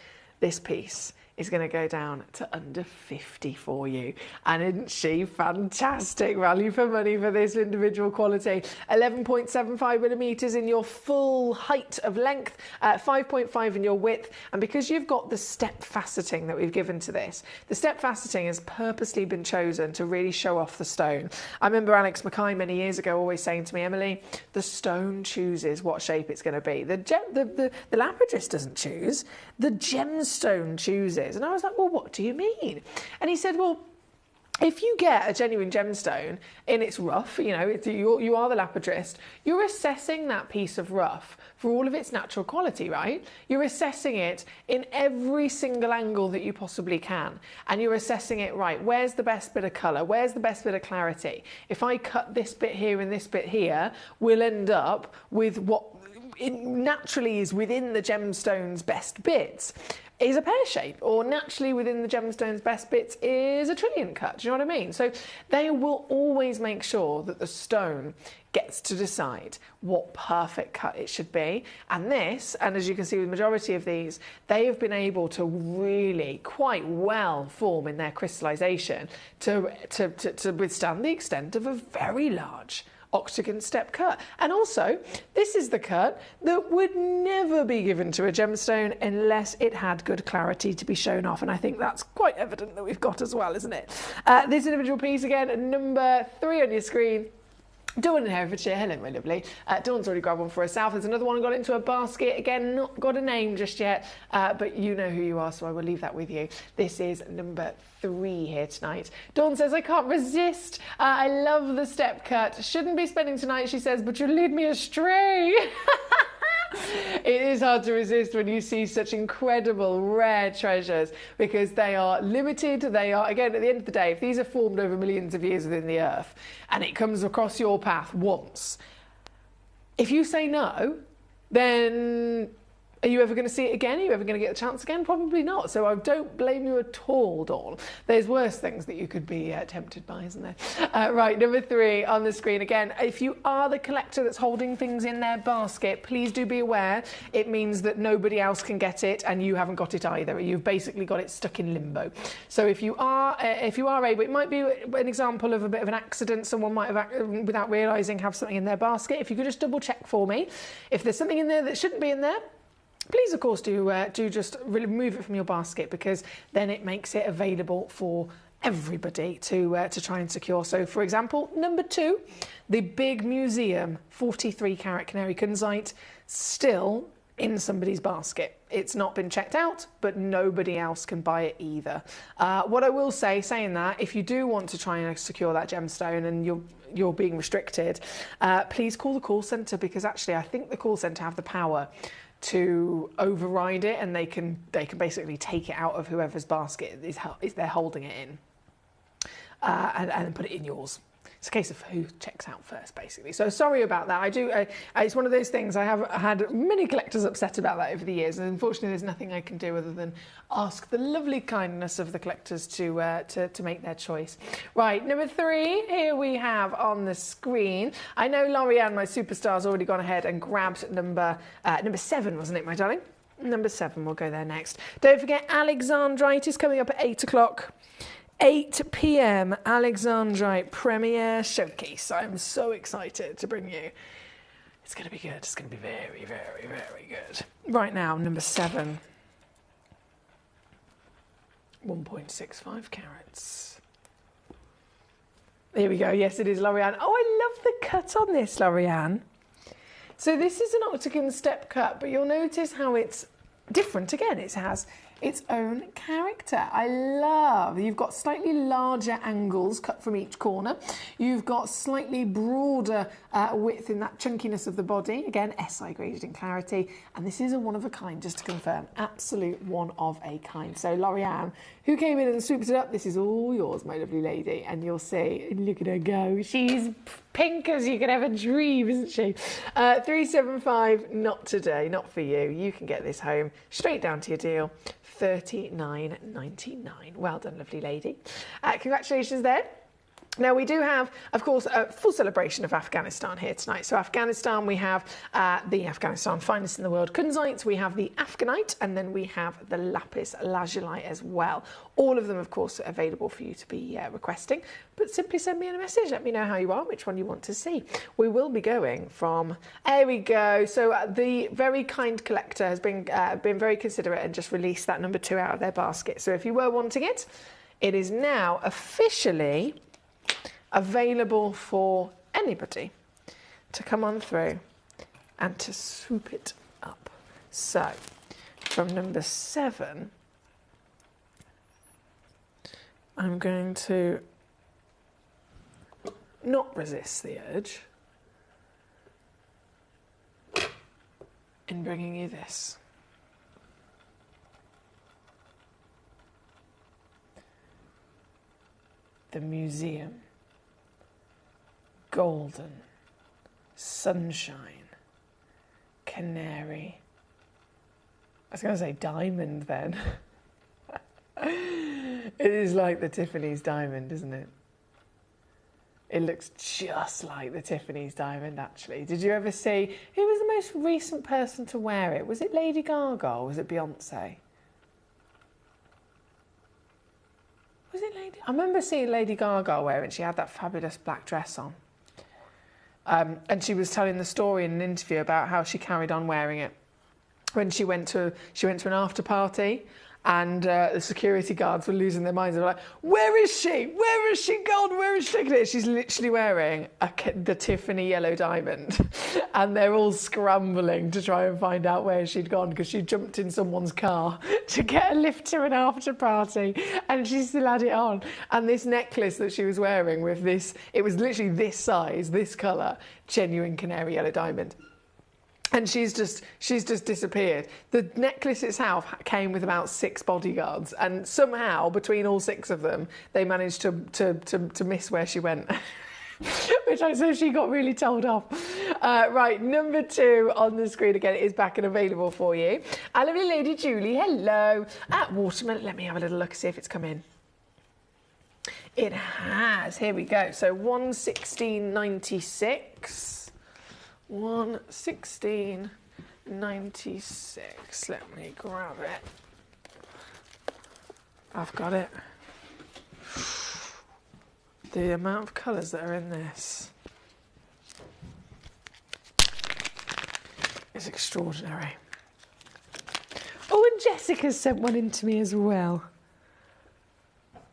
this piece is going to go down to under 50 for you. And isn't she fantastic value for money for this individual quality? 11.75 millimetres in your full height of length, 5.5 in your width. And because you've got the step faceting that we've given to this, the step faceting has purposely been chosen to really show off the stone. I remember Alex Mackay many years ago always saying to me, Emily, the stone chooses what shape it's going to be. The lapidus doesn't choose, the gemstone chooses. And I was like, well, what do you mean? And he said, well, if you get a genuine gemstone in its rough, you know, you are the lapidrist, you're assessing that piece of rough for all of its natural quality, right? You're assessing it in every single angle that you possibly can. And you're assessing it, right, where's the best bit of colour? Where's the best bit of clarity? If I cut this bit here and this bit here, we'll end up with what naturally is within the gemstone's best bits. Is a pear shape, or naturally within the gemstone's best bits is a trillion cut. Do you know what I mean? So they will always make sure that the stone gets to decide what perfect cut it should be. And this, and as you can see with the majority of these, they have been able to really quite well form in their crystallization to withstand the extent of a very large octagon step cut. And also, this is the cut that would never be given to a gemstone unless it had good clarity to be shown off, and I think that's quite evident that we've got as well, isn't it? This individual piece again, number 3 on your screen. Dawn in Herefordshire, hello my lovely. Dawn's already grabbed one for herself. There's another one got into a basket. Again, not got a name just yet, but you know who you are, so I will leave that with you. This is number 3 here tonight. Dawn says, I can't resist. I love the step cut. Shouldn't be spending tonight, she says, but you'll lead me astray. It is hard to resist when you see such incredible rare treasures, because they are limited. They are, again, at the end of the day, if these are formed over millions of years within the earth and it comes across your path once, if you say no, then are you ever going to see it again? Are you ever going to get a chance again? Probably not. So I don't blame you at all, Dawn. There's worse things that you could be tempted by, isn't there? Right, number 3 on the screen. Again, if you are the collector that's holding things in their basket, please do be aware. It means that nobody else can get it and you haven't got it either. You've basically got it stuck in limbo. So if you are able, it might be an example of a bit of an accident. Someone might have, without realising, have something in their basket. If you could just double check for me. If there's something in there that shouldn't be in there, please, of course, do just remove it from your basket, because then it makes it available for everybody to try and secure. So, for example, number 2, the big museum 43 carat canary kunzite, still in somebody's basket. It's not been checked out, but nobody else can buy it either. What I will say, saying that, if you do want to try and secure that gemstone and you're being restricted, please call the call centre, because actually I think the call centre have the power to override it, and they can basically take it out of whoever's basket is they're holding it in, and put it in yours. It's a case of who checks out first, basically. So sorry about that. It's one of those things. I have had many collectors upset about that over the years, and unfortunately there's nothing I can do other than ask the lovely kindness of the collectors to make their choice. Right, number 3, here we have on the screen. I know L'Oreal, my superstar's already gone ahead and grabbed number 7, wasn't it, my darling? Number 7, we'll go there next. Don't forget Alexandrite is coming up at 8 o'clock. 8 p.m. Alexandrite Premiere Showcase. I'm so excited to bring you. It's going to be good. It's going to be very, very, very good. Right now, number 7. 1.65 carats. Here we go. Yes, it is L'Oreal. Oh, I love the cut on this, L'Oreal. So this is an octagon step cut, but you'll notice how it's different again. It has its own character. I love, you've got slightly larger angles cut from each corner. You've got slightly broader width in that chunkiness of the body. Again, SI graded in clarity. And this is a one of a kind, just to confirm. Absolute one of a kind. So L'Oreal, who came in and swooped it up, this is all yours, my lovely lady. And you'll see, look at her go. She's pink as you could ever dream, isn't she? 375, not today, not for you. You can get this home straight down to your deal. $39.99. Well done, lovely lady. Congratulations there. Now, we do have, of course, a full celebration of Afghanistan here tonight. So Afghanistan, we have the Afghanistan finest in the world, kunzite, we have the Afghanite, and then we have the lapis lazuli as well. All of them, of course, are available for you to be requesting, but simply send me a message. Let me know how you are, which one you want to see. We will be going from, there we go. So the very kind collector has been very considerate and just released that number 2 out of their basket. So if you were wanting it, it is now officially available for anybody to come on through and to swoop it up. So from number 7, I'm going to not resist the urge in bringing you this. The Museum Golden Sunshine Canary. I was going to say diamond then. It is like the Tiffany's diamond, isn't it? It looks just like the Tiffany's diamond, actually. Did you ever see, who was the most recent person to wear it? Was it Lady Gaga or was it Beyonce? Was it Lady? I remember seeing Lady Gaga wear it. She had that fabulous black dress on. And she was telling the story in an interview about how she carried on wearing it when she went to an after party, and the security guards were losing their minds. They were like, "Where is she? Where has she gone? Where is she taking it?" She's literally wearing the Tiffany yellow diamond, and they're all scrambling to try and find out where she'd gone because she jumped in someone's car to get a lift to an after party, and she still had it on. And this necklace that she was wearing with this, it was literally this size, this colour, genuine canary yellow diamond. And she's just disappeared. The necklace itself came with about 6 bodyguards, and somehow between all 6 of them, they managed to miss where she went. Which I say she got really told off. Right, number 2 on the screen again is back and available for you. Our lovely lady Julie, hello. Watermelon, let me have a little look, see if it's come in. It has, here we go. So 116.96. 116.96. Let me grab it. I've got it. The amount of colours that are in this is extraordinary. Oh, and Jessica's sent one in to me as well.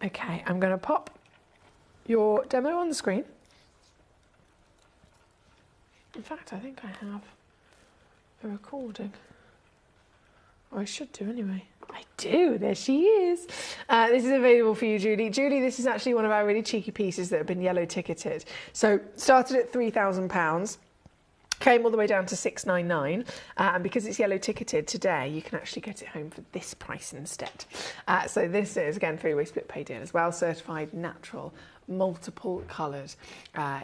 Okay, I'm going to pop your demo on the screen. In fact, I think I have a recording. Or I should do anyway. I do, there she is. This is available for you, Julie. Julie, this is actually one of our really cheeky pieces that have been yellow ticketed. So started at £3,000. Came all the way down to $699, and because it's yellow ticketed today, you can actually get it home for this price instead. So this is, again, three-way split pay deal as well, certified natural, multiple coloured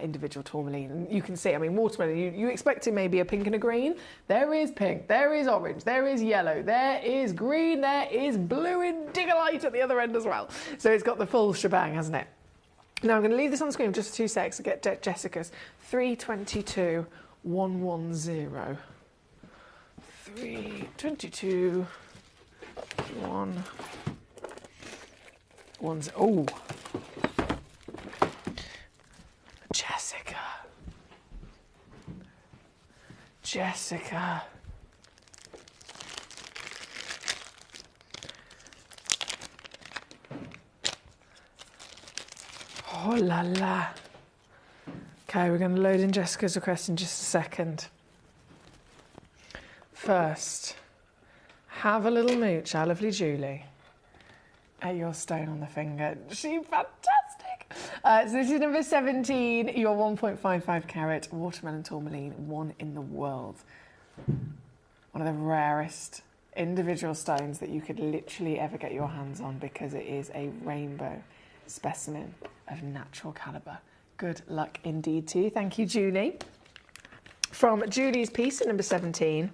individual tourmaline. You can see, I mean, watermelon, you expected maybe a pink and a green. There is pink, there is orange, there is yellow, there is green, there is blue and digger-light at the other end as well. So it's got the full shebang, hasn't it? Now I'm going to leave this on the screen for just 2 secs to get Jessica's 322. 110 322 1 One's, oh, Jessica. Jessica. Oh la la. Okay, we're going to load in Jessica's request in just a second. First, have a little mooch, our lovely Julie, at your stone on the finger. She's fantastic. So this is number 17, your 1.55 carat watermelon tourmaline, one in the world. One of the rarest individual stones that you could literally ever get your hands on because it is a rainbow specimen of natural calibre. Good luck indeed to you. Thank you, Julie. From Julie's piece at number 17,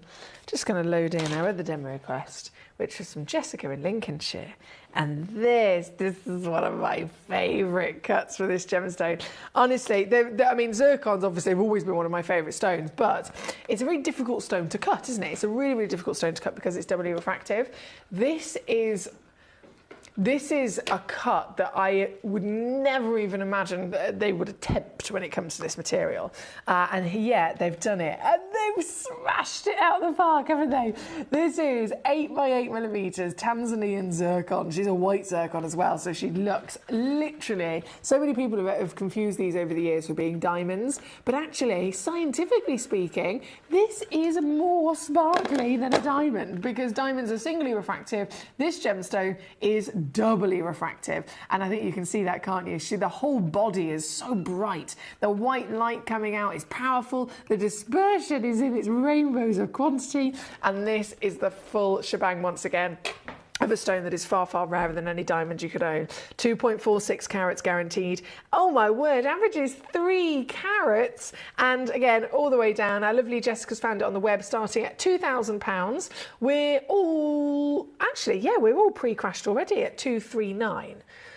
just going to load in our other demo request, which was from Jessica in Lincolnshire. And this is one of my favourite cuts for this gemstone. Honestly, I mean, zircons obviously have always been one of my favourite stones, but it's a very difficult stone to cut, isn't it? It's a really, really difficult stone to cut because it's doubly refractive. This is a cut that I would never even imagine that they would attempt when it comes to this material. And yet they've done it. And they've smashed it out of the park, haven't they? This is 8 by 8 millimetres Tanzanian zircon. She's a white zircon as well, so she looks literally... So many people have confused these over the years for being diamonds. But actually, scientifically speaking, this is more sparkly than a diamond because diamonds are singly refractive. This gemstone is doubly refractive, and I think you can see that, can't you? The whole body is so bright. The white light coming out is powerful. The dispersion is in its rainbows of quantity, and this is the full shebang once again of a stone that is far, far rarer than any diamond you could own. 2.46 carats guaranteed. Oh my word, average is 3 carats. And again, all the way down, our lovely Jessica's found it on the web starting at £2,000. We're all, actually, yeah, we're all pre-crashed already at 239.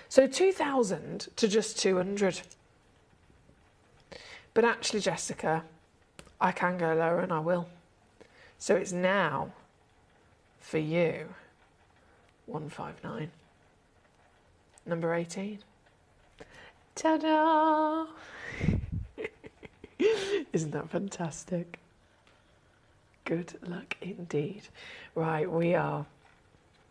So 2,000 to just 200. But actually, Jessica, I can go lower and I will. So it's now, for you, 159. Number 18. Ta-da! Isn't that fantastic? Good luck indeed. Right, we are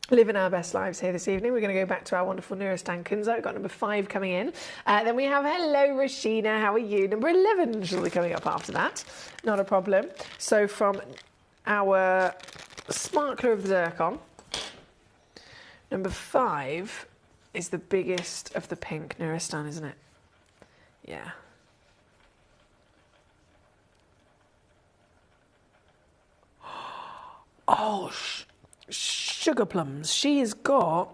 living our best lives here this evening. We're going to go back to our wonderful Nurastan Kunza. We've got number 5 coming in. Then we have hello, Rashina. How are you? Number 11 shall be coming up after that. Not a problem. So from our Sparkler of the Zircon, number 5 is the biggest of the pink Nurastan, isn't it? Yeah. Oh, sugar plums. She has got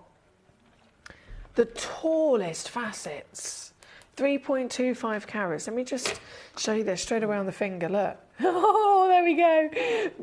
the tallest facets. 3.25 carats. Let me just show you this straight away on the finger. Look. Oh, there we go.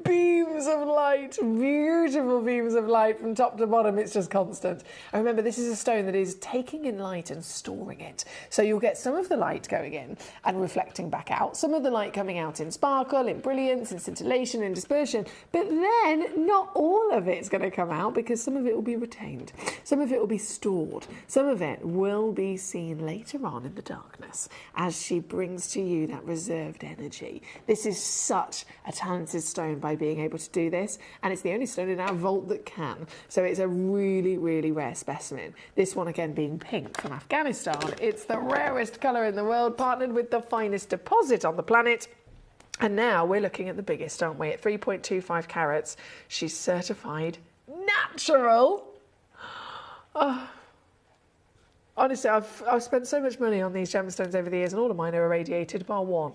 Beams of light. Beautiful beams of light from top to bottom. It's just constant. And remember, this is a stone that is taking in light and storing it. So you'll get some of the light going in and reflecting back out. Some of the light coming out in sparkle, in brilliance, in scintillation, in dispersion. But then not all of it's going to come out because some of it will be retained. Some of it will be stored. Some of it will be seen later on in the darkness as she brings to you that reserved energy. This is such a talented stone by being able to do this, and it's the only stone in our vault that can. So it's a really, really rare specimen. This one again being pink from Afghanistan. It's the rarest colour in the world, partnered with the finest deposit on the planet. And now we're looking at the biggest, aren't we? At 3.25 carats. She's certified natural. Oh. Honestly, I've spent so much money on these gemstones over the years, and all of mine are irradiated bar one.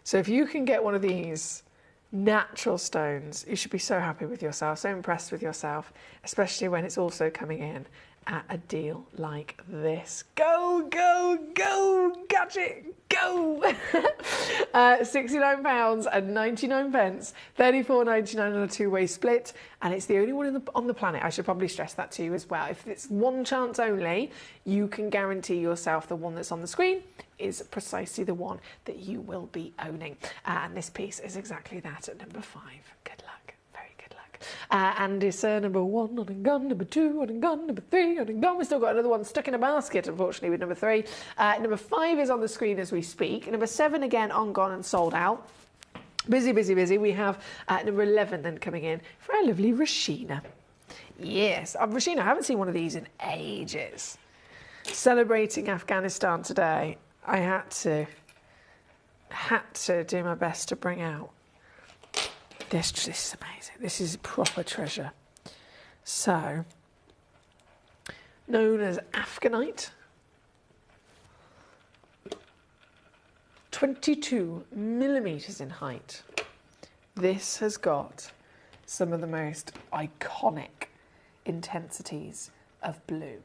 So if you can get one of these natural stones, you should be so happy with yourself, so impressed with yourself, especially when it's also coming in at a deal like this. Go, go, go, gadget, go! £69 and 99 pence, £34.99 on a two-way split, and it's the only one on the planet. I should probably stress that to you as well. If it's one chance only, you can guarantee yourself the one that's on the screen is precisely the one that you will be owning. And this piece is exactly that at number 5. Good luck. Very good luck. Andy Sir, number 1, on and gone, number 2, on and gone, number 3, on and gone. We've still got another one stuck in a basket, unfortunately, with number 3. Number 5 is on the screen as we speak. Number 7, again, on, gone and sold out. Busy, busy, busy. We have number 11 then coming in for our lovely Rashina. Yes, Rashina, I haven't seen one of these in ages. Celebrating Afghanistan today, I had to do my best to bring out. This is amazing. This is proper treasure. So, known as Afghanite. 22 millimetres in height. This has got some of the most iconic intensities of blue.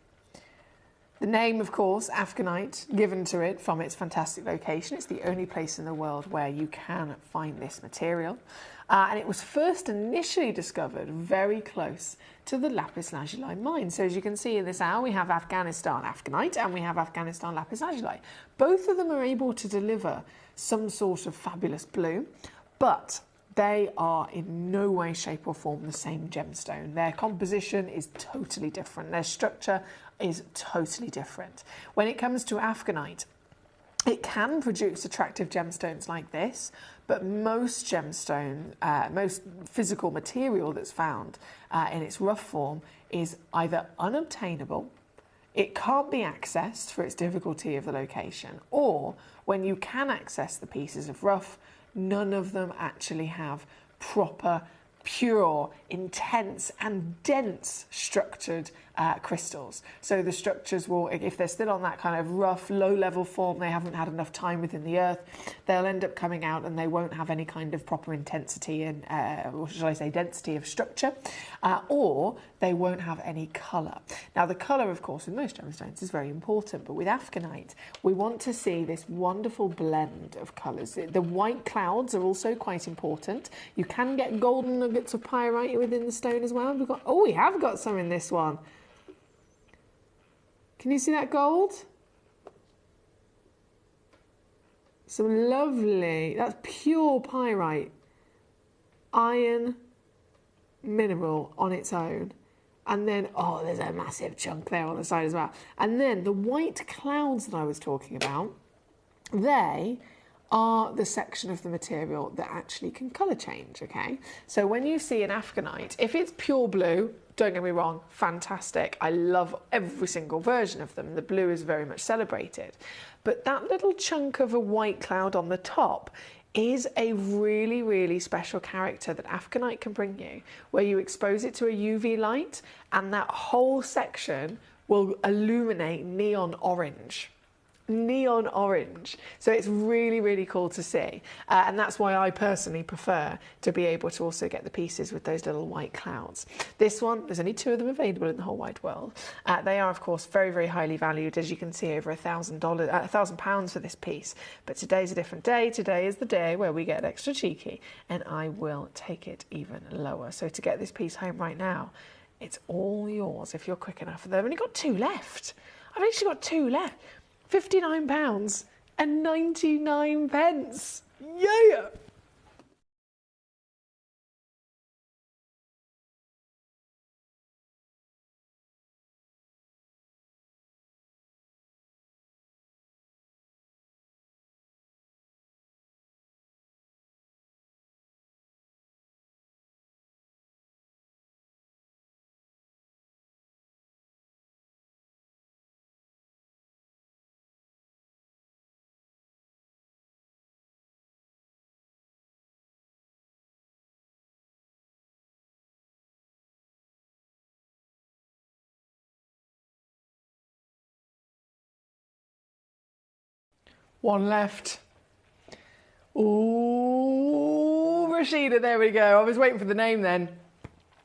The name, of course, Afghanite, given to it from its fantastic location. It's the only place in the world where you can find this material. And it was first initially discovered very close to the lapis lazuli mine. So as you can see in this hour, we have Afghanistan Afghanite and we have Afghanistan lapis lazuli. Both of them are able to deliver some sort of fabulous blue, but they are in no way, shape or form the same gemstone. Their composition is totally different. Their structure is totally different. When it comes to Afghanite, it can produce attractive gemstones like this, but most gemstone, most physical material that's found in its rough form is either unobtainable, it can't be accessed for its difficulty of the location, or when you can access the pieces of rough, none of them actually have proper, pure, intense and dense structured crystals. So the structures will, if they're still on that kind of rough, low-level form, they haven't had enough time within the earth, they'll end up coming out and they won't have any kind of proper intensity and, or shall I say, density of structure, or they won't have any colour. Now, the colour, of course, in most gemstones is very important, but with Afghanite, we want to see this wonderful blend of colours. The white clouds are also quite important. You can get golden nuggets of pyrite within the stone as well. We have got some in this one. Can you see that gold? Some lovely, that's pure pyrite, iron mineral on its own. And then, oh, there's a massive chunk there on the side as well. And then the white clouds that I was talking about, they are the section of the material that actually can colour change, okay? So when you see an Afghanite, if it's pure blue, don't get me wrong, fantastic. I love every single version of them. The blue is very much celebrated. But that little chunk of a white cloud on the top is a really, really special character that Afghanite can bring you, where you expose it to a UV light and that whole section will illuminate neon orange. Neon orange. So it's really, really cool to see. And that's why I personally prefer to be able to also get the pieces with those little white clouds. This one, there's only 2 of them available in the whole wide world. They are, of course, very, very highly valued. As you can see, over £1,000 for this piece. But today's a different day. Today is the day where we get extra cheeky and I will take it even lower. So to get this piece home right now, it's all yours if you're quick enough. They've only got 2 left. I've actually got 2 left. £59 and 99 pence. Yeah! One left. Ooh, Rashida, there we go. I was waiting for the name then.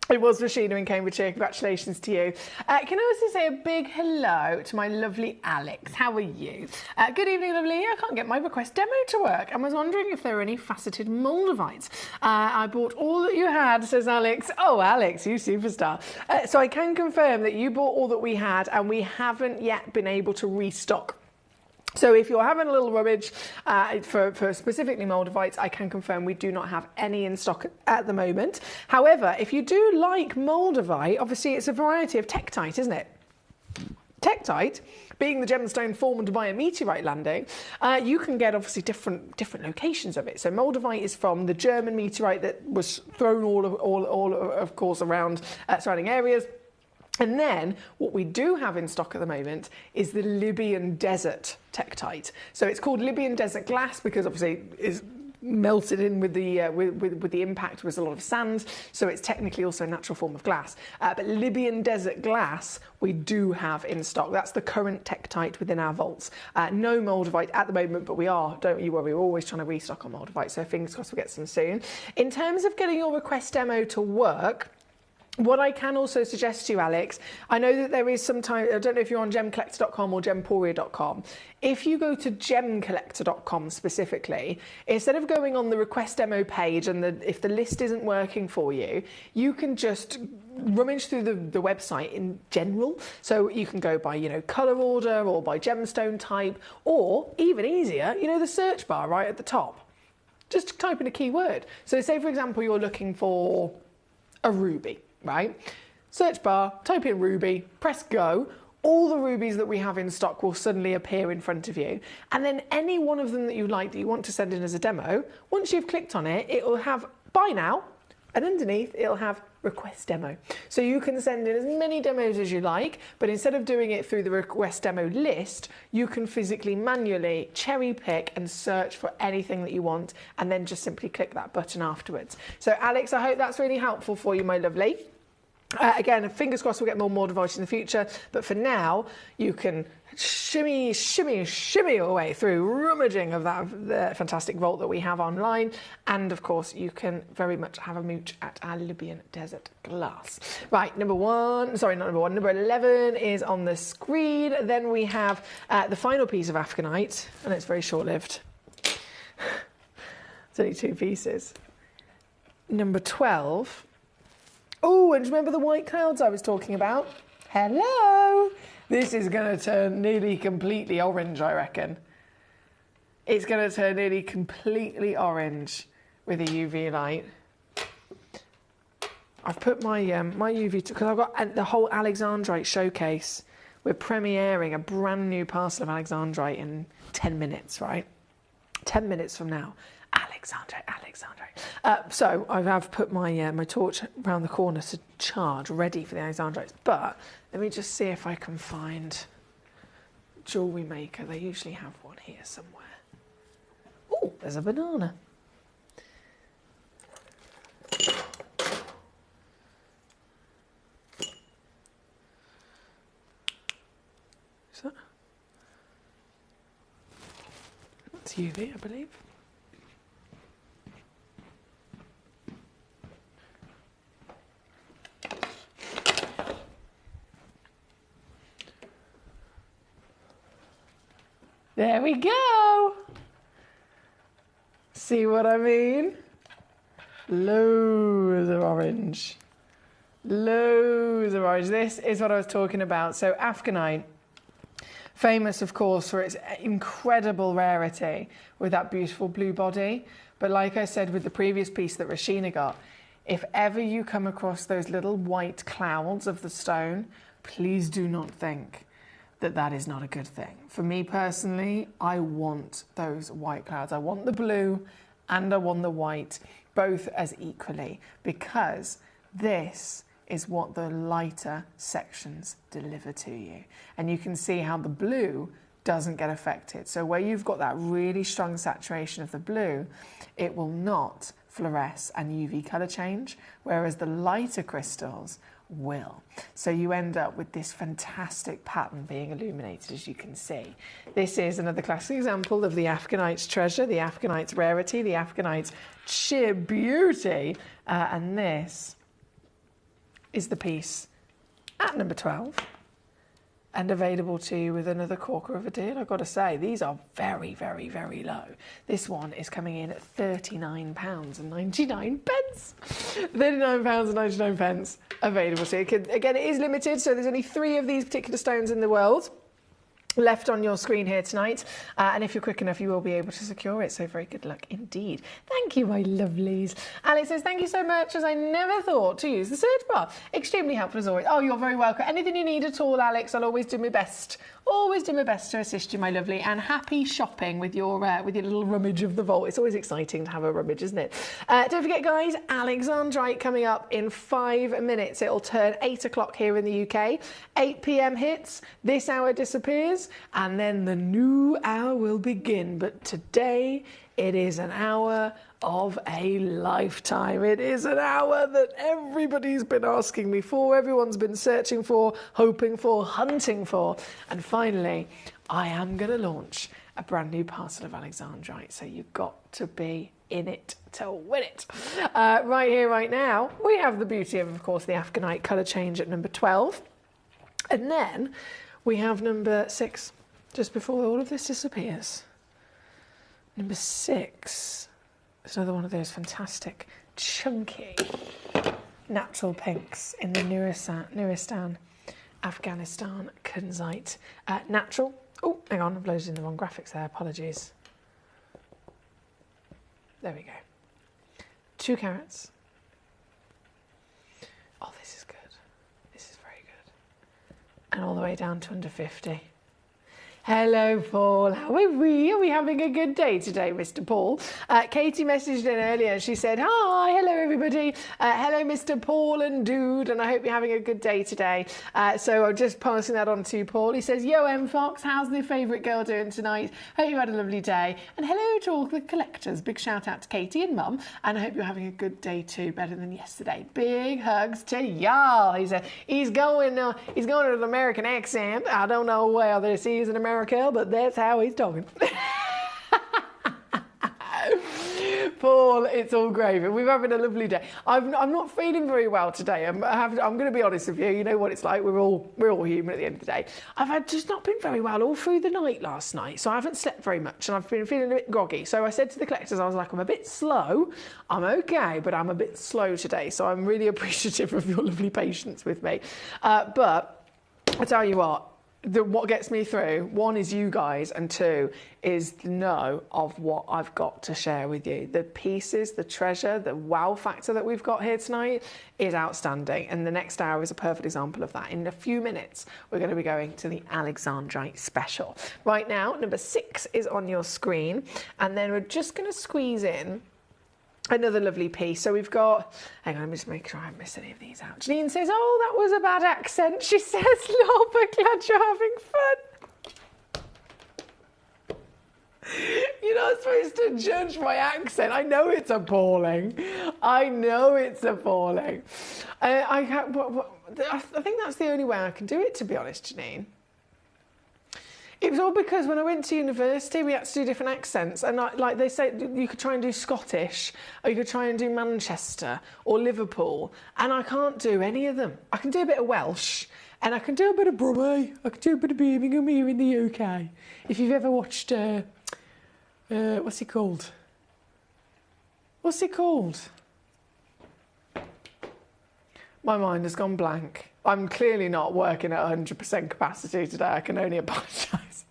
It was Rashida in Cambridgeshire. Congratulations to you. Can I also say a big hello to my lovely Alex. How are you? Good evening, lovely. I can't get my request demo to work. I was wondering if there were any faceted Moldavites. I bought all that you had, says Alex. Oh, Alex, you superstar. So I can confirm that you bought all that we had and we haven't yet been able to restock So if you're having a little rummage for specifically Moldavites, I can confirm we do not have any in stock at the moment. However, if you do like Moldavite, obviously it's a variety of Tektite, isn't it? Tektite, being the gemstone formed by a meteorite landing, you can get obviously different locations of it. So Moldavite is from the German meteorite that was thrown all of course around surrounding areas. And then what we do have in stock at the moment is the Libyan desert Tektite. So it's called Libyan desert glass because obviously it's melted in with the impact with a lot of sand, so it's technically also a natural form of glass. But Libyan desert glass we do have in stock. That's the current Tektite within our vaults. No Moldavite at the moment, but we are, don't you worry, we're always trying to restock on Moldavite, so fingers crossed we'll get some soon. In terms of getting your request demo to work, what I can also suggest to you, Alex, I know that there is sometimes, I don't know if you're on gemcollector.com or gemporia.com. If you go to gemcollector.com specifically, instead of going on the request demo page and if the list isn't working for you, you can just rummage through the website in general. So you can go by, colour order or by gemstone type, or even easier, the search bar right at the top. Just type in a keyword. So say, for example, you're looking for a ruby. Right? Search bar, type in ruby, press go. All the rubies that we have in stock will suddenly appear in front of you. And then any one of them that you like that you want to send in as a demo, once you've clicked on it, it will have buy now, and underneath it'll have request demo. So you can send in as many demos as you like, but instead of doing it through the request demo list, you can physically manually cherry pick and search for anything that you want, and then just simply click that button afterwards. So Alex, I hope that's really helpful for you, my lovely. Again, fingers crossed we'll get more devices in the future, but for now, you can shimmy your way through rummaging of the fantastic vault that we have online, and of course, you can very much have a mooch at our Libyan desert glass. Right, number 11 is on the screen. Then we have the final piece of Afghanite, and it's very short-lived. It's only 2 pieces. Number 12. Oh, and remember the white clouds I was talking about? Hello! This is going to turn nearly completely orange, I reckon. It's going to turn nearly completely orange with a UV light. I've put my UV, because I've got the whole Alexandrite showcase. We're premiering a brand new parcel of Alexandrite in 10 minutes, right? 10 minutes from now. Alexandrite. So I have put my my torch around the corner to charge, ready for the Alexandrites. But let me just see if I can find jewellery maker. They usually have one here somewhere. Oh, there's a banana. Is that? That's UV, I believe. There we go. See what I mean? Loads of orange. Loads of orange. This is what I was talking about. So Afghanite, famous of course for its incredible rarity with that beautiful blue body. But like I said with the previous piece that Rashina got, if ever you come across those little white clouds of the stone, please do not think that is not a good thing. For me personally, I want those white clouds. I want the blue and I want the white, both as equally, because this is what the lighter sections deliver to you. And you can see how the blue doesn't get affected. So where you've got that really strong saturation of the blue, it will not fluoresce and UV colour change, whereas the lighter crystals will. So you end up with this fantastic pattern being illuminated, as you can see. This is another classic example of the Afghanite's treasure, the Afghanite's rarity, the Afghanite's sheer beauty, and this is the piece at number 12 and available to you with another corker of a deal. I've got to say, these are very, very, very low. This one is coming in at £39.99. £39.99 available to you. Again, it is limited, so there's only 3 of these particular stones in the world. left on your screen here tonight, and if you're quick enough you will be able to secure it, so very good luck indeed. Thank you, my lovelies. Alex says thank you so much, as I never thought to use the search bar. Extremely helpful as always. Oh, you're very welcome. Anything you need at all, Alex, I'll always do my best to assist you, my lovely, and happy shopping with your little rummage of the vault. It's always exciting to have a rummage, isn't it? Don't forget, guys, Alexandrite coming up in 5 minutes. It'll turn 8 o'clock here in the UK. 8 p.m. hits, this hour disappears, and then the new hour will begin. But today, it is an hour of a lifetime. It is an hour that everybody's been asking me for, everyone's been searching for, hoping for, hunting for, and finally, I am going to launch a brand new parcel of Alexandrite, so you've got to be in it to win it. Right here, right now, we have the beauty of course, the Afghanite colour change at number 12, and then we have number 6, just before all of this disappears. Number 6 is another one of those fantastic, chunky, natural pinks in the Nuristan, Afghanistan Kunzite. Natural. Oh, hang on, I've loaded in the wrong graphics there. Apologies. There we go. 2 carats. Oh, this is good. This is very good. And all the way down to under 50. Hello, Paul. How are we? Are we having a good day today, Mr. Paul? Katie messaged in earlier. She said, hi, hello, everybody. Hello, Mr. Paul and Dude, and I hope you're having a good day today. So I'm just passing that on to you, Paul. He says, yo, M Fox, how's the favourite girl doing tonight? Hope you had a lovely day. And hello to all the collectors. Big shout out to Katie and Mum, and I hope you're having a good day too, better than yesterday. Big hugs to y'all. He's going to an American accent. I don't know whether this is an American, but that's how he's talking. Paul, it's all gravy. We're having a lovely day. I'm not feeling very well today. I'm going to be honest with you. You know what it's like. We're all human at the end of the day. I've just not been very well all through the night last night, so I haven't slept very much, and I've been feeling a bit groggy. So I said to the collectors, I was like, I'm a bit slow. I'm okay, but I'm a bit slow today. So I'm really appreciative of your lovely patience with me. But I tell you what. What gets me through, 1 is you guys, and 2 is the know of what I've got to share with you. The pieces, the treasure, the wow factor that we've got here tonight is outstanding, and the next hour is a perfect example of that. In a few minutes, we're going to be going to the Alexandrite special. Right now, number 6 is on your screen, and then we're just going to squeeze in another lovely piece. So we've got, hang on, let me just make sure I haven't missed any of these out. Janine says, oh, that was a bad accent. She says, no, but glad you're having fun. You're not supposed to judge my accent. I know it's appalling. I think that's the only way I can do it, to be honest, Janine. It was all because when I went to university, we had to do different accents. And like they say, you could try and do Scottish, or you could try and do Manchester or Liverpool. And I can't do any of them. I can do a bit of Welsh, and I can do a bit of Brummie. I can do a bit of Birmingham here in the UK. If you've ever watched, what's it called? My mind has gone blank. I'm clearly not working at 100% capacity today. I can only apologise.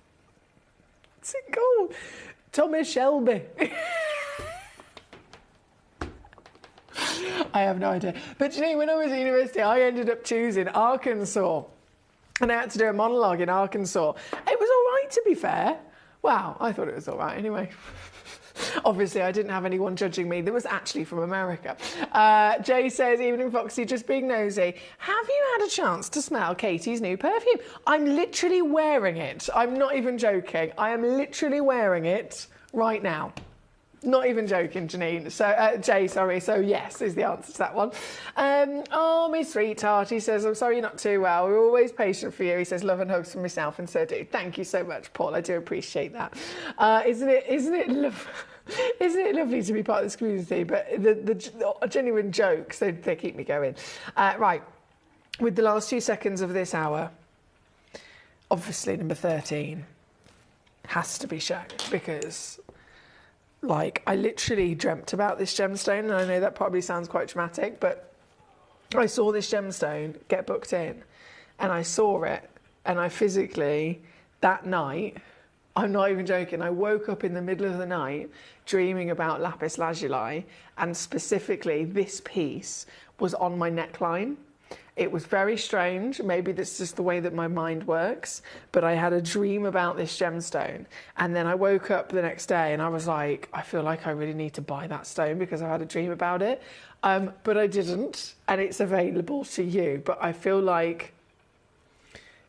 What's it called? Thomas Shelby. I have no idea. But you know, when I was at university, I ended up choosing Arkansas. And I had to do a monologue in Arkansas. It was all right, to be fair. Wow, I thought it was all right anyway. Obviously, I didn't have anyone judging me that was actually from America. Jay says, evening Foxy, just being nosy. Have you had a chance to smell Katie's new perfume? I'm literally wearing it. I'm not even joking. I am literally wearing it right now. Not even joking, Janine. So, Jay, sorry. So, yes, is the answer to that one. Oh, my sweetheart, he says, I'm sorry you're not too well. We're always patient for you. He says, love and hugs from myself and so do. Thank you so much, Paul. I do appreciate that. Isn't it lovely to be part of this community? But the genuine jokes, they keep me going. Right, with the last few seconds of this hour, obviously number 13 has to be shown because... Like, I literally dreamt about this gemstone, and I know that probably sounds quite dramatic, but I saw this gemstone get booked in, and I saw it, and I physically that night, I'm not even joking, I woke up in the middle of the night dreaming about lapis lazuli, and specifically this piece was on my neckline. It was very strange. Maybe that's just the way that my mind works, but I had a dream about this gemstone, and then I woke up the next day and I was like, I feel like I really need to buy that stone because I had a dream about it, but I didn't, and it's available to you. But I feel like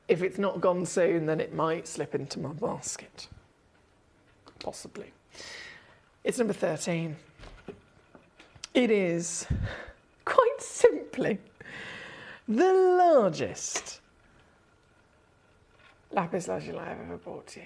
if it's not gone soon, then it might slip into my basket. Possibly. It's number 13. It is, quite simply, the largest lapis lazuli I've ever bought you.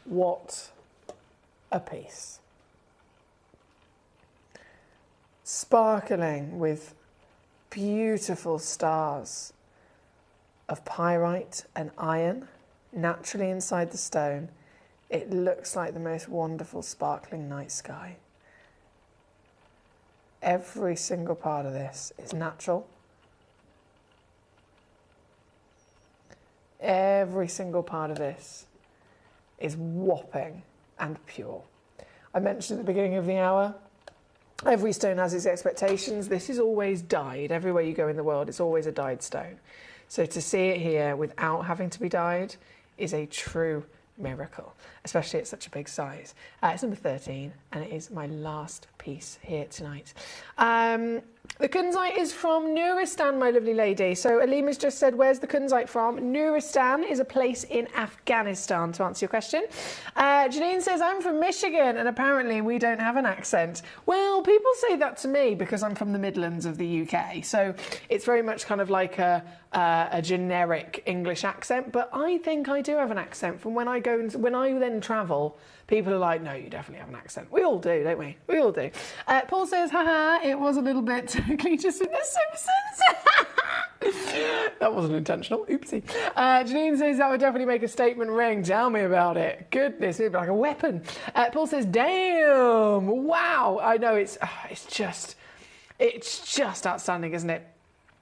What a piece. Sparkling with beautiful stars of pyrite and iron naturally inside the stone. It looks like the most wonderful sparkling night sky. Every single part of this is natural. Every single part of this is whopping and pure. I mentioned at the beginning of the hour, every stone has its expectations. This is always dyed. Everywhere you go in the world, it's always a dyed stone. So to see it here without having to be dyed is a true miracle, especially at such a big size. It's number 13, and it is my last piece here tonight. The kunzite is from Nuristan, my lovely lady. So Alima's just said, where's the kunzite from? Nuristan is a place in Afghanistan, to answer your question. Janine says, I'm from Michigan, and apparently we don't have an accent. Well, people say that to me because I'm from the Midlands of the UK. So it's very much kind of like a generic English accent, but I think I do have an accent from when I go and when I then travel. People are like, no, you definitely have an accent. We all do, don't we? We all do. Paul says, haha, it was a little bit Cletus in The Simpsons. That wasn't intentional. Oopsie. Janine says, that would definitely make a statement ring. Tell me about it. Goodness, it'd be like a weapon. Paul says, damn, wow. I know, it's just outstanding, isn't it?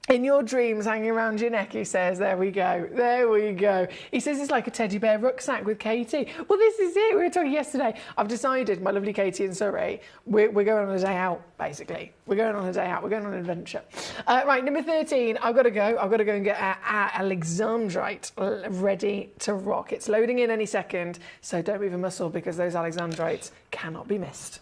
In your dreams hanging around your neck, he says. There we go. There we go. He says it's like a teddy bear rucksack with Katie. Well, this is it. We were talking yesterday. I've decided, my lovely Katie and Surrey, we're going on a day out, basically. We're going on a day out. We're going on an adventure. Right, number 13. I've got to go. I've got to go and get our Alexandrite ready to rock. It's loading in any second, so don't move a muscle because those Alexandrites cannot be missed.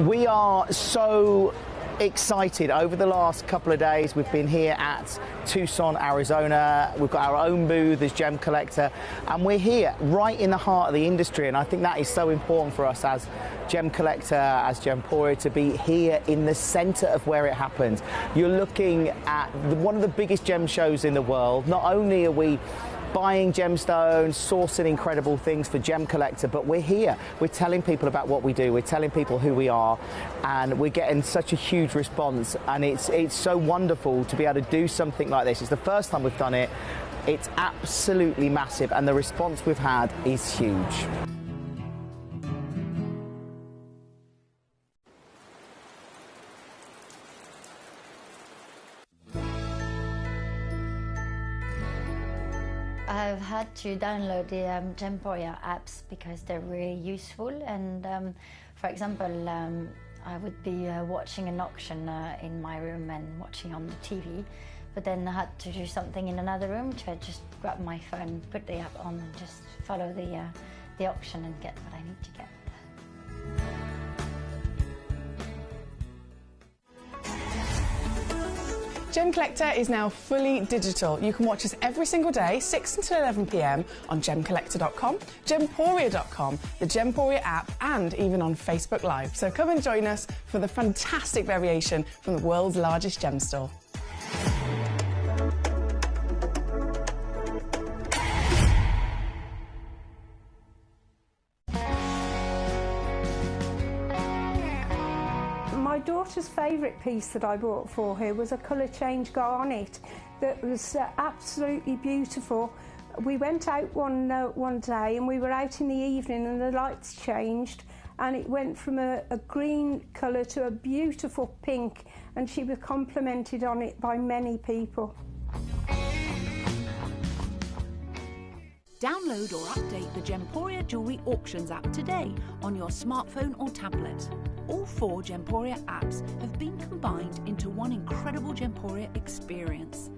We are so excited. Over the last couple of days, we've been here at Tucson, Arizona. We've got our own booth as Gemcollector, and we're here right in the heart of the industry. And I think that is so important for us as Gemcollector, as Gemporia, to be here in the centre of where it happens. You're looking at one of the biggest gem shows in the world. Not only are we buying gemstones, sourcing incredible things for Gemcollector, but we're here. We're telling people about what we do. We're telling people who we are, and we're getting such a huge response. And it's so wonderful to be able to do something like this. It's the first time we've done it. It's absolutely massive, and the response we've had is huge. I've had to download the Gemporia apps because they're really useful, and for example, I would be watching an auction in my room and watching on the TV, but then I had to do something in another room, so I just grab my phone, put the app on and just follow the auction and get what I need to get. Gemcollector is now fully digital. You can watch us every single day, 6 until 11 p.m. on gemcollector.com, gemporia.com, the Gemporia app, and even on Facebook Live. So come and join us for the fantastic variation from the world's largest gem store. My daughter daughter's favourite piece that I bought for her was a colour change garnet that was absolutely beautiful. We went out one day and we were out in the evening and the lights changed and it went from a green colour to a beautiful pink, and she was complimented on it by many people. Download or update the Gemporia Jewellery Auctions app today on your smartphone or tablet. All 4 Gemporia apps have been combined into one incredible Gemporia experience.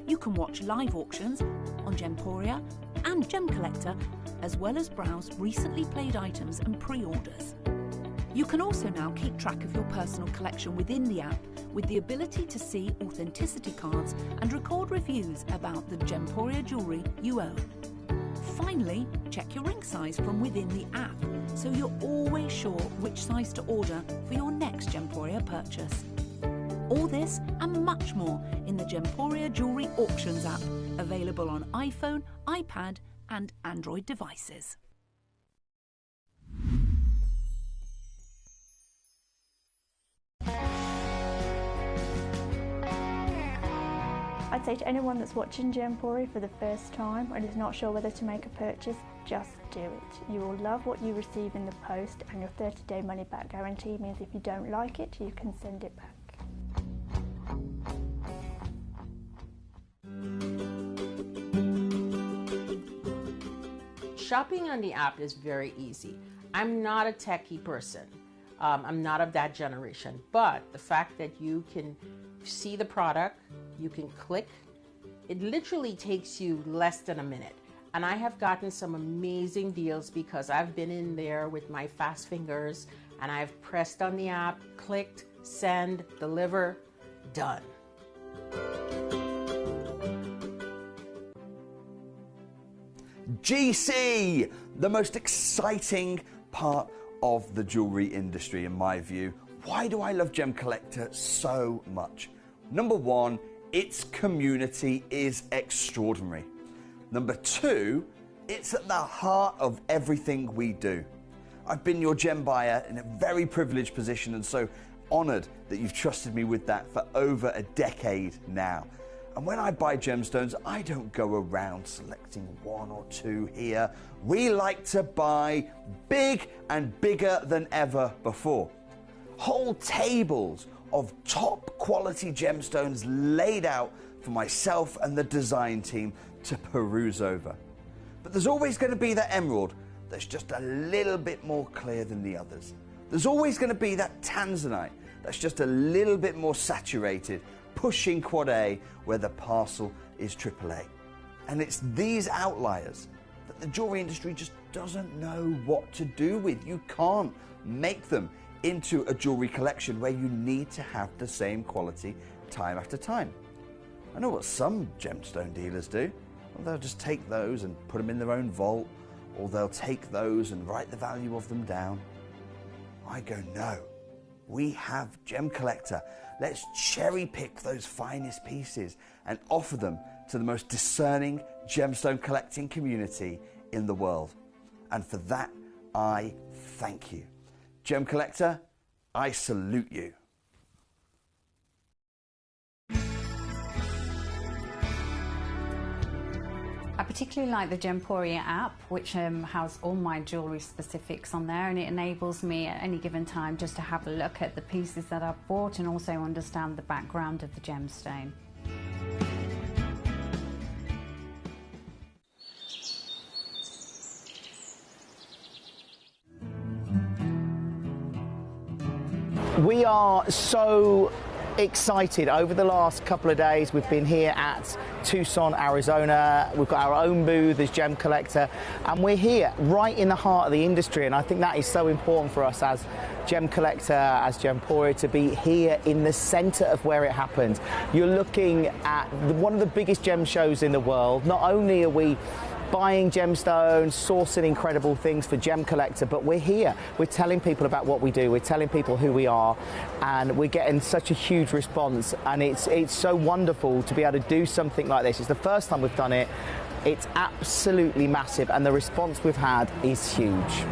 You can watch live auctions on Gemporia and Gemcollector, as well as browse recently played items and pre-orders. You can also now keep track of your personal collection within the app with the ability to see authenticity cards and record reviews about the Gemporia jewellery you own. Finally, check your ring size from within the app, so you're always sure which size to order for your next Gemporia purchase. All this and much more in the Gemporia Jewellery Auctions app, available on iPhone, iPad and Android devices. I'd say to anyone that's watching Gemporia for the first time and is not sure whether to make a purchase, just do it. You will love what you receive in the post, and your 30-day money-back guarantee means if you don't like it, you can send it back. Shopping on the app is very easy. I'm not a techie person. I'm not of that generation, but the fact that you can see the product, you can click, it literally takes you less than a minute. And I have gotten some amazing deals because I've been in there with my fast fingers and I've pressed on the app, clicked, send, deliver, done. GC, the most exciting part of the jewellery industry in my view. Why do I love Gemcollector so much? Number 1, its community is extraordinary. Number 2, it's at the heart of everything we do. I've been your gem buyer in a very privileged position and so honoured that you've trusted me with that for over a decade now. And when I buy gemstones, I don't go around selecting 1 or 2 here. We like to buy big and bigger than ever before. Whole tables of top quality gemstones laid out for myself and the design team to peruse over. But there's always going to be that emerald that's just a little bit more clear than the others. There's always going to be that tanzanite that's just a little bit more saturated, pushing quad A where the parcel is AAA. And it's these outliers that the jewelry industry just doesn't know what to do with. You can't make them into a jewelry collection where you need to have the same quality time after time. I know what some gemstone dealers do. Well, they'll just take those and put them in their own vault, or they'll take those and write the value of them down. I go, no. We have Gemcollector. Let's cherry pick those finest pieces and offer them to the most discerning gemstone collecting community in the world. And for that, I thank you. Gemcollector, I salute you. I particularly like the Gemporia app, which has all my jewellery specifics on there, and it enables me at any given time just to have a look at the pieces that I've bought and also understand the background of the gemstone. We are so excited. Over the last couple of days we've been here at Tucson, Arizona. We've got our own booth as Gemcollector, and we're here right in the heart of the industry, and I think that is so important for us as Gemcollector, as Gemporia, to be here in the centre of where it happened. You're looking at one of the biggest gem shows in the world. Not only are we buying gemstones, sourcing incredible things for Gemcollector, but we're here. We're telling people about what we do. We're telling people who we are, and we're getting such a huge response. And it's so wonderful to be able to do something like this. It's the first time we've done it. It's absolutely massive, and the response we've had is huge.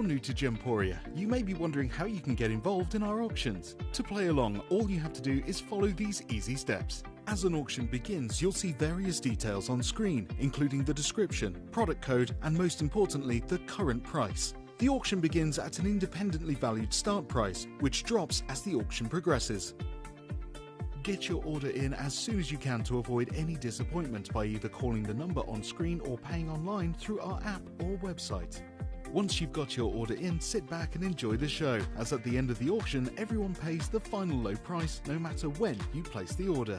you're new to Gemporia, you may be wondering how you can get involved in our auctions. To play along, all you have to do is follow these easy steps. As an auction begins, you'll see various details on screen, including the description, product code, and most importantly, the current price. The auction begins at an independently valued start price, which drops as the auction progresses. Get your order in as soon as you can to avoid any disappointment by either calling the number on screen or paying online through our app or website. Once you've got your order in, sit back and enjoy the show, as at the end of the auction, everyone pays the final low price no matter when you place the order.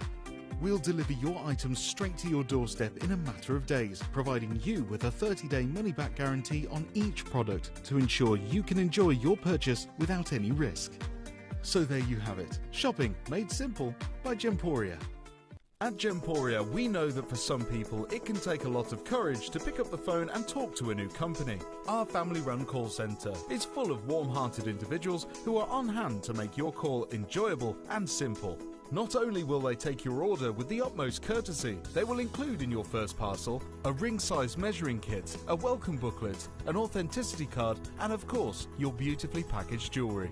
We'll deliver your items straight to your doorstep in a matter of days, providing you with a 30-day money-back guarantee on each product to ensure you can enjoy your purchase without any risk. So there you have it, shopping made simple by Gemporia. At Gemporia, we know that for some people it can take a lot of courage to pick up the phone and talk to a new company. Our family-run call centre is full of warm-hearted individuals who are on hand to make your call enjoyable and simple. Not only will they take your order with the utmost courtesy, they will include in your first parcel a ring-size measuring kit, a welcome booklet, an authenticity card, and of course, your beautifully packaged jewellery.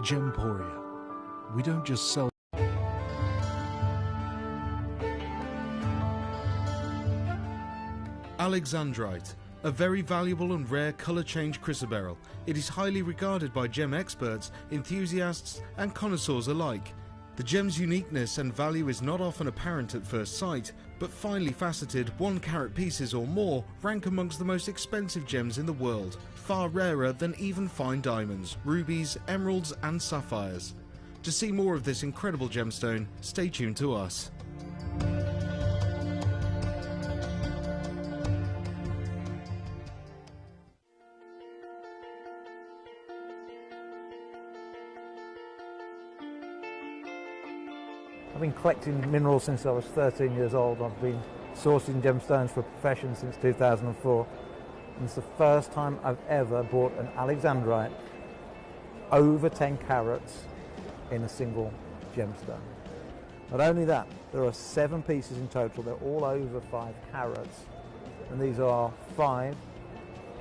Gemporia. We don't just sell. Alexandrite, a very valuable and rare colour change chrysoberyl. It is highly regarded by gem experts, enthusiasts and connoisseurs alike. The gem's uniqueness and value is not often apparent at first sight, but finely faceted 1 carat pieces or more rank amongst the most expensive gems in the world, far rarer than even fine diamonds, rubies, emeralds and sapphires. To see more of this incredible gemstone, stay tuned to us. I've been collecting minerals since I was 13 years old. I've been sourcing gemstones for a profession since 2004. And it's the first time I've ever bought an alexandrite over 10 carats in a single gemstone. Not only that, there are 7 pieces in total. They're all over 5 carats. And these are 5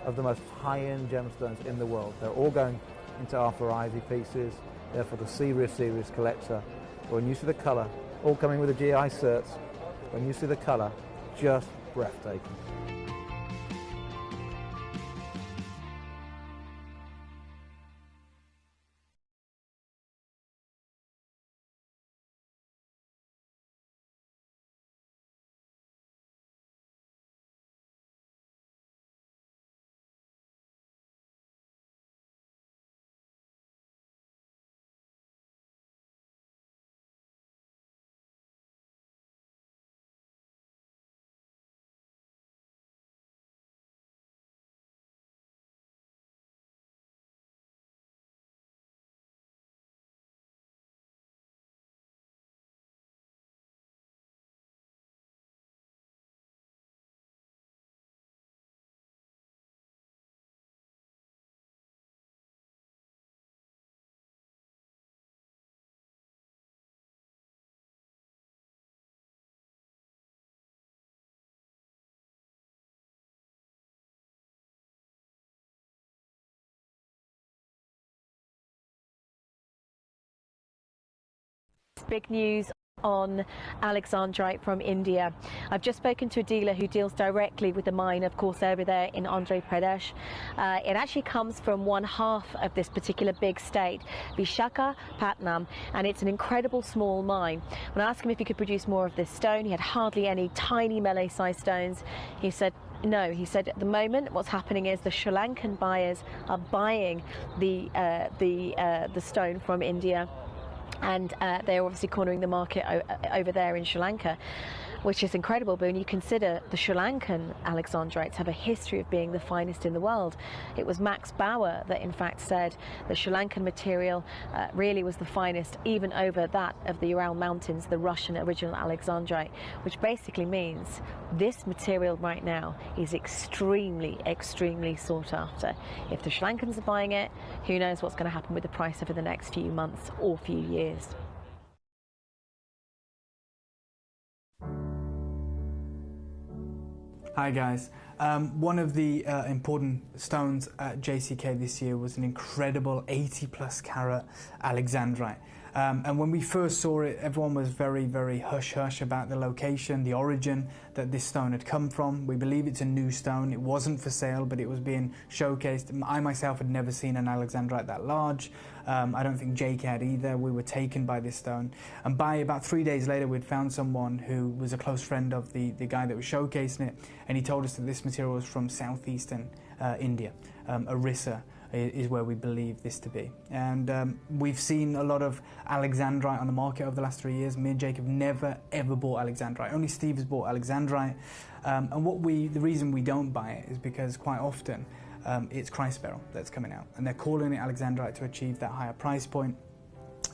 of the most high-end gemstones in the world. They're all going into Arthur Ivy pieces. They're for the serious collector. When you see the colour, all coming with the GI certs, when you see the colour, just breathtaking. Big news on alexandrite from India. I've just spoken to a dealer who deals directly with the mine, of course, over there in Andhra Pradesh. It actually comes from one half of this particular big state, Visakhapatnam, and it's an incredible small mine. When I asked him if he could produce more of this stone, he had hardly any tiny melee-sized stones. He said no. He said at the moment what's happening is the Sri Lankan buyers are buying the stone from India, and they're obviously cornering the market over there in Sri Lanka, which is incredible. But when you consider the Sri Lankan alexandrites have a history of being the finest in the world, it was Max Bauer that in fact said the Sri Lankan material really was the finest, even over that of the Ural Mountains, the Russian original alexandrite, which basically means this material right now is extremely sought after. If the Sri Lankans are buying it, who knows what's going to happen with the price over the next few months or few years. Hi guys. One of the important stones at JCK this year was an incredible 80+ carat Alexandrite. And when we first saw it, everyone was very, very hush-hush about the location, the origin that this stone had come from. We believe it's a new stone. It wasn't for sale, but it was being showcased. I myself had never seen an Alexandrite that large. I don't think Jake had either. We were taken by this stone. And by about 3 days later, we'd found someone who was a close friend of the guy that was showcasing it, and he told us that this material was from southeastern India, Orissa is where we believe this to be. And we've seen a lot of Alexandrite on the market over the last 3 years. Me and Jake have never ever bought Alexandrite. Only Steve has bought Alexandrite. And the reason we don't buy it is because quite often it's Christ Beryl that's coming out, and they're calling it Alexandrite to achieve that higher price point.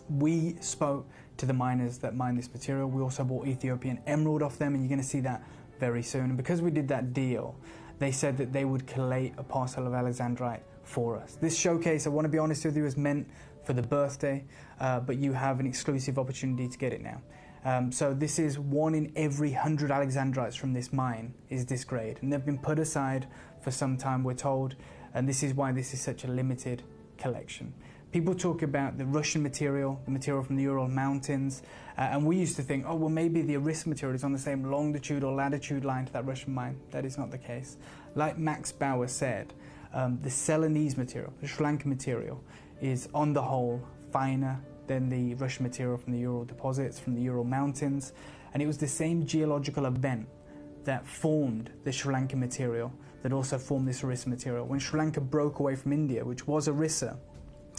We spoke to the miners that mine this material. We also bought Ethiopian emerald off them, and you're going to see that very soon. And because we did that deal, they said that they would collate a parcel of Alexandrite for us. This showcase, I want to be honest with you, is meant for the birthday, but you have an exclusive opportunity to get it now. So this is 1 in every 100 Alexandrites from this mine is this grade, and they've been put aside for some time, we're told, and this is why this is such a limited collection. People talk about the Russian material, the material from the Ural Mountains, and we used to think, oh, well, maybe the Orissa material is on the same longitude or latitude line to that Russian mine. That is not the case. Like Max Bauer said, the Ceylonese material, the Sri Lankan material, is on the whole finer than the Russian material from the Ural deposits, from the Ural Mountains, and it was the same geological event that formed the Sri Lankan material that also formed this Orissa material. When Sri Lanka broke away from India, which was Orissa,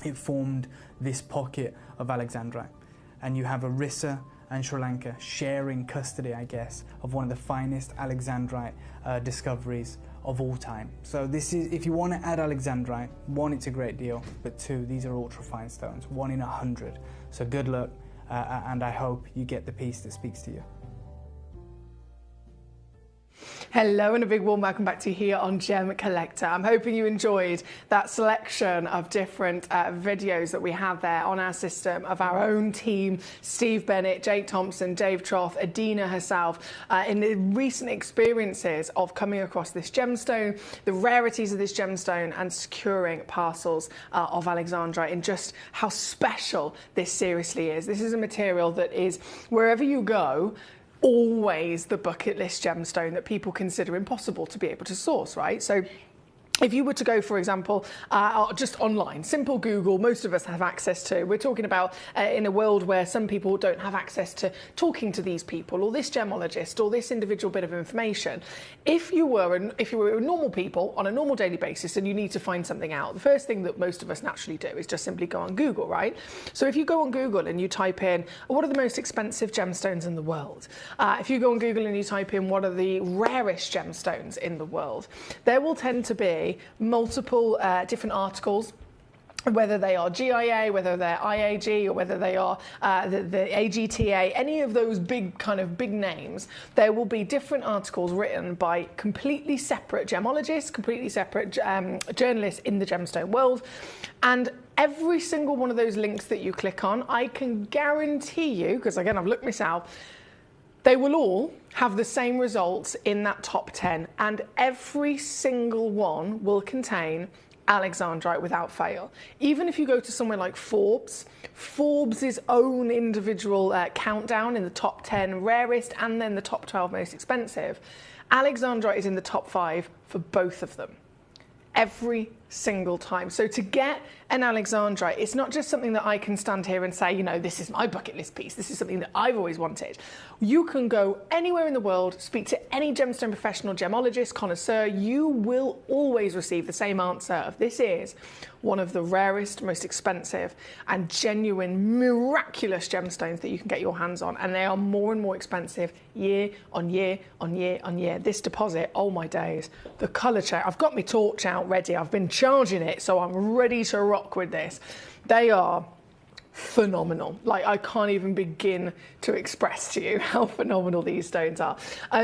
it formed this pocket of Alexandrite. And you have Orissa and Sri Lanka sharing custody, I guess, of one of the finest Alexandrite discoveries of all time. So this is, if you want to add Alexandrite, 1, it's a great deal, but 2, these are ultra fine stones, 1 in 100. So good luck, and I hope you get the piece that speaks to you. Hello and a big warm welcome back to you here on Gemcollector. I'm hoping you enjoyed that selection of different videos that we have there on our system of our own team, Steve Bennett, Jake Thompson, Dave Troth, Adina herself, in the recent experiences of coming across this gemstone, the rarities of this gemstone, and securing parcels of Alexandrite, and just how special this seriously is. This is a material that is, wherever you go, always the bucket list gemstone that people consider impossible to be able to source, right? So if you were to go, for example, just online, simple Google, most of us have access to. We're talking about in a world where some people don't have access to talking to these people, or this gemologist, or this individual bit of information. If you were normal people on a normal daily basis and you need to find something out, the first thing that most of us naturally do is just simply go on Google, right? So if you go on Google and you type in, what are the most expensive gemstones in the world? If you go on Google and you type in, what are the rarest gemstones in the world? There will tend to be multiple different articles, whether they are GIA, whether they're IAG, or whether they are the AGTA, any of those big names. There will be different articles written by completely separate gemologists, completely separate journalists in the gemstone world, and every single one of those links that you click on, I can guarantee you, because again I've looked myself, they will all have the same results in that top 10, and every single one will contain Alexandrite without fail. Even if you go to somewhere like Forbes' own individual countdown in the top 10 rarest and then the top 12 most expensive, Alexandrite is in the top 5 for both of them. Every single time. So to get an Alexandrite, it's not just something that I can stand here and say, you know, this is my bucket list piece. This is something that I've always wanted. You can go anywhere in the world, speak to any gemstone professional, gemologist, connoisseur. You will always receive the same answer of this is one of the rarest, most expensive and genuine, miraculous gemstones that you can get your hands on. And they are more and more expensive year on year on year on year. This deposit, oh my days, the colour change. I've got my torch out ready. I've been charging it, so I'm ready to rock with this. They are phenomenal. Like, I can't even begin to express to you how phenomenal these stones are.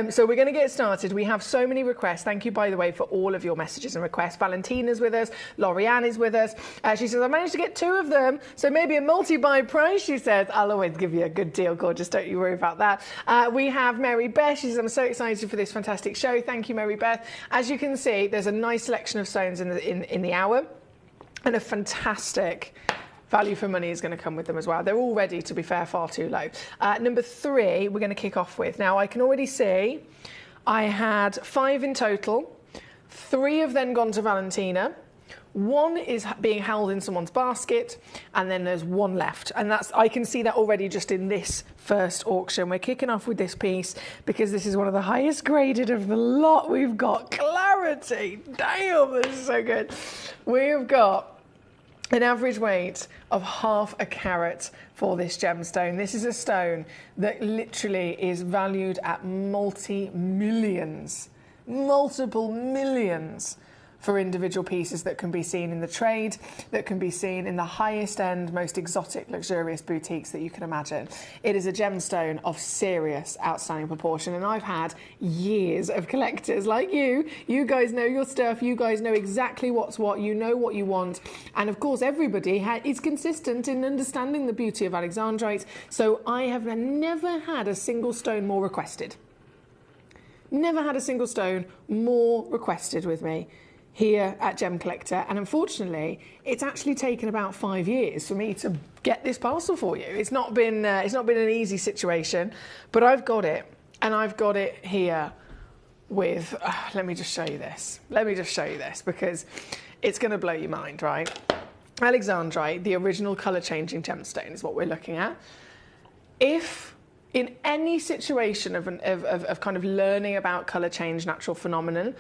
So we're going to get started. We have so many requests. Thank you, by the way, for all of your messages and requests. Valentina's with us. Lorianne is with us. She says, I managed to get 2 of them, so maybe a multi-buy price, she says. I'll always give you a good deal, gorgeous. Don't you worry about that. We have Mary Beth. She says, I'm so excited for this fantastic show. Thank you, Mary Beth. As you can see, there's a nice selection of stones in the hour, and a fantastic value for money is going to come with them as well. They're already, to be fair, far too low. Number 3, we're going to kick off with. Now, I can already see I had 5 in total. 3 have then gone to Valentina. 1 is being held in someone's basket, and then there's 1 left. And I can see that already just in this first auction. We're kicking off with this piece because this is one of the highest graded of the lot. We've got clarity. Damn, this is so good. We've got an average weight of 1/2 carat for this gemstone. This is a stone that literally is valued at multiple millions for individual pieces that can be seen in the trade, that can be seen in the highest end, most exotic, luxurious boutiques that you can imagine. It is a gemstone of serious, outstanding proportion, and I've had years of collectors like you. You guys know your stuff, you guys know exactly what's what, you know what you want, and of course everybody is consistent in understanding the beauty of Alexandrite, so I have never had a single stone more requested. Never had a single stone more requested with me here at Gemcollector, and unfortunately it's actually taken about 5 years for me to get this parcel for you. It's not been an easy situation, but I've got it, and I've got it here with let me just show you this because it's going to blow your mind, right? Alexandrite, the original color changing gemstone, is what we're looking at. If in any situation of kind of learning about color change, natural phenomenon,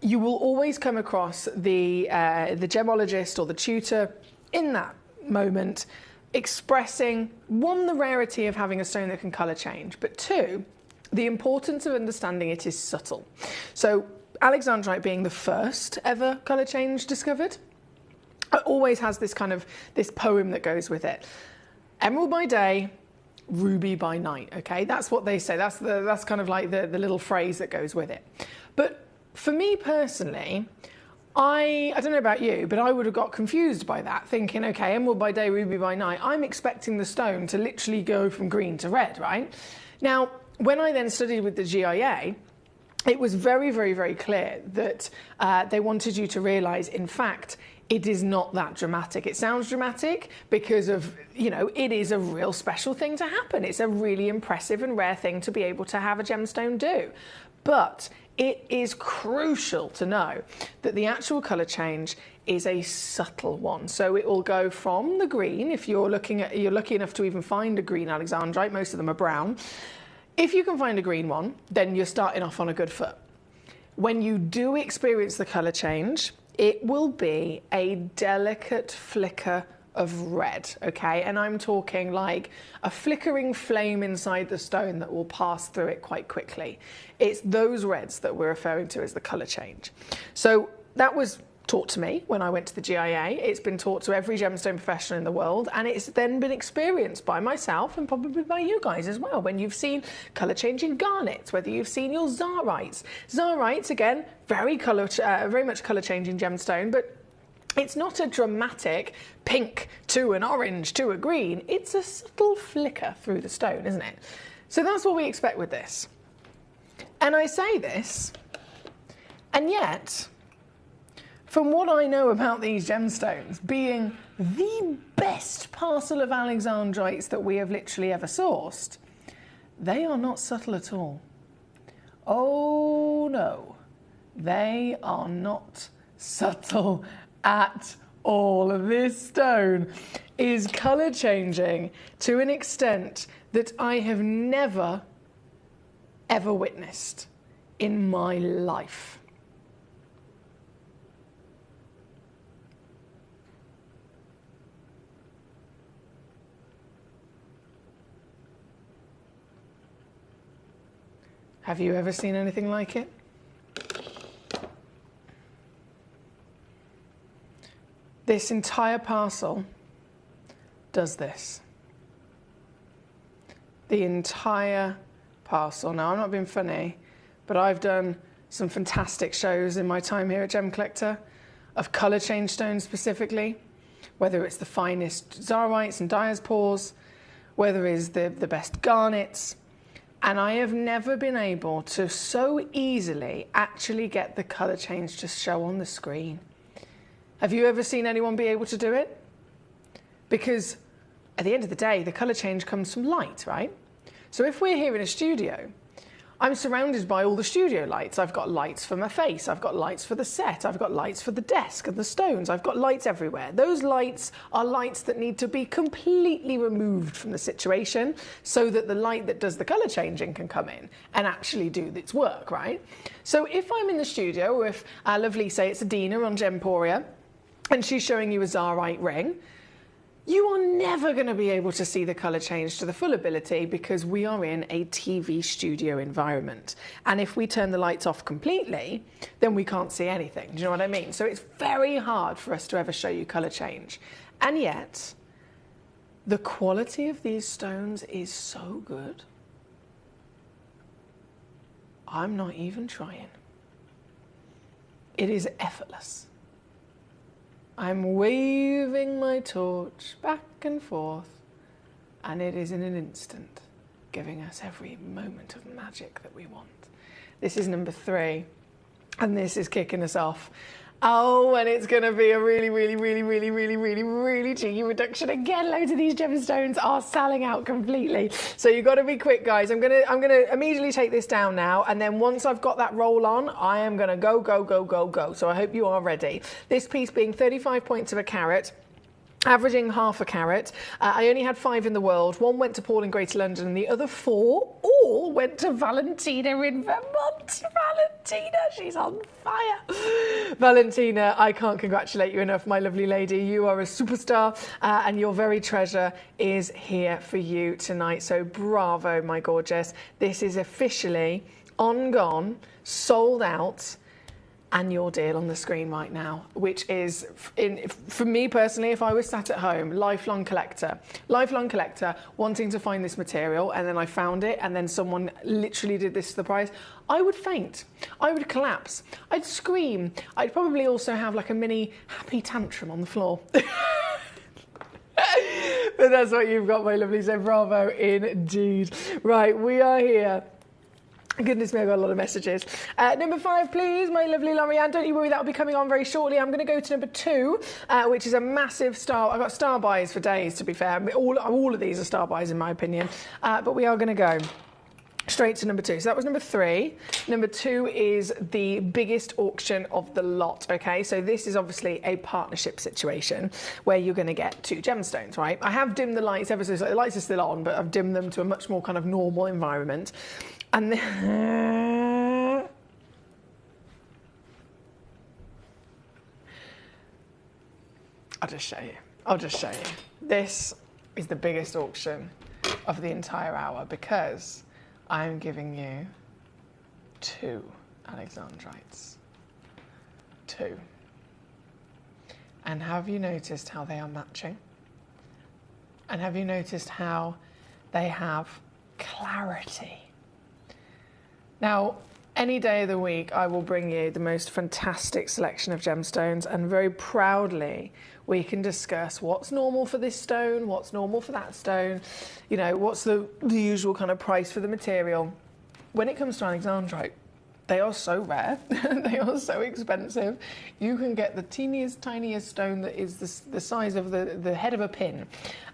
you will always come across the gemologist or the tutor in that moment expressing, 1, the rarity of having a stone that can colour change, but 2, the importance of understanding it is subtle. So Alexandrite being the first ever colour change discovered, it always has this poem that goes with it. Emerald by day, ruby by night, okay? That's what they say. That's kind of like the little phrase that goes with it. But for me personally, I don't know about you, but I would have got confused by that, thinking, okay, emerald by day, ruby by night. I'm expecting the stone to literally go from green to red, right? Now, when I then studied with the GIA, it was very, very, very clear that they wanted you to realise, in fact, it is not that dramatic. It sounds dramatic because of, it is a real special thing to happen. It's a really impressive and rare thing to be able to have a gemstone do. But it is crucial to know that the actual colour change is a subtle one. So it will go from the green, if you're lucky enough to even find a green Alexandrite, most of them are brown. If you can find a green one, then you're starting off on a good foot. When you do experience the colour change, it will be a delicate flicker of red, okay? And I'm talking like a flickering flame inside the stone that will pass through it quite quickly. It's those reds that we're referring to as the colour change. So that was taught to me when I went to the GIA. It's been taught to every gemstone professional in the world, and it's then been experienced by myself and probably by you guys as well when you've seen colour changing garnets, whether you've seen your Zarites. Zarites, again, very much colour changing gemstone, but it's not a dramatic pink to an orange to a green. It's a subtle flicker through the stone, isn't it? So that's what we expect with this. And I say this, and yet, from what I know about these gemstones, being the best parcel of Alexandrites that we have literally ever sourced, they are not subtle at all. Oh no, they are not subtle at all. This stone is colour changing to an extent that I have never ever witnessed in my life. Have you ever seen anything like it? This entire parcel does this. The entire parcel. Now, I'm not being funny, but I've done some fantastic shows in my time here at Gemcollector of colour change stones specifically, whether it's the finest Zarites and Diaspores, whether it's the best garnets, and I have never been able to so easily actually get the colour change to show on the screen. Have you ever seen anyone be able to do it? Because at the end of the day, the colour change comes from light, right? So if we're here in a studio, I'm surrounded by all the studio lights. I've got lights for my face, I've got lights for the set, I've got lights for the desk and the stones, I've got lights everywhere. Those lights are lights that need to be completely removed from the situation so that the light that does the colour changing can come in and actually do its work, right? So if I'm in the studio, or if our lovely, say it's Adina on Gemporia, and she's showing you a Zarite ring, you are never going to be able to see the colour change to the full ability because we are in a TV studio environment. And if we turn the lights off completely, then we can't see anything. Do you know what I mean? So it's very hard for us to ever show you colour change. And yet, the quality of these stones is so good. I'm not even trying. It is effortless. I'm waving my torch back and forth, and it is in an instant, giving us every moment of magic that we want. This is number 3, and this is kicking us off. Oh, and it's going to be a really cheeky reduction again. Loads of these gemstones are selling out completely. So you've got to be quick, guys. I'm gonna immediately take this down now, and then once I've got that roll on, I am going to go. So I hope you are ready. This piece being 35 points of a carat, averaging half a carat. I only had 5 in the world. 1 went to Paul in Greater London, and the other 4 all went to Valentina in Vermont. Valentina, she's on fire. Valentina, I can't congratulate you enough, my lovely lady. You are a superstar, and your very treasure is here for you tonight. So bravo, my gorgeous. This is officially on, gone, sold out, and your deal on the screen right now, which is, for me personally, if I was sat at home, lifelong collector, wanting to find this material, and then I found it, and then someone literally did this to the price, I would faint. I would collapse. I'd scream. I'd probably also have like a mini happy tantrum on the floor. But that's what you've got, my lovely, so bravo indeed. Right, we are here. Goodness me, I got a lot of messages. Number 5, please, my lovely Lorianne. Don't you worry, that'll be coming on very shortly. I'm going to go to number 2, which is a massive star. I've got star buys for days, to be fair. All of these are star buys, in my opinion. But we are going to go straight to number 2. So that was number 3. Number 2 is the biggest auction of the lot, okay? So this is obviously a partnership situation where you're going to get 2 gemstones, right? I have dimmed the lights ever so slightly. The lights are still on, but I've dimmed them to a much more kind of normal environment. And then I'll just show you. This is the biggest auction of the entire hour because I'm giving you 2 Alexandrites. 2. And have you noticed how they are matching? And have you noticed how they have clarity? Now, any day of the week, I will bring you the most fantastic selection of gemstones, and very proudly, we can discuss what's normal for this stone, what's normal for that stone, you know, what's the usual kind of price for the material. When it comes to Alexandrite, they are so rare, they are so expensive. You can get the teeniest, tiniest stone that is the size of the head of a pin,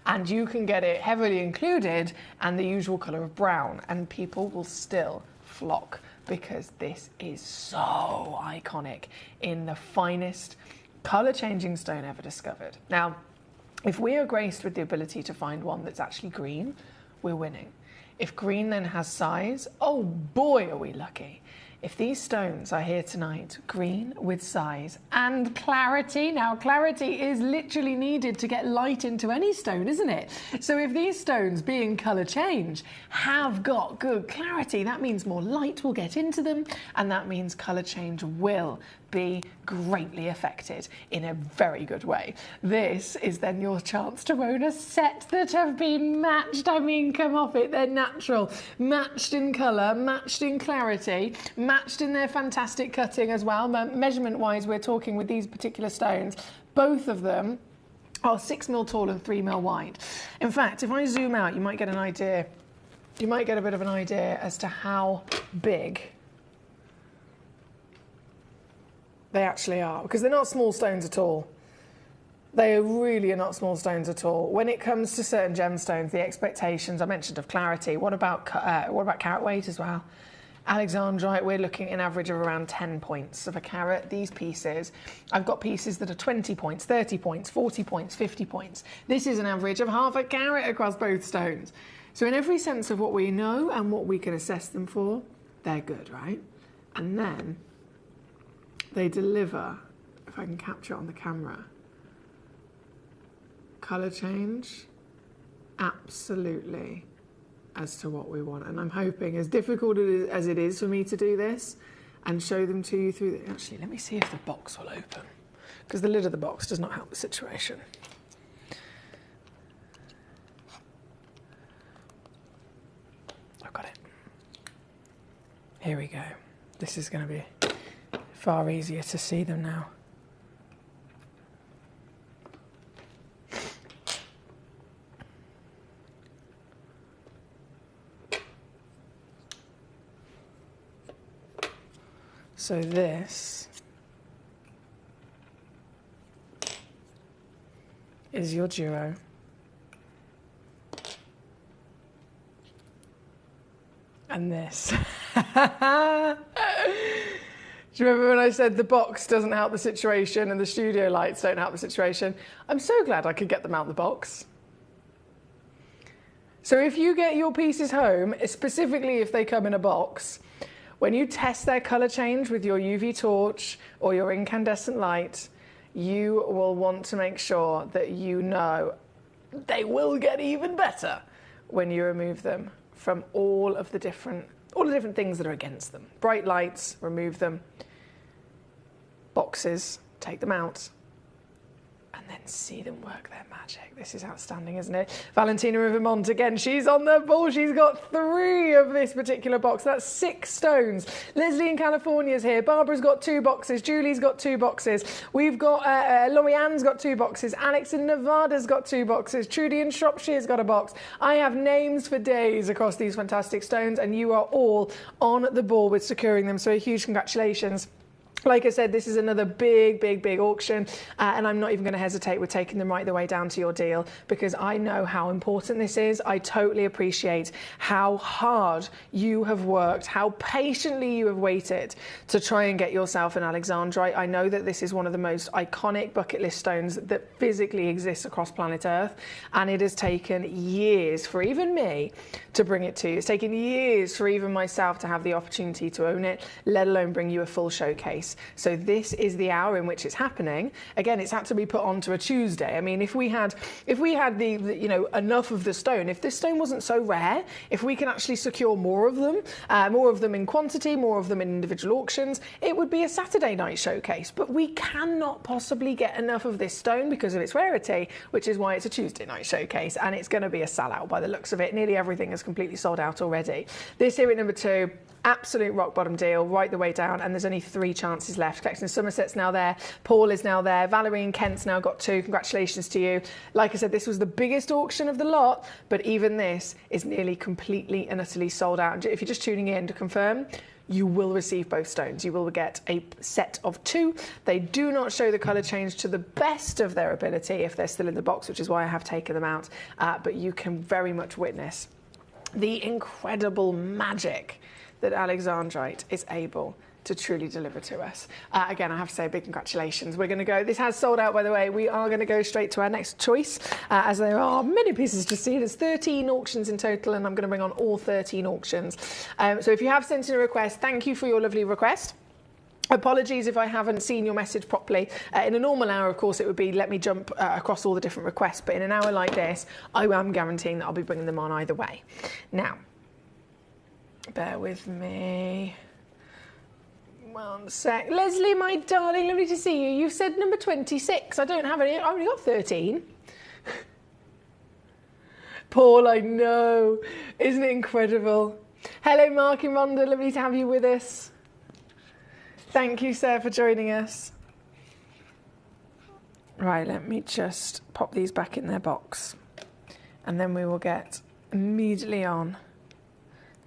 and you can get it heavily included and the usual colour of brown, and people will still flock because this is so iconic in the finest colour changing stone ever discovered. Now, if we are graced with the ability to find one that's actually green, we're winning. If green then has size, oh boy, are we lucky. If these stones are here tonight, green with size and clarity. Now, clarity is literally needed to get light into any stone, isn't it? So if these stones, being colour change, have got good clarity, that means more light will get into them, and that means colour change will be greatly affected in a very good way. This is then your chance to own a set that have been matched. I mean, come off it, they're natural, matched in colour, matched in clarity, matched in their fantastic cutting as well. Measurement wise, we're talking with these particular stones, both of them are 6 mil tall and 3 mil wide. In fact, if I zoom out, you might get an idea, you might get a bit of an idea as to how big they actually are, because they're not small stones at all. They really are not small stones at all. When it comes to certain gemstones, the expectations I mentioned of clarity. What about carat weight as well? Alexandrite, we're looking at an average of around 10 points of a carat. These pieces, I've got pieces that are 20 points, 30 points, 40 points, 50 points. This is an average of half a carat across both stones. So in every sense of what we know and what we can assess them for, they're good, right? And then they deliver, if I can capture it on the camera, colour change, absolutely as to what we want. And I'm hoping, as difficult as it is for me to do this and show them to you through the... Actually, let me see if the box will open, because the lid of the box does not help the situation. I've got it. Here we go. This is going to be far easier to see them now. So this is your duo. And this. Do you remember when I said the box doesn't help the situation and the studio lights don't help the situation? I'm so glad I could get them out of the box. So if you get your pieces home, specifically if they come in a box, when you test their colour change with your UV torch or your incandescent light, you will want to make sure that you know they will get even better when you remove them from all the different things that are against them. Bright lights, remove them. Boxes, take them out. And then see them work their magic. This is outstanding, isn't it? Valentina of Vermont, again, she's on the ball. She's got 3 of this particular box. That's 6 stones. Leslie in California's here. Barbara's got 2 boxes. Julie's got 2 boxes. We've got, Lorianne's got 2 boxes. Alex in Nevada's got 2 boxes. Trudy in Shropshire's got a box. I have names for days across these fantastic stones, and you are all on the ball with securing them. So a huge congratulations. Like I said, this is another big auction, and I'm not even going to hesitate with taking them right the way down to your deal, because I know how important this is. I totally appreciate how hard you have worked, how patiently you have waited to try and get yourself an Alexandrite. I know that this is one of the most iconic bucket list stones that physically exists across planet Earth, and it has taken years for even me to bring it to you. It's taken years for even myself to have the opportunity to own it, let alone bring you a full showcase. So this is the hour in which it's happening. Again, it's had to be put onto a Tuesday. I mean, if we had the you know, enough of the stone, if this stone wasn't so rare, if we can actually secure more of them in quantity, more of them in individual auctions, it would be a Saturday night showcase. But we cannot possibly get enough of this stone because of its rarity, which is why it's a Tuesday night showcase, and it's going to be a sellout by the looks of it. Nearly everything is completely sold out already. This here at number 2, absolute rock bottom deal right the way down, and there's only 3 chances left. Collection Somerset's now there, Paul is now there, Valerie in Kent's now got 2. Congratulations to you. Like I said, this was the biggest auction of the lot, but even this is nearly completely and utterly sold out. And if you're just tuning in, to confirm, you will receive both stones. You will get a set of 2. They do not show the colour change to the best of their ability if they're still in the box, which is why I have taken them out, but you can very much witness the incredible magic that Alexandrite is able to truly deliver to us. Again, I have to say a big congratulations. We're going to go, this has sold out, by the way. We are going to go straight to our next choice, as there are many pieces to see. There's 13 auctions in total, and I'm going to bring on all 13 auctions. So if you have sent in a request, thank you for your lovely request. Apologies if I haven't seen your message properly. In a normal hour, of course, it would be let me jump across all the different requests, but in an hour like this, I am guaranteeing that I'll be bringing them on either way. Now, bear with me. 1 sec. Leslie, my darling, lovely to see you. You've said number 26. I don't have any. I've only got 13. Paul, I know. Isn't it incredible? Hello, Mark and Rhonda. Lovely to have you with us. Thank you, sir, for joining us. Right, let me just pop these back in their box. And then we will get immediately on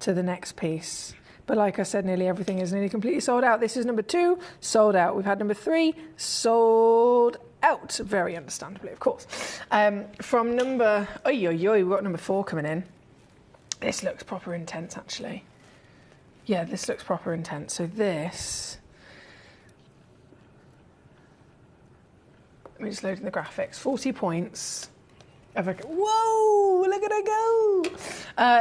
to the next piece. But like I said, nearly everything is nearly completely sold out. This is number 2, sold out. We've had number 3, sold out. Very understandably, of course. From number, we've got number 4 coming in. This looks proper intense, actually. Yeah, this looks proper intense. So this, let me just load in the graphics. 40 points. Whoa, look at her go.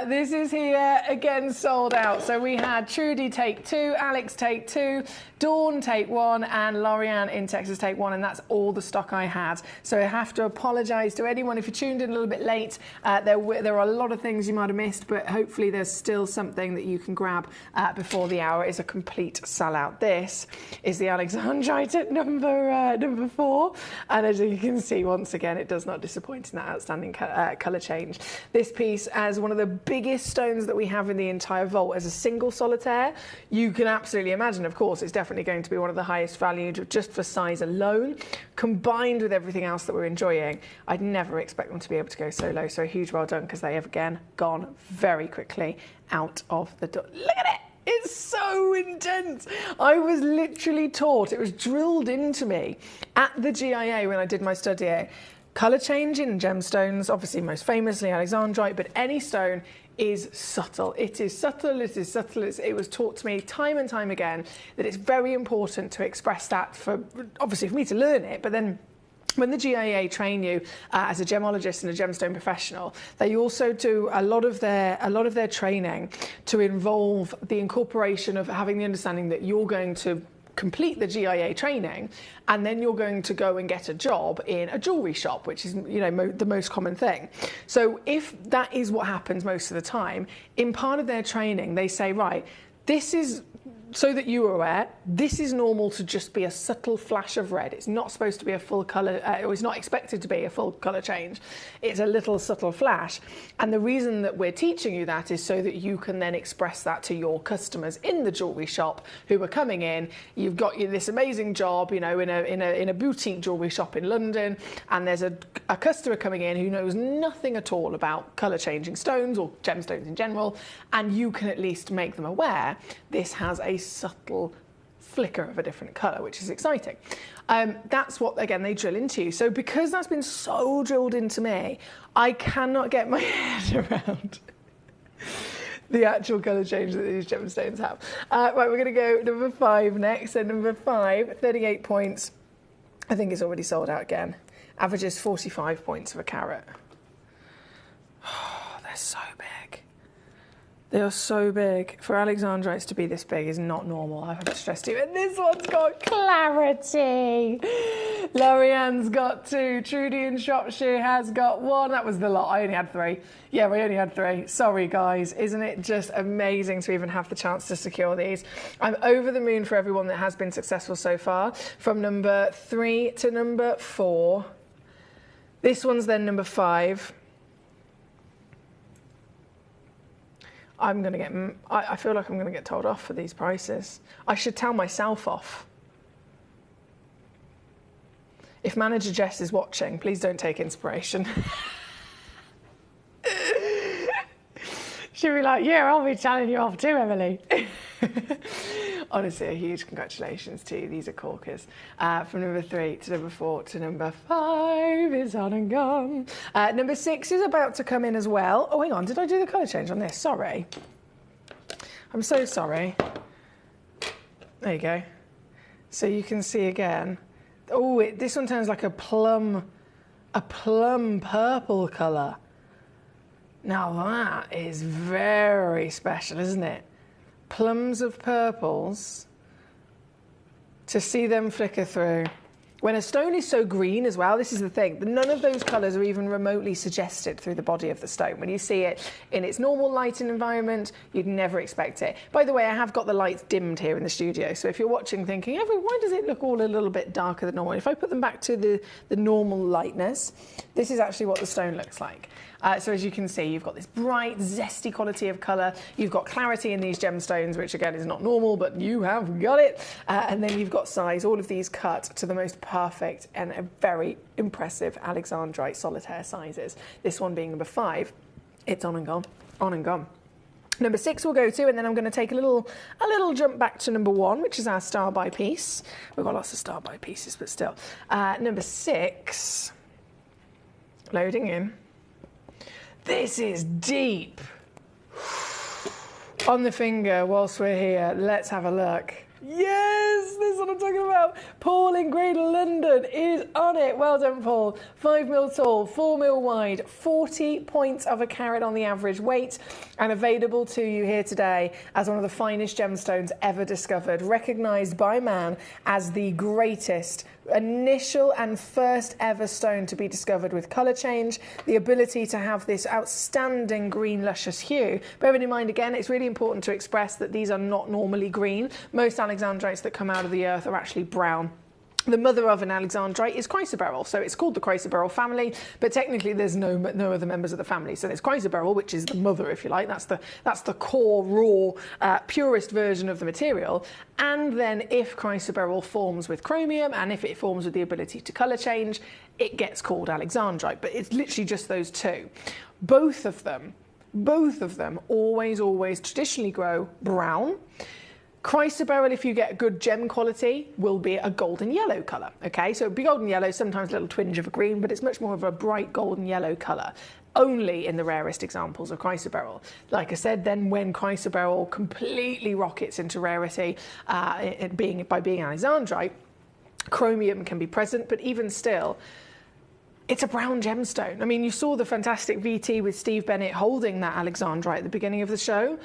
This is here, again, sold out. So we had Trudy take 2, Alex take 2, Dawn take 1, and Lorianne in Texas take 1, and that's all the stock I had. So I have to apologise to anyone if you tuned in a little bit late. There are a lot of things you might have missed, but hopefully there's still something that you can grab before the hour is a complete sellout. This is the Alexandrite at number 4, and as you can see, once again, it does not disappoint in that outstanding colour change. This piece, as one of the biggest stones that we have in the entire vault as a single solitaire, you can absolutely imagine, of course, it's definitely going to be one of the highest valued just for size alone, combined with everything else that we're enjoying. I'd never expect them to be able to go so low, so a huge well done, because they have again gone very quickly out of the door. Look at it! It's so intense. I was literally taught, it was drilled into me at the GIA when I did my study. Colour change in gemstones, obviously most famously Alexandrite, but any stone is subtle. It is subtle, it is subtle. It was taught to me time and time again that it's very important to express that for, obviously for me to learn it, but then when the GIA train you as a gemologist and a gemstone professional, they also do a lot of their training to involve the incorporation of having the understanding that you're going to complete the GIA training and then you're going to go and get a job in a jewellery shop, which is, you know, the most common thing. So if that is what happens most of the time, in part of their training they say, right, this is, so that you are aware, this is normal to just be a subtle flash of red. It's not supposed to be a full colour, or it's not expected to be a full colour change. It's a little subtle flash. And the reason that we're teaching you that is so that you can then express that to your customers in the jewellery shop who are coming in. You've got this amazing job, you know, in a boutique jewellery shop in London, and there's a customer coming in who knows nothing at all about colour changing stones or gemstones in general, and you can at least make them aware this has a subtle flicker of a different colour, which is exciting. That's what, again, they drill into you. So because that's been so drilled into me, I cannot get my head around the actual colour change that these gemstones have. Right, we're going to go number 5 next. So number 5, 38 points. I think it's already sold out again. Averages 45 points of a carat. Oh, they're so big. They are so big. For Alexandrites to be this big is not normal, I have to stress to you. And this one's got clarity. Lorianne's got 2. Trudy in Shropshire has got 1. That was the lot. I only had 3. Yeah, we only had 3. Sorry, guys. Isn't it just amazing to even have the chance to secure these? I'm over the moon for everyone that has been successful so far. From number 3 to number 4. This one's then number 5. I'm going to get, I feel like I'm going to get told off for these prices. I should tell myself off. If Manager Jess is watching, please don't take inspiration. She'll be like, yeah, I'll be telling you off too, Emily. Honestly, a huge congratulations to you. These are corkers. From number 3 to number 4 to number 5 is on and gone. Number 6 is about to come in as well. Oh, hang on. Did I do the colour change on this? Sorry. I'm so sorry. There you go. So you can see again. Oh, this one turns like a plum purple colour. Now that is very special, isn't it? Plums of purples, to see them flicker through When a stone is so green as well, this is the thing, none of those colours are even remotely suggested through the body of the stone. When you see it in its normal lighting environment, you'd never expect it. By the way, I have got the lights dimmed here in the studio, so if you're watching thinking, why does it look all a little bit darker than normal? If I put them back to the normal lightness, this is actually what the stone looks like. So as you can see, you've got this bright, zesty quality of colour. You've got clarity in these gemstones, which again is not normal, but you have got it. And then you've got size, all of these cut to the most perfect and a very impressive Alexandrite solitaire sizes. This one being number 5, it's on and gone, on and gone. Number 6 we'll go to, and then I'm going to take a little jump back to number 1, which is our star by piece. We've got lots of star by pieces, but still. Number 6, loading in. This is deep. On the finger, whilst we're here, let's have a look. Yes, this is what I'm talking about. Paul in Greater London is on it. Well done, Paul. 5mm tall, 4mm wide, 40 points of a carat on the average weight, and available to you here today as one of the finest gemstones ever discovered, recognised by man as the greatest initial and first ever stone to be discovered with colour change, the ability to have this outstanding green luscious hue. Bearing in mind again, it's really important to express that these are not normally green. Most Alexandrites that come out of the earth are actually brown. The mother of an Alexandrite is chrysoberyl, so it's called the chrysoberyl family, but technically there's no other members of the family. So there's chrysoberyl, which is the mother, if you like. That's the core, raw, purest version of the material. And then if chrysoberyl forms with chromium, and if it forms with the ability to colour change, it gets called Alexandrite. But it's literally just those two. Both of them always traditionally grow brown. Chrysoberyl, if you get good gem quality, will be a golden yellow colour. Okay, so it'll be golden yellow, sometimes a little twinge of a green, but it's much more of a bright golden yellow colour. Only in the rarest examples of chrysoberyl. Like I said, then when chrysoberyl completely rockets into rarity, by being Alexandrite, chromium can be present, but even still, it's a brown gemstone. I mean, you saw the fantastic VT with Steve Bennett holding that Alexandrite at the beginning of the show.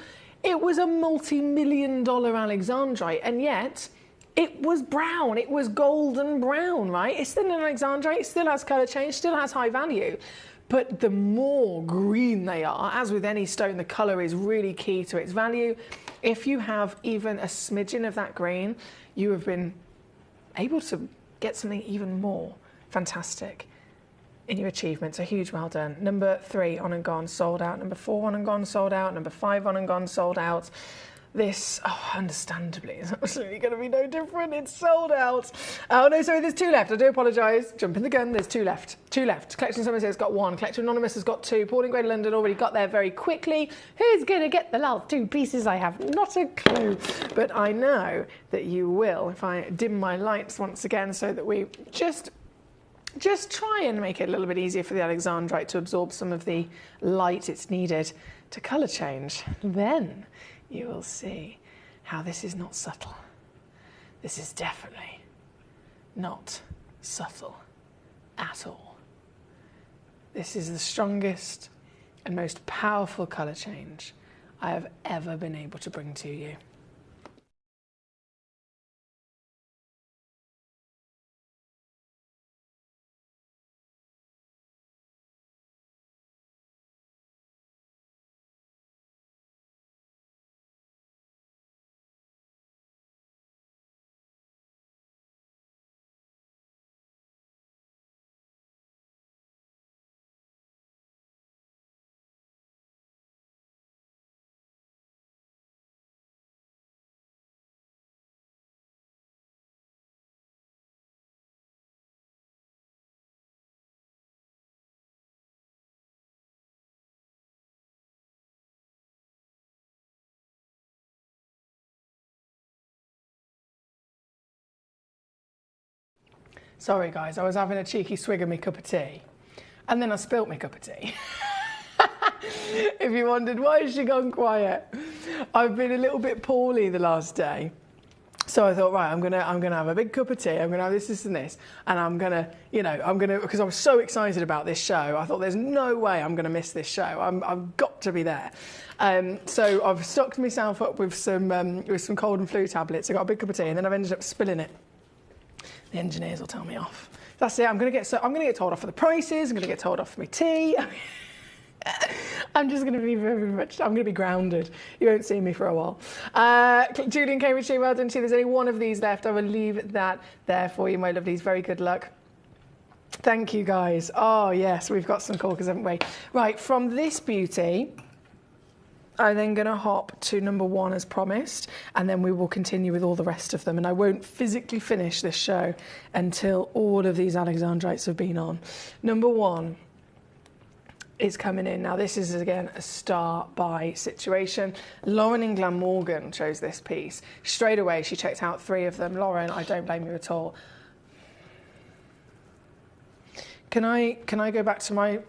It was a multi-million-dollar Alexandrite, and yet it was brown. It was golden brown, right? It's still an Alexandrite. It still has colour change, still has high value. But the more green they are, as with any stone, the colour is really key to its value. If you have even a smidgen of that green, you have been able to get something even more fantastic in your achievements. A huge well done. Number 3 on and gone, sold out. Number 4 on and gone, sold out. Number 5 on and gone, sold out. This, understandably, is absolutely going to be no different. It's sold out. Oh, no, sorry, there's 2 left. I do apologise. Jumping the gun, there's 2 left. 2 left. Collection Summers has got 1. Collector Anonymous has got 2. Paul in Greater London already got there very quickly. Who's going to get the last 2 pieces? I have not a clue. But I know that you will, if I dim my lights once again so that we just try and make it a little bit easier for the Alexandrite to absorb some of the light it's needed to colour change. Then you will see how this is not subtle. This is definitely not subtle at all. This is the strongest and most powerful colour change I have ever been able to bring to you. Sorry guys, I was having a cheeky swig of my cup of tea and then I spilt my cup of tea. If you wondered why has she gone quiet, I've been a little bit poorly the last day. So I thought, right, I'm gonna have a big cup of tea, I'm gonna have this and this, and I'm gonna, because I was so excited about this show, I thought there's no way I'm gonna miss this show. I've got to be there. So I've stocked myself up with some cold and flu tablets. I got a big cup of tea, and then I've ended up spilling it. The engineers will tell me off. That's it. I'm going to get told off for the prices. I'm going to get told off for my tea. I'm just going to be I'm going to be grounded. You won't see me for a while. Julian Cambridge, well done to you. There's only one of these left. I will leave that there for you, my lovelies. Very good luck. Thank you, guys. Oh, yes, we've got some corkers, haven't we? Right, from this beauty, I'm then going to hop to number 1 as promised, and then we will continue with all the rest of them. And I won't physically finish this show until all of these Alexandrites have been on. Number 1 is coming in. Now, this is, again, a star-buy situation. Lauren in Glamorgan chose this piece. Straight away, she checked out 3 of them. Lauren, I don't blame you at all. Can I go back to my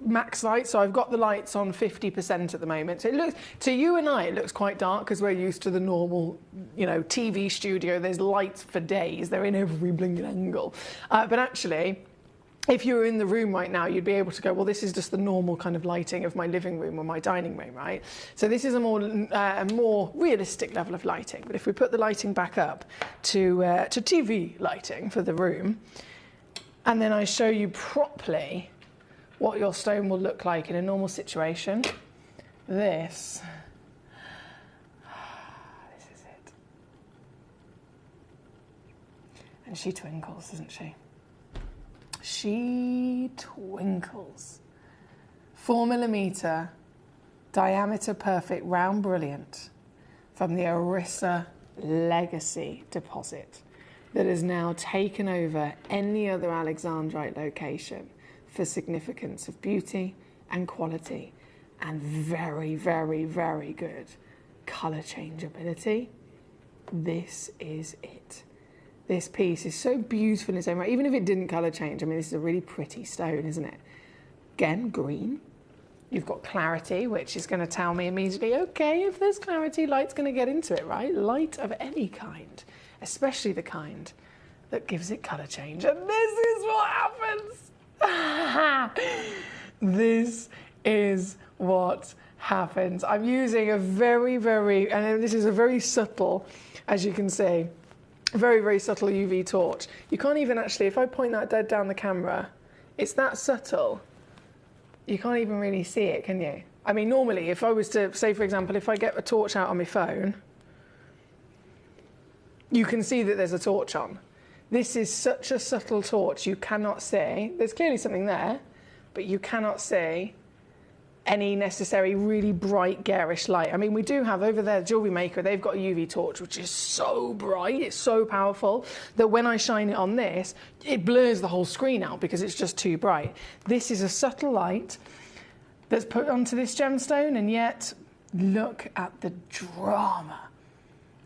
max light? So I've got the lights on 50% at the moment. So it looks, to you and I, it looks quite dark because we're used to the normal, TV studio. There's lights for days. They're in every blinking angle. But actually, if you were in the room right now, you'd be able to go, well, this is just the normal kind of lighting of my living room or my dining room, right? So this is a more realistic level of lighting. But if we put the lighting back up to TV lighting for the room, and then I show you properly what your stone will look like in a normal situation, this is it. And she twinkles, doesn't she? She twinkles. 4mm, diameter perfect, round brilliant, from the Orissa Legacy deposit that has now taken over any other Alexandrite location for significance of beauty and quality and very, very, very good colour changeability. This is it. This piece is so beautiful in its own right. Even if it didn't colour change, I mean, this is a really pretty stone, isn't it? Again, green. You've got clarity, which is going to tell me immediately, okay, if there's clarity, light's going to get into it, right? Light of any kind, especially the kind that gives it colour change. And this is what happens. This is what happens. I'm using a very, very, and this is a very subtle, as you can see, very, very subtle UV torch. You can't even actually, if I point that dead down the camera, it's that subtle. You can't even really see it, can you? I mean, normally, if I was to, say, for example, if I get a torch out on my phone, you can see that there's a torch on. This is such a subtle torch, you cannot see. There's clearly something there, but you cannot see any necessary really bright, garish light. I mean, we do have over there, Jewellery Maker, they've got a UV torch, which is so bright, it's so powerful, that when I shine it on this, it blurs the whole screen out because it's just too bright. This is a subtle light that's put onto this gemstone, and yet, look at the drama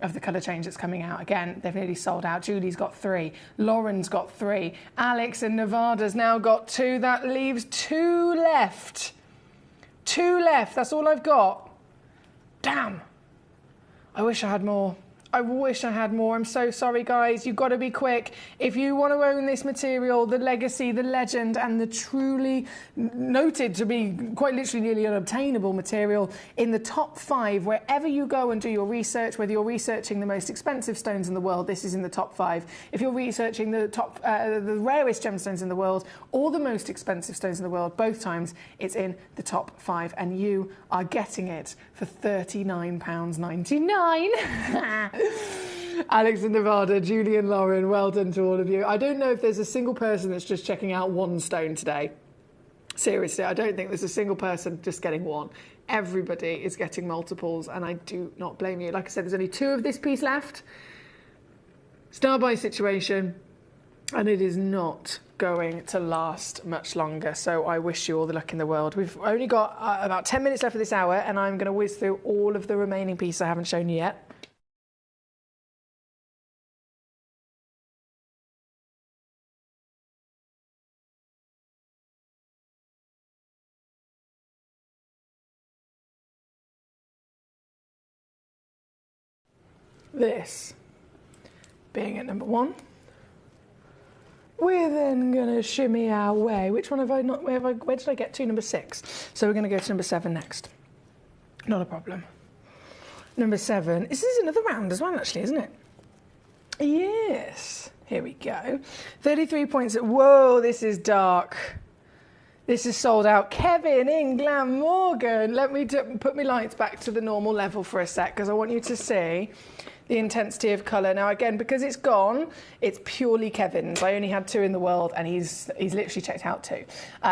of the colour change that's coming out. Again, they've nearly sold out. Julie's got 3. Lauren's got 3. Alex in Nevada's now got 2. That leaves 2 left. 2 left. That's all I've got. Damn. I wish I had more. I wish I had more. I'm so sorry, guys. You've got to be quick. If you want to own this material, the legacy, the legend, and the truly noted to be quite literally nearly unobtainable material in the top 5, wherever you go and do your research, whether you're researching the most expensive stones in the world, this is in the top 5. If you're researching the the rarest gemstones in the world, or the most expensive stones in the world, both times it's in the top 5, and you are getting it for £39.99. Alex in Nevada, Julie and Lauren, well done to all of you. I don't know if there's a single person that's just checking out one stone today. Seriously, I don't think there's a single person just getting one. Everybody is getting multiples, and I do not blame you. Like I said, there's only 2 of this piece left. Star-buy situation, and it is not going to last much longer, so I wish you all the luck in the world. We've only got about 10 minutes left of this hour, and I'm going to whiz through all of the remaining pieces I haven't shown you yet. This being at number 1. We're then going to shimmy our way. Which one have I not? Where did I get to? Number 6. So we're going to go to number 7 next. Not a problem. Number 7. This is another round as well, actually, isn't it? Yes. Here we go. 33 points. Whoa, this is dark. This is sold out. Kevin in Glamorgan. Let me put my lights back to the normal level for a sec, because I want you to see the intensity of colour. Now, again, because it's gone, it's purely Kevin's. I only had 2 in the world, and he's literally checked out 2.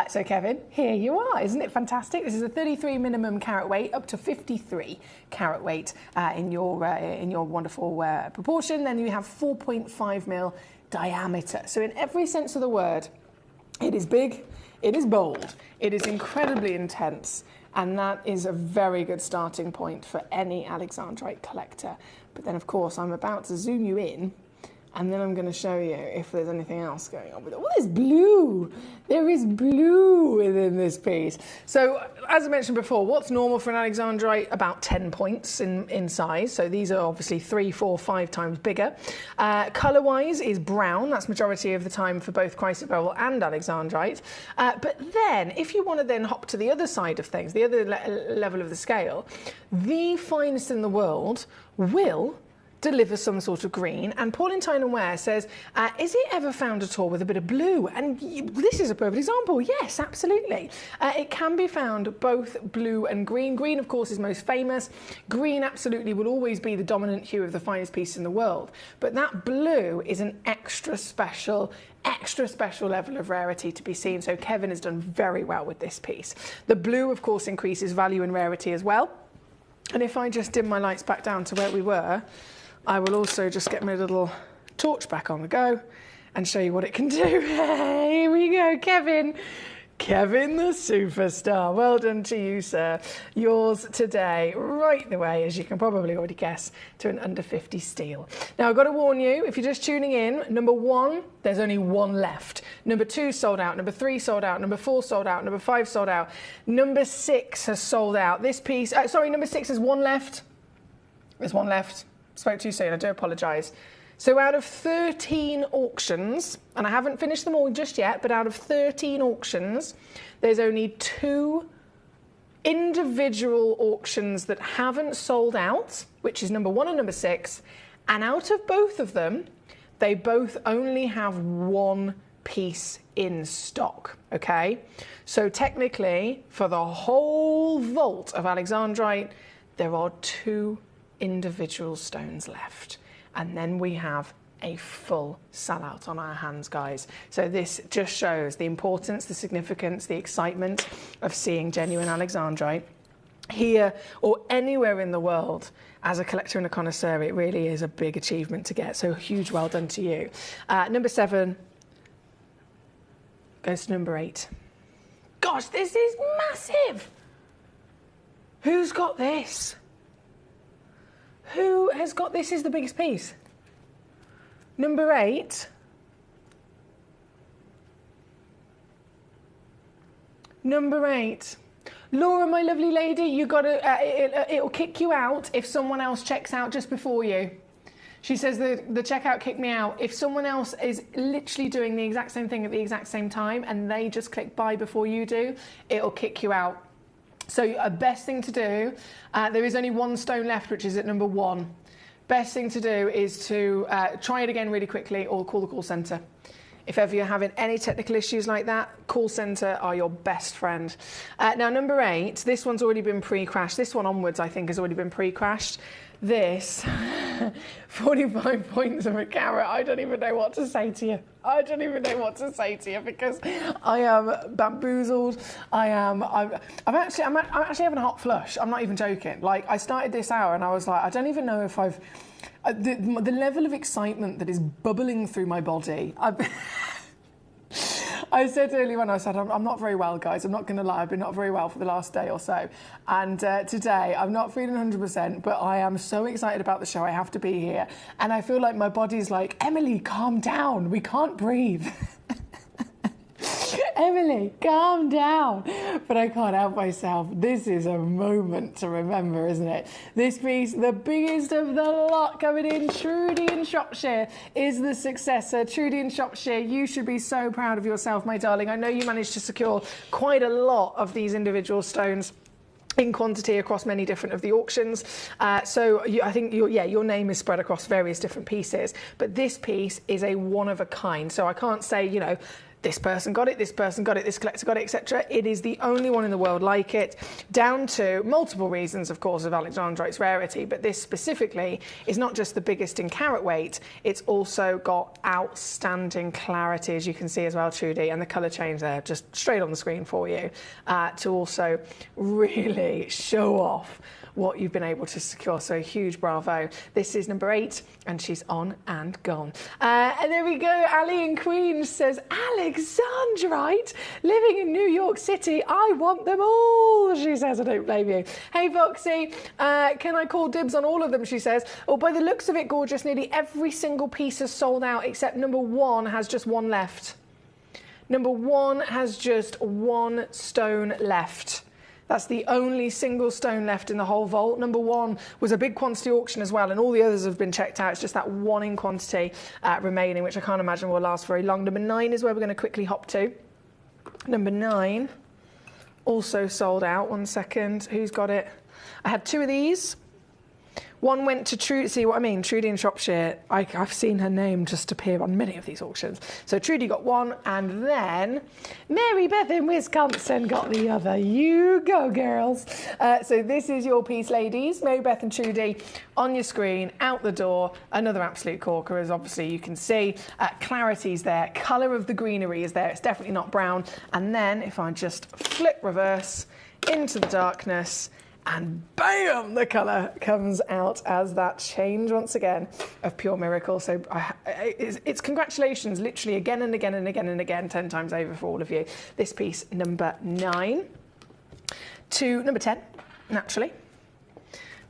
So, Kevin, here you are. Isn't it fantastic? This is a 33 minimum carat weight, up to 53 carat weight in your wonderful proportion. Then you have 4.5mm diameter. So, in every sense of the word, it is big, it is bold, it is incredibly intense, and that is a very good starting point for any Alexandrite collector. But then, of course, I'm about to zoom you in, and then I'm going to show you if there's anything else going on with it. Oh, there's blue. There is blue within this piece. So, as I mentioned before, what's normal for an Alexandrite? About 10 points in size. So these are obviously 3, 4, 5 times bigger. Colour-wise is brown. That's majority of the time for both chrysoberyl and Alexandrite. But then, if you want to then hop to the other side of things, the other level of the scale, the finest in the world will deliver some sort of green. And Pauline Tynan Ware says, is it ever found at all with a bit of blue? And this is a perfect example. Yes, absolutely. It can be found both blue and green. Green, of course, is most famous. Green absolutely will always be the dominant hue of the finest piece in the world. But that blue is an extra special level of rarity to be seen. So Kevin has done very well with this piece. The blue, of course, increases value and rarity as well. And if I just dim my lights back down to where we were, I will also just get my little torch back on the go and show you what it can do. Here we go, Kevin. Kevin the superstar. Well done to you, sir. Yours today, right the way, as you can probably already guess, to an under 50 steel. Now, I've got to warn you, if you're just tuning in, number 1, there's only 1 left. Number 2 sold out. Number 3 sold out. Number 4 sold out. Number 5 sold out. Number 6 has sold out. This piece, number 6 has 1 left. There's 1 left. Spoke too soon, I do apologise. So out of 13 auctions, and I haven't finished them all just yet, but out of 13 auctions, there's only 2 individual auctions that haven't sold out, which is number 1 and number 6. And out of both of them, they both only have 1 piece in stock, okay? So technically, for the whole vault of Alexandrite, there are 2 individual stones left, and then we have a full sellout on our hands, guys. So this just shows the importance, the significance, the excitement of seeing genuine Alexandrite here or anywhere in the world. As a collector and a connoisseur, it really is a big achievement to get, so huge well done to you. Number 7 goes to number 8. Gosh, this is massive. Who's got this? Who has got this? Is the biggest piece. Number 8. Number 8. Laura, my lovely lady, you got to. It'll kick you out if someone else checks out just before you. She says the checkout kicked me out. If someone else is literally doing the exact same thing at the exact same time and they just click buy before you do, it'll kick you out. So best thing to do, there is only 1 stone left, which is at number 1. Best thing to do is to try it again really quickly or call the call centre. If ever you're having any technical issues like that, call centre are your best friend. Now, number 8, this one's already been pre-crashed. This one onwards, I think, has already been pre-crashed. This, 45 points of a carat. I don't even know what to say to you. I don't even know what to say to you because I am bamboozled. I'm actually having a hot flush. I'm not even joking. Like, I started this hour and I was like, I don't even know if I've... the level of excitement that is bubbling through my body. I said earlier when I said, I'm not very well, guys. I'm not going to lie. I've been not very well for the last day or so. And today, I'm not feeling 100%, but I am so excited about the show. I have to be here. And I feel like my body's like, Emily, calm down. We can't breathe. Emily, calm down. But I can't help myself. This is a moment to remember, isn't it? This piece, the biggest of the lot coming in, Trudy in Shropshire, is the successor. Trudy in Shropshire, you should be so proud of yourself, my darling. I know you managed to secure quite a lot of these individual stones in quantity across many different of the auctions. So I think your name is spread across various different pieces, but this piece is a one of a kind. So I can't say, you know, this person got it, this person got it, this collector got it, etc. It is the only one in the world like it, down to multiple reasons, of course, of Alexandrite's rarity, but this specifically is not just the biggest in carat weight, it's also got outstanding clarity, as you can see as well, Trudy, and the colour change there, just straight on the screen for you, to also really show off what you've been able to secure. So huge bravo. This is number 8, and she's on and gone. And there we go. Ali in Queens says, Alexandrite, living in New York City, I want them all, she says. I don't blame you. Hey, Foxy, can I call dibs on all of them, she says. Oh, by the looks of it, gorgeous, nearly every single piece is sold out, except number 1 has just one left. Number 1 has just one stone left. That's the only single stone left in the whole vault. Number 1 was a big quantity auction as well, and all the others have been checked out. It's just that one in quantity remaining, which I can't imagine will last very long. Number 9 is where we're going to quickly hop to. Number 9, also sold out. 1 second. Who's got it? I had 2 of these. One went to Trudy, see what I mean, Trudy in Shropshire. I've seen her name just appear on many of these auctions. So Trudy got one, and then Mary Beth in Wisconsin got the other. You go, girls. So this is your piece, ladies. Mary Beth and Trudy on your screen, out the door. Another absolute corker, as obviously you can see. Clarity's there, colour of the greenery is there. It's definitely not brown. And then if I just flip reverse into the darkness, and bam, the colour comes out as that change once again of pure miracle. So it's congratulations, literally again and again and again and again, 10 times over for all of you. This piece, number 9 to number 10, naturally.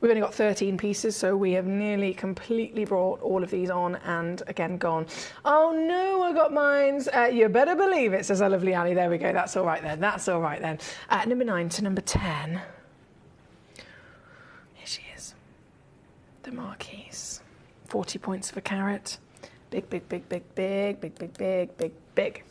We've only got 13 pieces, so we have nearly completely brought all of these on and again gone. Oh no, I got mines. You better believe it, says our lovely Ali. There we go, that's all right then, that's all right then. Number 9 to number 10. The Marquise, 40 points for carat, big, big, big, big, big, big, big, big, big, big.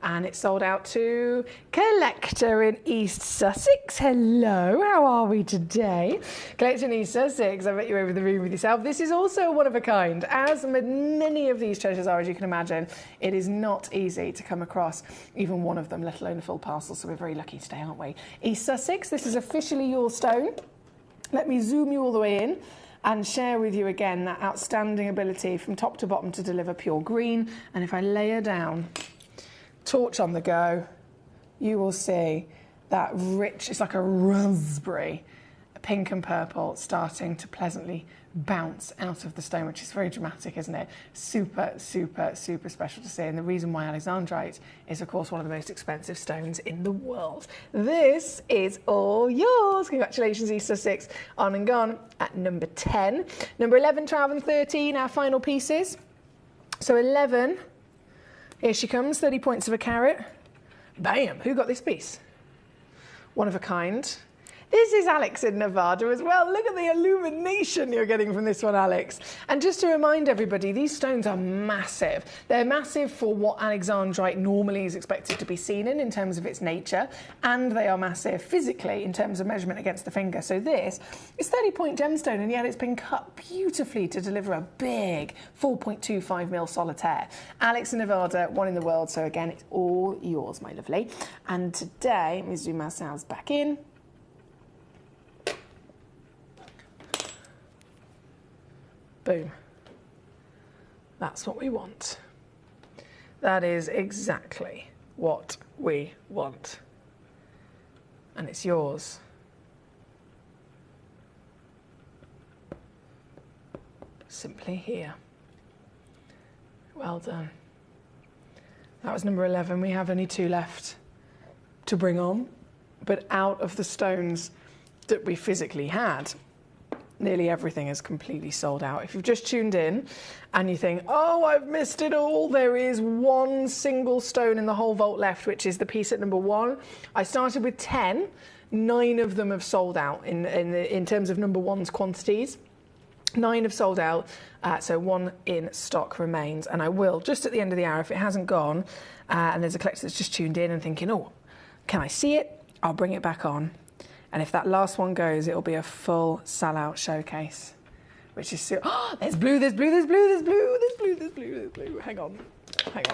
And it's sold out to Collector in East Sussex. Hello, how are we today? Collector in East Sussex, I bet you're over the room with yourself. This is also one of a kind. As many of these treasures are, as you can imagine, it is not easy to come across even one of them, let alone a full parcel, so we're very lucky today, aren't we? East Sussex, this is officially your stone. Let me zoom you all the way in and share with you again that outstanding ability from top to bottom to deliver pure green. And if I layer down, torch on the go, you will see that rich, it's like a raspberry, pink and purple, starting to pleasantly bounce out of the stone, which is very dramatic, isn't it? Super, super, super special to see. And the reason why Alexandrite is, of course, one of the most expensive stones in the world. This is all yours. Congratulations, East Sussex, on and gone at number 10. Number 11, 12 and 13, our final pieces. So 11, here she comes, 30 points of a carat. Bam, who got this piece? One of a kind. This is Alex in Nevada as well. Look at the illumination you're getting from this one, Alex. And just to remind everybody, these stones are massive. They're massive for what Alexandrite normally is expected to be seen in terms of its nature, and they are massive physically in terms of measurement against the finger. So this is 30-point gemstone, and yet it's been cut beautifully to deliver a big 4.25 mil solitaire. Alex in Nevada, one in the world. So again, it's all yours, my lovely. And today, let me zoom ourselves back in. Boom. That's what we want. That is exactly what we want. And it's yours. Simply here. Well done. That was number 11. We have only 2 left to bring on. But out of the stones that we physically had, nearly everything is completely sold out. If you've just tuned in and you think, oh, I've missed it all, there is one single stone in the whole vault left, which is the piece at number 1. I started with 10. 9 of them have sold out in terms of number 1's quantities. 9 have sold out, so 1 in stock remains. And I will, just at the end of the hour, if it hasn't gone, and there's a collector that's just tuned in and thinking, oh, can I see it? I'll bring it back on. And if that last one goes, it'll be a full sell-out showcase, which is... Oh, there's blue, there's blue, there's blue, there's blue, there's blue, there's blue, there's blue. Hang on,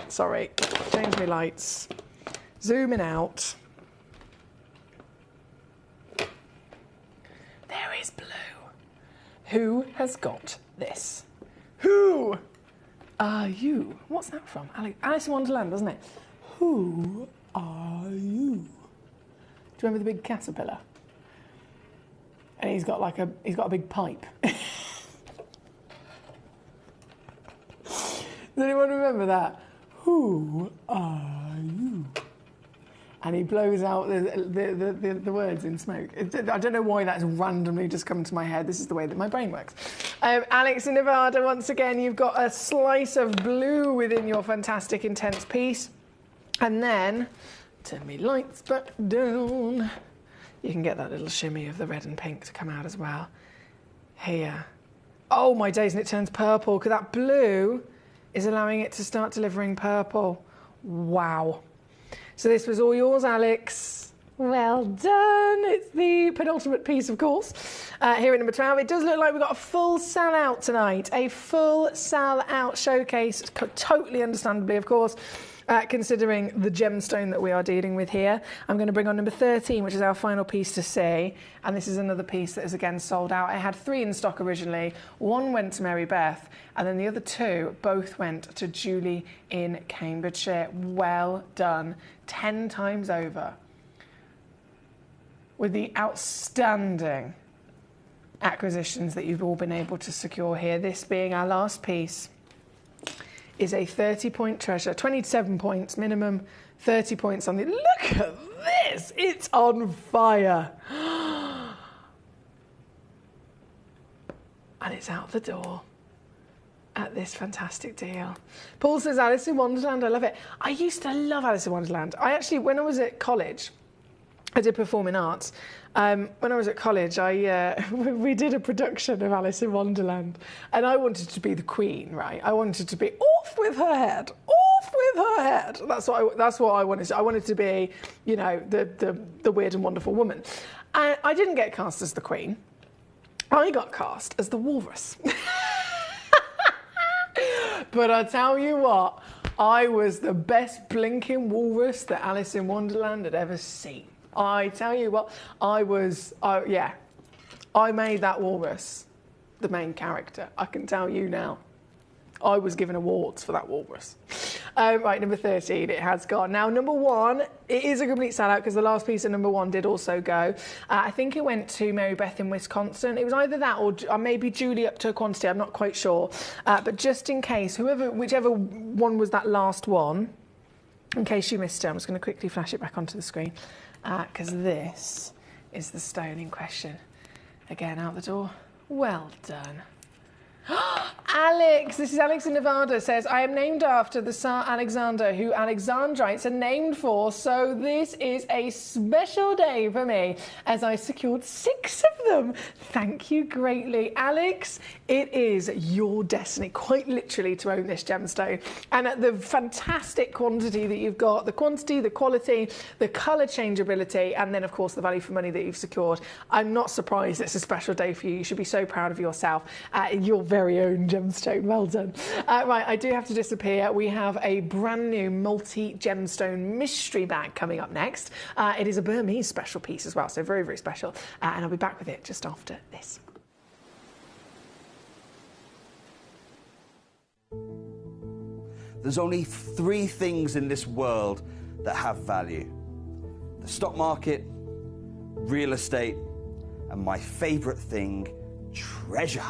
sorry. Change my lights. Zooming out. There is blue. Who has got this? Who are you? What's that from? Alice in Wonderland, doesn't it? Who are you? Do you remember the big caterpillar? And he's got a big pipe. Does anyone remember that? Who are you? And he blows out the words in smoke. I don't know why that's randomly just come to my head. This is the way that my brain works. Alex in Nevada, once again, you've got a slice of blue within your fantastic intense piece. And then, turn me lights back down. You can get that little shimmy of the red and pink to come out as well. Here. Oh my days, and it turns purple, because that blue is allowing it to start delivering purple. Wow. So this was all yours, Alex. Well done. It's the penultimate piece, of course. Here at number 12, it does look like we've got a full sell-out tonight. A full sell-out showcase, totally understandably, of course, considering the gemstone that we are dealing with here. I'm going to bring on number 13, which is our final piece to see. And this is another piece that is again sold out. I had 3 in stock originally. 1 went to Mary Beth, and then the other 2 both went to Julie in Cambridgeshire. Well done. 10 times over. With the outstanding acquisitions that you've all been able to secure here. This being our last piece is a 30-point treasure, 27 points minimum, 30 points on the... Look at this! It's on fire! And it's out the door at this fantastic deal. Paul says, Alice in Wonderland, I love it. I used to love Alice in Wonderland. I actually, when I was at college, I did performing arts. When I was at college, we did a production of Alice in Wonderland, and I wanted to be the queen, right? I wanted to be off with her head, off with her head. That's what I wanted. I wanted to be, you know, the weird and wonderful woman. And I didn't get cast as the queen. I got cast as the walrus. But I tell you what, I was the best blinking walrus that Alice in Wonderland had ever seen. I tell you what, I made that walrus the main character. I can tell you now. I was given awards for that walrus. Right, number 13, it has gone. Now, number 1, it is a complete sellout because the last piece of number 1 did also go. I think it went to Mary Beth in Wisconsin. It was either that or maybe Julie up to a quantity. I'm not quite sure. But just in case, whichever one was that last one, in case you missed it, I'm just going to quickly flash it back onto the screen. Because this is the stone in question. Again, out the door. Well done. Alex, this is Alex in Nevada, says, I am named after the Tsar Alexander, who Alexandrites are named for, so this is a special day for me, as I secured 6 of them. Thank you greatly. Alex, it is your destiny, quite literally, to own this gemstone. And at the fantastic quantity that you've got, the quantity, the quality, the colour changeability, and then, of course, the value for money that you've secured, I'm not surprised it's a special day for you. You should be so proud of yourself. You're very own gemstone. Well done. Right, I do have to disappear. We have a brand new multi-gemstone mystery bag coming up next. It is a Burmese special piece as well, so very, very special. And I'll be back with it just after this. There's only 3 things in this world that have value. The stock market, real estate, and my favourite thing, treasure.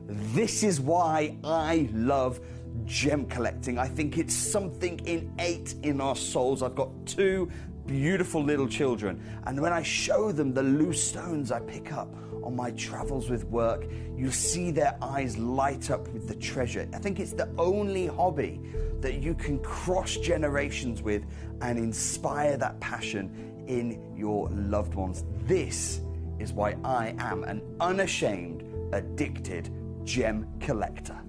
This is why I love gem collecting. I think it's something innate in our souls. I've got 2 beautiful little children, and when I show them the loose stones I pick up on my travels with work, you see their eyes light up with the treasure. I think it's the only hobby that you can cross generations with and inspire that passion in your loved ones. This is why I am an unashamed, addicted gem collector.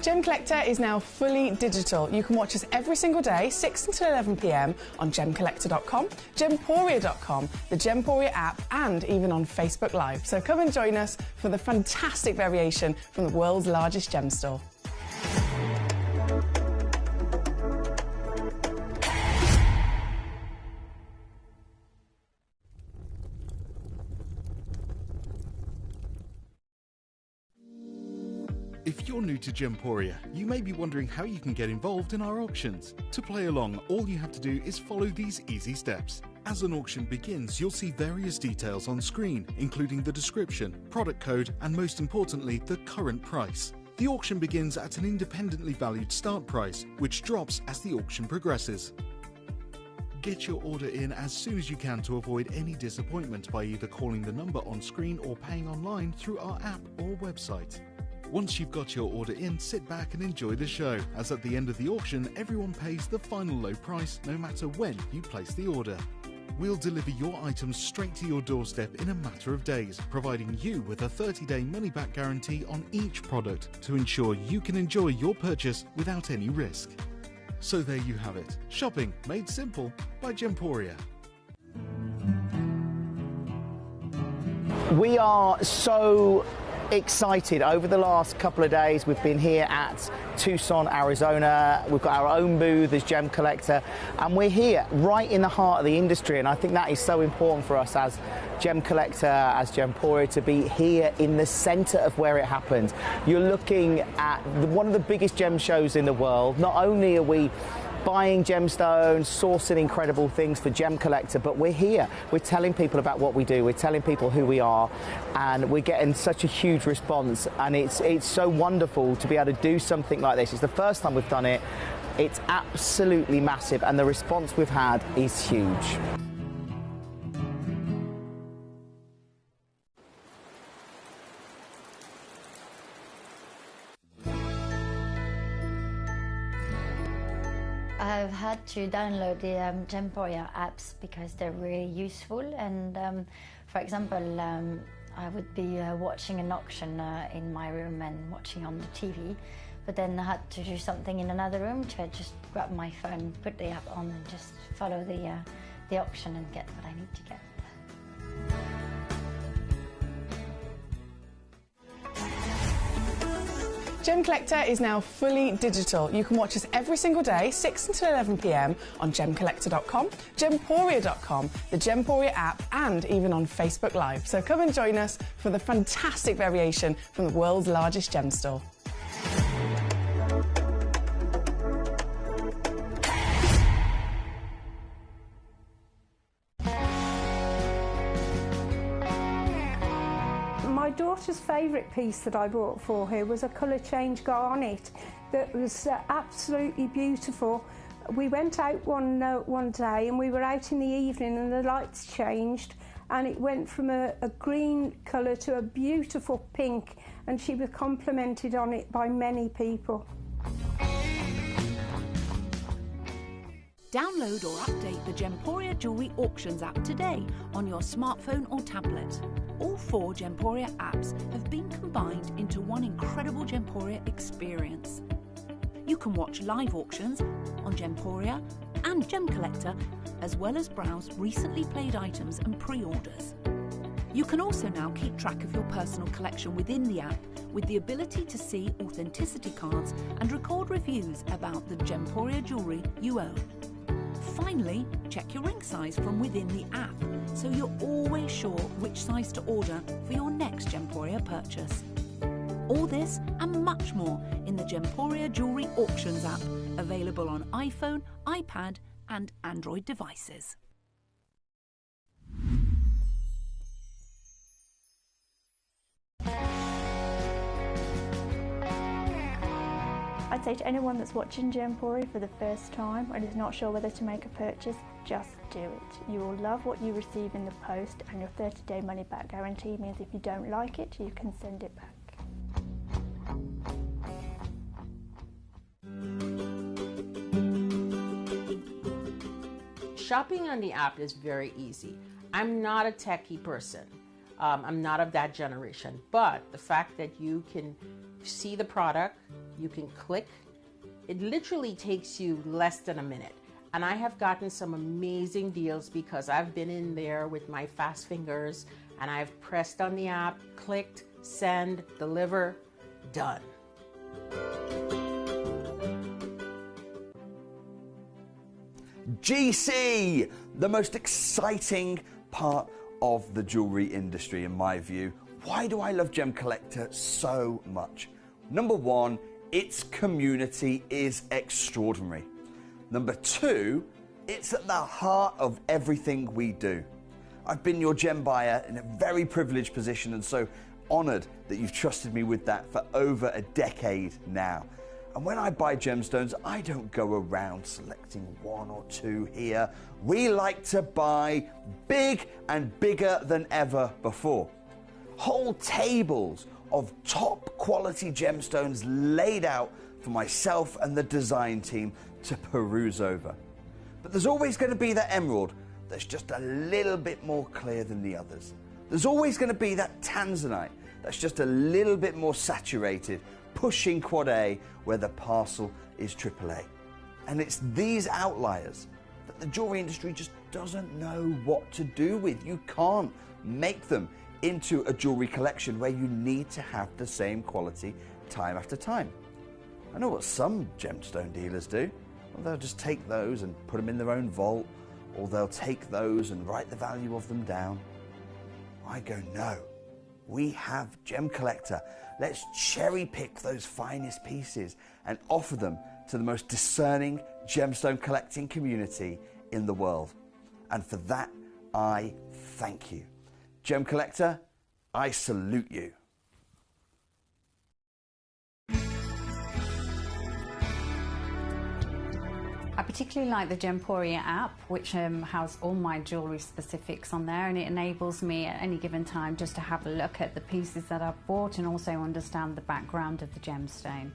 Gemcollector is now fully digital. You can watch us every single day, 6 until 11 p.m. on gemcollector.com, gemporia.com, the Gemporia app, and even on Facebook Live. So come and join us for the fantastic variation from the world's largest gem store. If you're new to Gemporia, you may be wondering how you can get involved in our auctions. To play along, all you have to do is follow these easy steps. As an auction begins, you'll see various details on screen, including the description, product code, and most importantly, the current price. The auction begins at an independently valued start price, which drops as the auction progresses. Get your order in as soon as you can to avoid any disappointment by either calling the number on screen or paying online through our app or website. Once you've got your order in, sit back and enjoy the show, as at the end of the auction, everyone pays the final low price no matter when you place the order. We'll deliver your items straight to your doorstep in a matter of days, providing you with a 30-day money-back guarantee on each product to ensure you can enjoy your purchase without any risk. So there you have it. Shopping made simple by Gemporia. We are so excited. Over the last couple of days, we've been here at Tucson, Arizona. We've got our own booth as Gemcollector, and we're here right in the heart of the industry, and I think that is so important for us as Gemcollector, as Gemporia, to be here in the center of where it happens. You're looking at one of the biggest gem shows in the world. Not only are we buying gemstones, sourcing incredible things for Gemcollector, but we're here. We're telling people about what we do. We're telling people who we are, and we're getting such a huge response. And it's so wonderful to be able to do something like this. It's the first time we've done it. It's absolutely massive, and the response we've had is huge. I've had to download the Gemporia apps because they're really useful, and for example, I would be watching an auction in my room and watching on the TV, but then I had to do something in another room, to just grab my phone, put the app on and just follow the auction and get what I need to get. Gemcollector is now fully digital. You can watch us every single day, 6 until 11 p.m. on gemcollector.com, gemporia.com, the Gemporia app, and even on Facebook Live. So come and join us for the fantastic variation from the world's largest gem store. My daughter's favourite piece that I bought for her was a colour change garnet that was absolutely beautiful. We went out one day and we were out in the evening and the lights changed and it went from a green colour to a beautiful pink, and she was complimented on it by many people. Download or update the Gemporia Jewellery Auctions app today on your smartphone or tablet. All 4 Gemporia apps have been combined into one incredible Gemporia experience. You can watch live auctions on Gemporia and Gemcollector, as well as browse recently played items and pre-orders. You can also now keep track of your personal collection within the app, with the ability to see authenticity cards and record reviews about the Gemporia jewellery you own. Finally, check your ring size from within the app, so you're always sure which size to order for your next Gemporia purchase. All this and much more in the Gemporia Jewellery Auctions app, available on iPhone, iPad and Android devices. I'd say to anyone that's watching Gemporia for the first time and is not sure whether to make a purchase, just do it. You will love what you receive in the post, and your 30-day money-back guarantee means if you don't like it, you can send it back. Shopping on the app is very easy. I'm not a techie person. I'm not of that generation, but the fact that you can see the product, You can click. It literally takes you less than a minute. And I have gotten some amazing deals because I've been in there with my fast fingers and I've pressed on the app, clicked, send, deliver, done. GC, the most exciting part of the jewelry industry in my view. Why do I love Gemcollector so much? Number one, its community is extraordinary. Number two, it's at the heart of everything we do. I've been your gem buyer in a very privileged position and so honored that you've trusted me with that for over a decade now. And when I buy gemstones, I don't go around selecting one or two here. We like to buy big and bigger than ever before. Whole tables of top quality gemstones laid out for myself and the design team to peruse over. But there's always going to be that emerald that's just a little bit more clear than the others. There's always going to be that tanzanite that's just a little bit more saturated, pushing quad A where the parcel is AAA. And it's these outliers that the jewelry industry just doesn't know what to do with. You can't make them into a jewelry collection where you need to have the same quality time after time. I know what some gemstone dealers do. Well, they'll just take those and put them in their own vault, or they'll take those and write the value of them down. I go, no, we have Gemcollector. Let's cherry pick those finest pieces and offer them to the most discerning gemstone collecting community in the world. And for that, I thank you. Gemcollector, I salute you. I particularly like the Gemporia app, which has all my jewellery specifics on there, and it enables me at any given time just to have a look at the pieces that I've bought and also understand the background of the gemstone.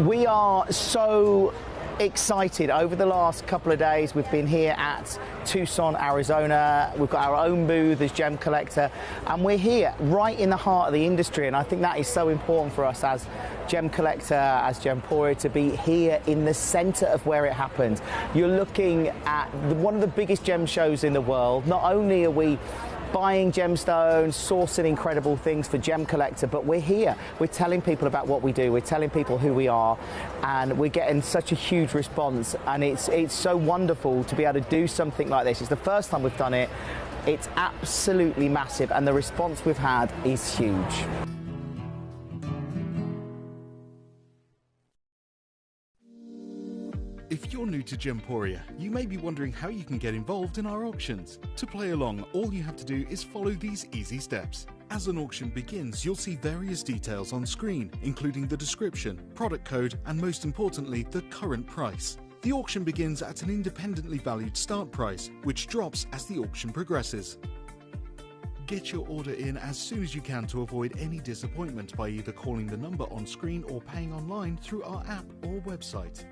We are so excited. Over the last couple of days we've been here at Tucson, Arizona. We've got our own booth as Gemcollector, and we're here right in the heart of the industry, and I think that is so important for us as Gemcollector, as Gemporia, to be here in the center of where it happens. You're looking at one of the biggest gem shows in the world. Not only are we buying gemstones, sourcing incredible things for Gemcollector, but we're here. We're telling people about what we do. We're telling people who we are, and we're getting such a huge response. And it's so wonderful to be able to do something like this. It's the first time we've done it. It's absolutely massive, and the response we've had is huge. If you're new to Gemporia, you may be wondering how you can get involved in our auctions. To play along, all you have to do is follow these easy steps. As an auction begins, you'll see various details on screen, including the description, product code, and most importantly, the current price. The auction begins at an independently valued start price, which drops as the auction progresses. Get your order in as soon as you can to avoid any disappointment by either calling the number on screen or paying online through our app or website.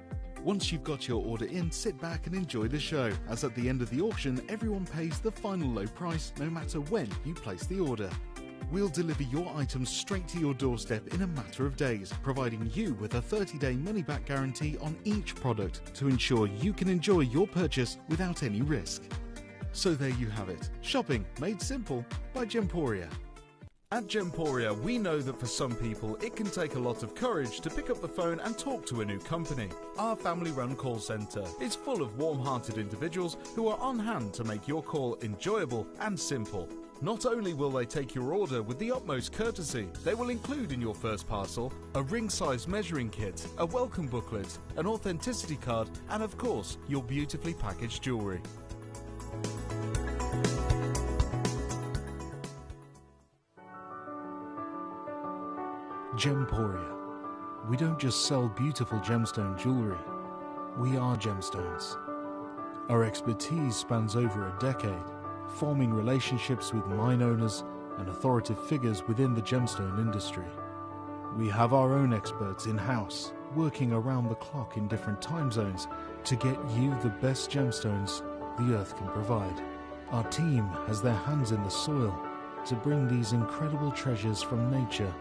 Once you've got your order in, sit back and enjoy the show, as at the end of the auction, everyone pays the final low price no matter when you place the order. We'll deliver your items straight to your doorstep in a matter of days, providing you with a 30-day money-back guarantee on each product to ensure you can enjoy your purchase without any risk. So there you have it, shopping made simple by Gemporia. At Gemporia, we know that for some people, it can take a lot of courage to pick up the phone and talk to a new company. Our family-run call centre is full of warm-hearted individuals who are on hand to make your call enjoyable and simple. Not only will they take your order with the utmost courtesy, they will include in your first parcel a ring-size measuring kit, a welcome booklet, an authenticity card, and of course, your beautifully packaged jewellery. Gemporia. We don't just sell beautiful gemstone jewellery, we are gemstones. Our expertise spans over a decade, forming relationships with mine owners and authoritative figures within the gemstone industry. We have our own experts in-house, working around the clock in different time zones to get you the best gemstones the earth can provide. Our team has their hands in the soil to bring these incredible treasures from nature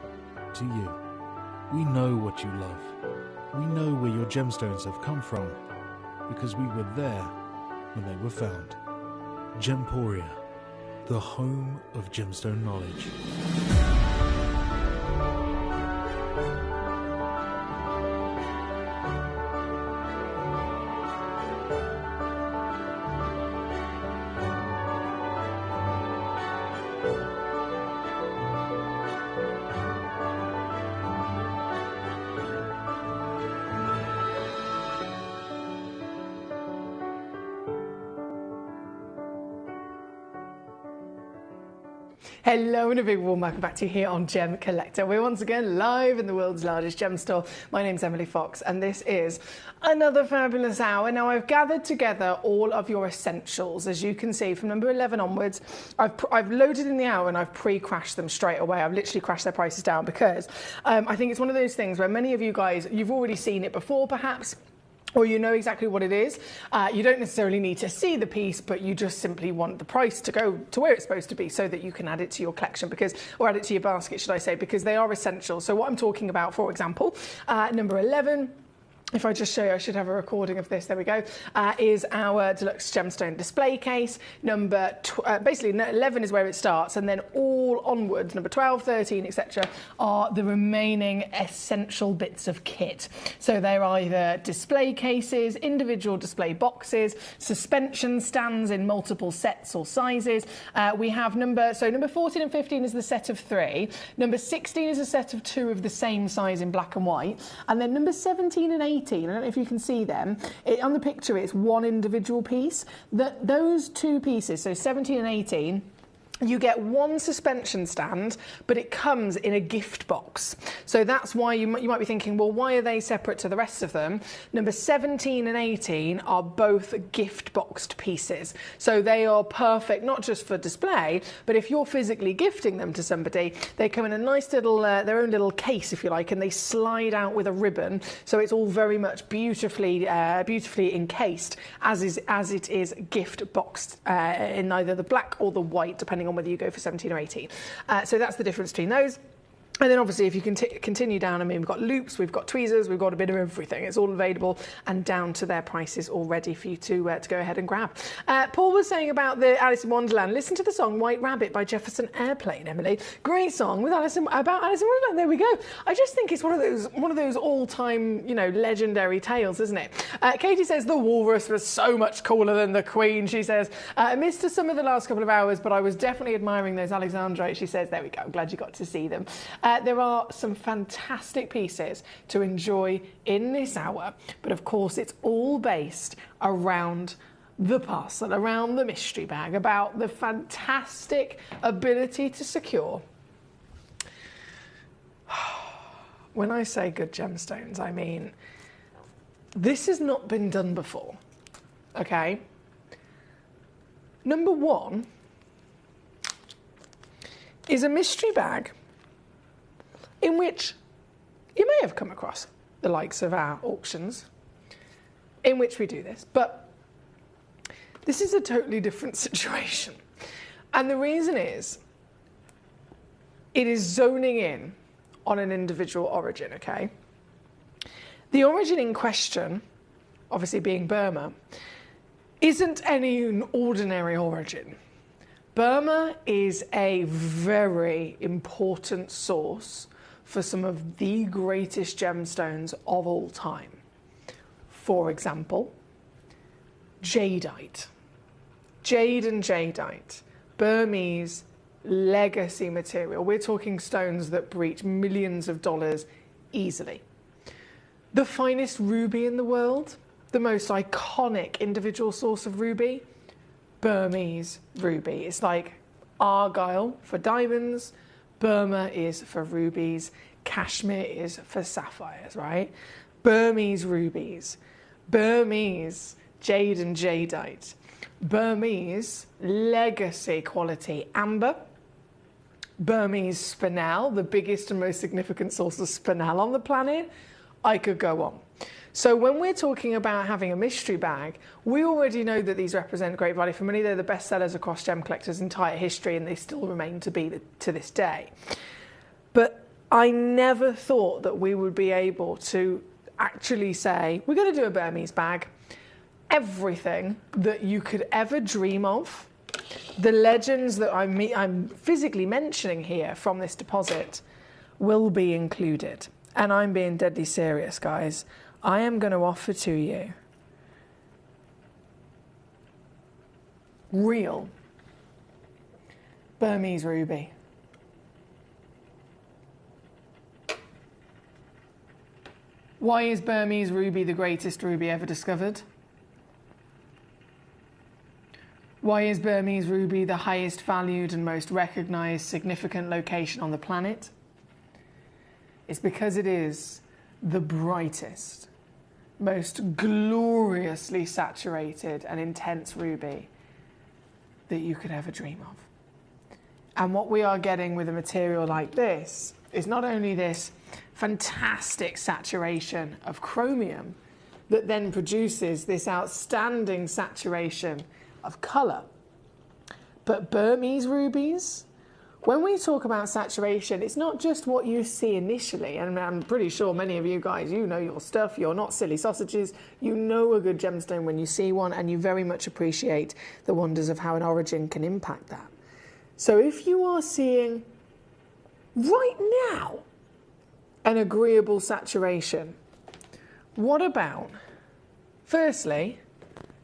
to you. We know what you love. We know where your gemstones have come from because we were there when they were found. Gemporia, the home of gemstone knowledge. Hello and a big warm welcome back to you here on Gemcollector. We're once again live in the world's largest gem store. My name's Emily Fox and this is another fabulous hour. Now I've gathered together all of your essentials. As you can see from number 11 onwards, I've loaded in the hour and I've pre-crashed them straight away. I've literally crashed their prices down because I think it's one of those things where many of you guys, you've already seen it before perhaps, or you know exactly what it is. You don't necessarily need to see the piece, but you just simply want the price to go to where it's supposed to be so that you can add it to your collection or add it to your basket, should I say, because they are essential. So what I'm talking about, for example, number 11, if I just show you, I should have a recording of this, there we go, is our deluxe gemstone display case. Basically 11 is where it starts, and then all onwards, number 12, 13, etc., are the remaining essential bits of kit. So they're either display cases, individual display boxes, suspension stands in multiple sets or sizes. We have number 14 and 15 is the set of 3. Number 16 is a set of 2 of the same size in black and white. And then number 17 and 18, I don't know if you can see them, on the picture it's one individual piece. Those two pieces, so 17 and 18, you get one suspension stand, but it comes in a gift box. So that's why you might be thinking, well, why are they separate to the rest of them? Number 17 and 18 are both gift boxed pieces. So they are perfect, not just for display, but if you're physically gifting them to somebody, they come in a nice little, their own little case, if you like, and they slide out with a ribbon. So it's all very much beautifully encased, as it is gift boxed in either the black or the white, depending on whether you go for 17 or 18. So that's the difference between those. And then obviously if you can continue down, I mean, we've got loops, we've got tweezers, we've got a bit of everything. It's all available and down to their prices already for you to go ahead and grab. Paul was saying about the Alice in Wonderland. Listen to the song White Rabbit by Jefferson Airplane, Emily. Great song about Alice in Wonderland. There we go. I just think it's one of those all-time, legendary tales, isn't it? Katie says the walrus was so much cooler than the Queen, she says. I missed some of the last couple of hours, but I was definitely admiring those Alexandrites, she says. There we go. I'm glad you got to see them. There are some fantastic pieces to enjoy in this hour, but of course it's all based around the parcel, around the mystery bag, about the fantastic ability to secure. When I say good gemstones, I mean this has not been done before, okay? Number 1 is a mystery bag in which you may have come across the likes of our auctions in which we do this, but this is a totally different situation. And the reason is, it is zoning in on an individual origin, okay? The origin in question, obviously being Burma, isn't any ordinary origin. Burma is a very important source for some of the greatest gemstones of all time. For example, jadeite. Jade and jadeite, Burmese legacy material. We're talking stones that breach millions of dollars easily. The finest ruby in the world, the most iconic individual source of ruby, Burmese ruby. It's like Argyle for diamonds, Burma is for rubies, Kashmir is for sapphires, right? Burmese rubies, Burmese jade and jadeite, Burmese legacy quality amber, Burmese spinel, the biggest and most significant source of spinel on the planet. I could go on. So when we're talking about having a mystery bag, we already know that these represent great value for money. They're the best sellers across Gemcollector's entire history, and they still remain to be to this day. But I never thought that we would be able to actually say, we're going to do a Burmese bag. Everything that you could ever dream of, the legends that I'm physically mentioning here from this deposit will be included. And I'm being deadly serious, guys. I am going to offer to you real Burmese ruby. Why is Burmese ruby the greatest ruby ever discovered? Why is Burmese ruby the highest valued and most recognized significant location on the planet? It's because it is the brightest, most gloriously saturated and intense ruby that you could ever dream of. And what we are getting with a material like this is not only this fantastic saturation of chromium that then produces this outstanding saturation of colour, but Burmese rubies, when we talk about saturation, it's not just what you see initially, and I'm pretty sure many of you guys, you know your stuff, you're not silly sausages, you know a good gemstone when you see one, and you very much appreciate the wonders of how an origin can impact that. So if you are seeing right now an agreeable saturation, what about, firstly,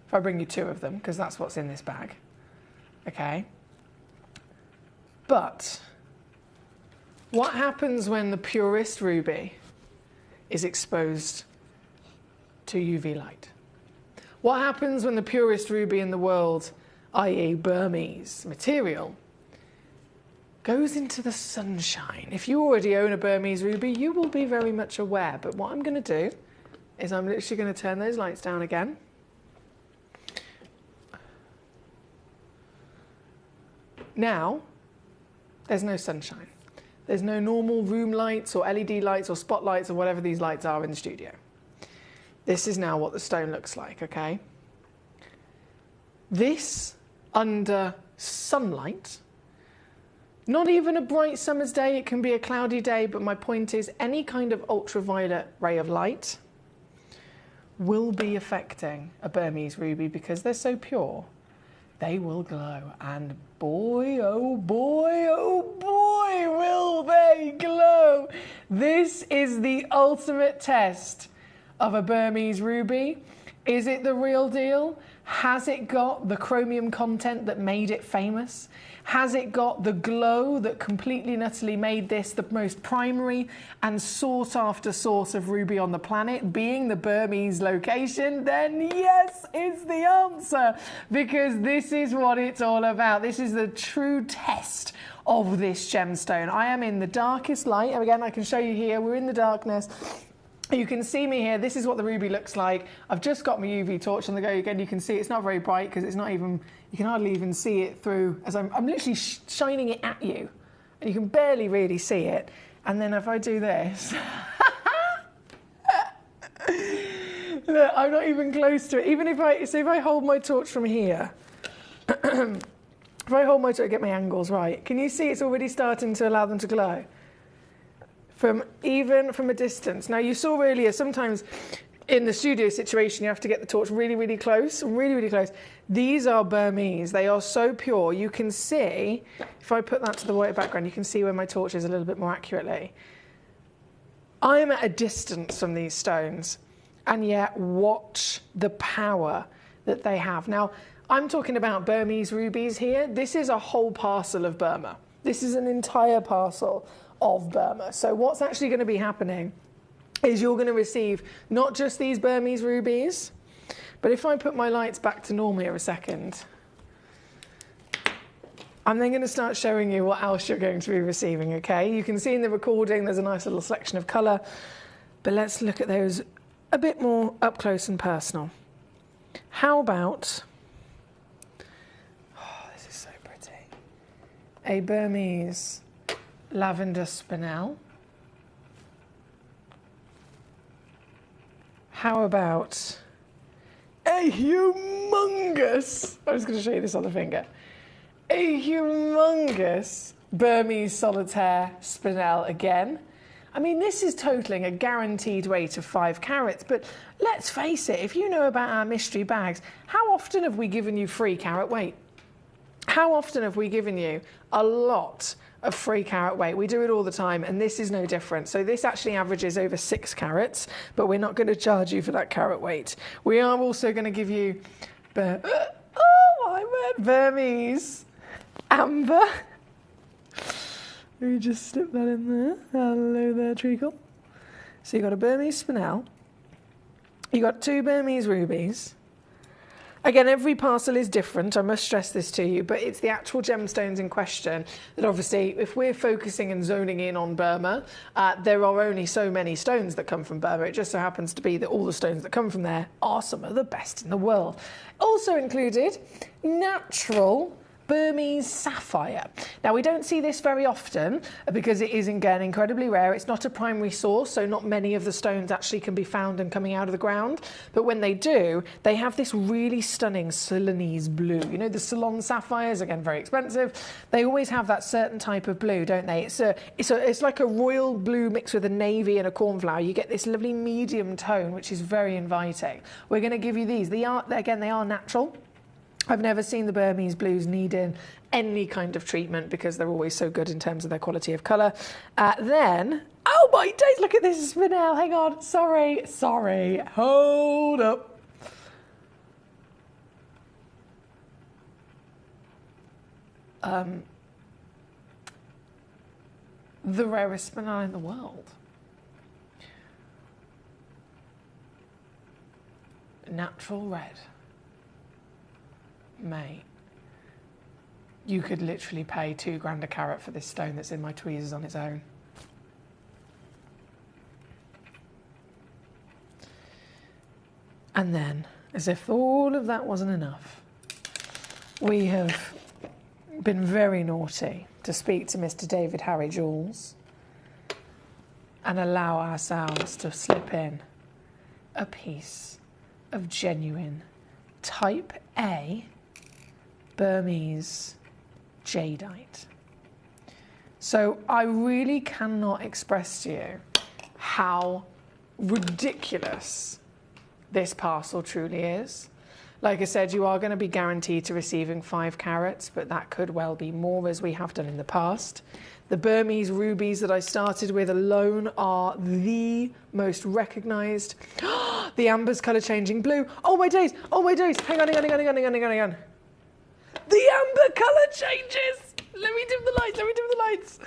if I bring you two of them, because that's what's in this bag, okay? But what happens when the purest ruby is exposed to UV light? What happens when the purest ruby in the world, i.e. Burmese material, goes into the sunshine? If you already own a Burmese ruby, you will be very much aware. But what I'm going to do is I'm literally going to turn those lights down again. Now, there's no sunshine. There's no normal room lights or LED lights or spotlights or whatever these lights are in the studio. This is now what the stone looks like, okay? This, under sunlight, not even a bright summer's day, it can be a cloudy day, but my point is any kind of ultraviolet ray of light will be affecting a Burmese ruby because they're so pure. They will glow, and boy, oh boy, oh boy, will they glow. This is the ultimate test of a Burmese ruby. Is it the real deal? Has it got the chromium content that made it famous? Has it got the glow that completely and utterly made this the most primary and sought after source of ruby on the planet, being the Burmese location? Then yes, it's the answer, because this is what it's all about. This is the true test of this gemstone. I am in the darkest light. Again, I can show you here, we're in the darkness. You can see me here. This is what the ruby looks like. I've just got my UV torch on the go. Again, you can see it's not very bright because it's not even, you can hardly even see it through, as I'm literally shining it at you, and you can barely really see it. And then if I do this, look, I'm not even close to it. Even if I hold my torch from here, if I hold my torch, get my angles right, can you see it's already starting to allow them to glow? Even from a distance. Now, you saw earlier, sometimes in the studio situation, you have to get the torch really, really close, really, really close. These are Burmese. They are so pure. You can see, if I put that to the white background, you can see where my torch is a little bit more accurately. I'm at a distance from these stones, and yet watch the power that they have. Now, I'm talking about Burmese rubies here. This is a whole parcel of Burma. This is an entire parcel of Burma. So what's actually going to be happening is you're going to receive not just these Burmese rubies, but if I put my lights back to normal here a second, I'm then going to start showing you what else you're going to be receiving, okay? You can see in the recording there's a nice little selection of colour, but let's look at those a bit more up close and personal. How about, oh, this is so pretty, a Burmese lavender spinel. How about a humongous, I was going to show you this on the finger, a humongous Burmese solitaire spinel again. I mean, this is totaling a guaranteed weight of 5 carats, but let's face it, if you know about our mystery bags, how often have we given you free carat weight? How often have we given you a lot of free carat weight? We do it all the time, and this is no different. So this actually averages over 6 carats, but we're not going to charge you for that carat weight. We are also going to give you Burmese amber. Let me just slip that in there. Hello there, treacle. So you've got a Burmese spinel. You've got 2 Burmese rubies. Again, every parcel is different, I must stress this to you, but it's the actual gemstones in question that obviously, if we're focusing and zoning in on Burma, there are only so many stones that come from Burma. It just so happens to be that all the stones that come from there are some of the best in the world. Also included, natural Burmese sapphire. Now, we don't see this very often because it is, again, incredibly rare. It's not a primary source, so not many of the stones actually can be found and coming out of the ground. But when they do, they have this really stunning Ceylonese blue. You know, the Ceylon sapphires, again, very expensive. They always have that certain type of blue, don't they? It's like a royal blue mixed with a navy and a cornflower. You get this lovely medium tone, which is very inviting. We're going to give you these. They are natural. I've never seen the Burmese blues needing any kind of treatment because they're always so good in terms of their quality of colour. Then, oh my days, look at this spinel. Hang on, sorry, hold up. The rarest spinel in the world. Natural red. Mate, you could literally pay £2 a carat for this stone that's in my tweezers on its own. And then, as if all of that wasn't enough, we have been very naughty to speak to Mr. David Harry Jules and allow ourselves to slip in a piece of genuine Type A Burmese jadeite. So I really cannot express to you how ridiculous this parcel truly is. Like I said, you are going to be guaranteed to receiving 5 carats, but that could well be more, as we have done in the past. The Burmese rubies that I started with alone are the most recognised. The amber's colour changing blue. Oh my days, hang on. The amber colour changes. Let me dim the lights.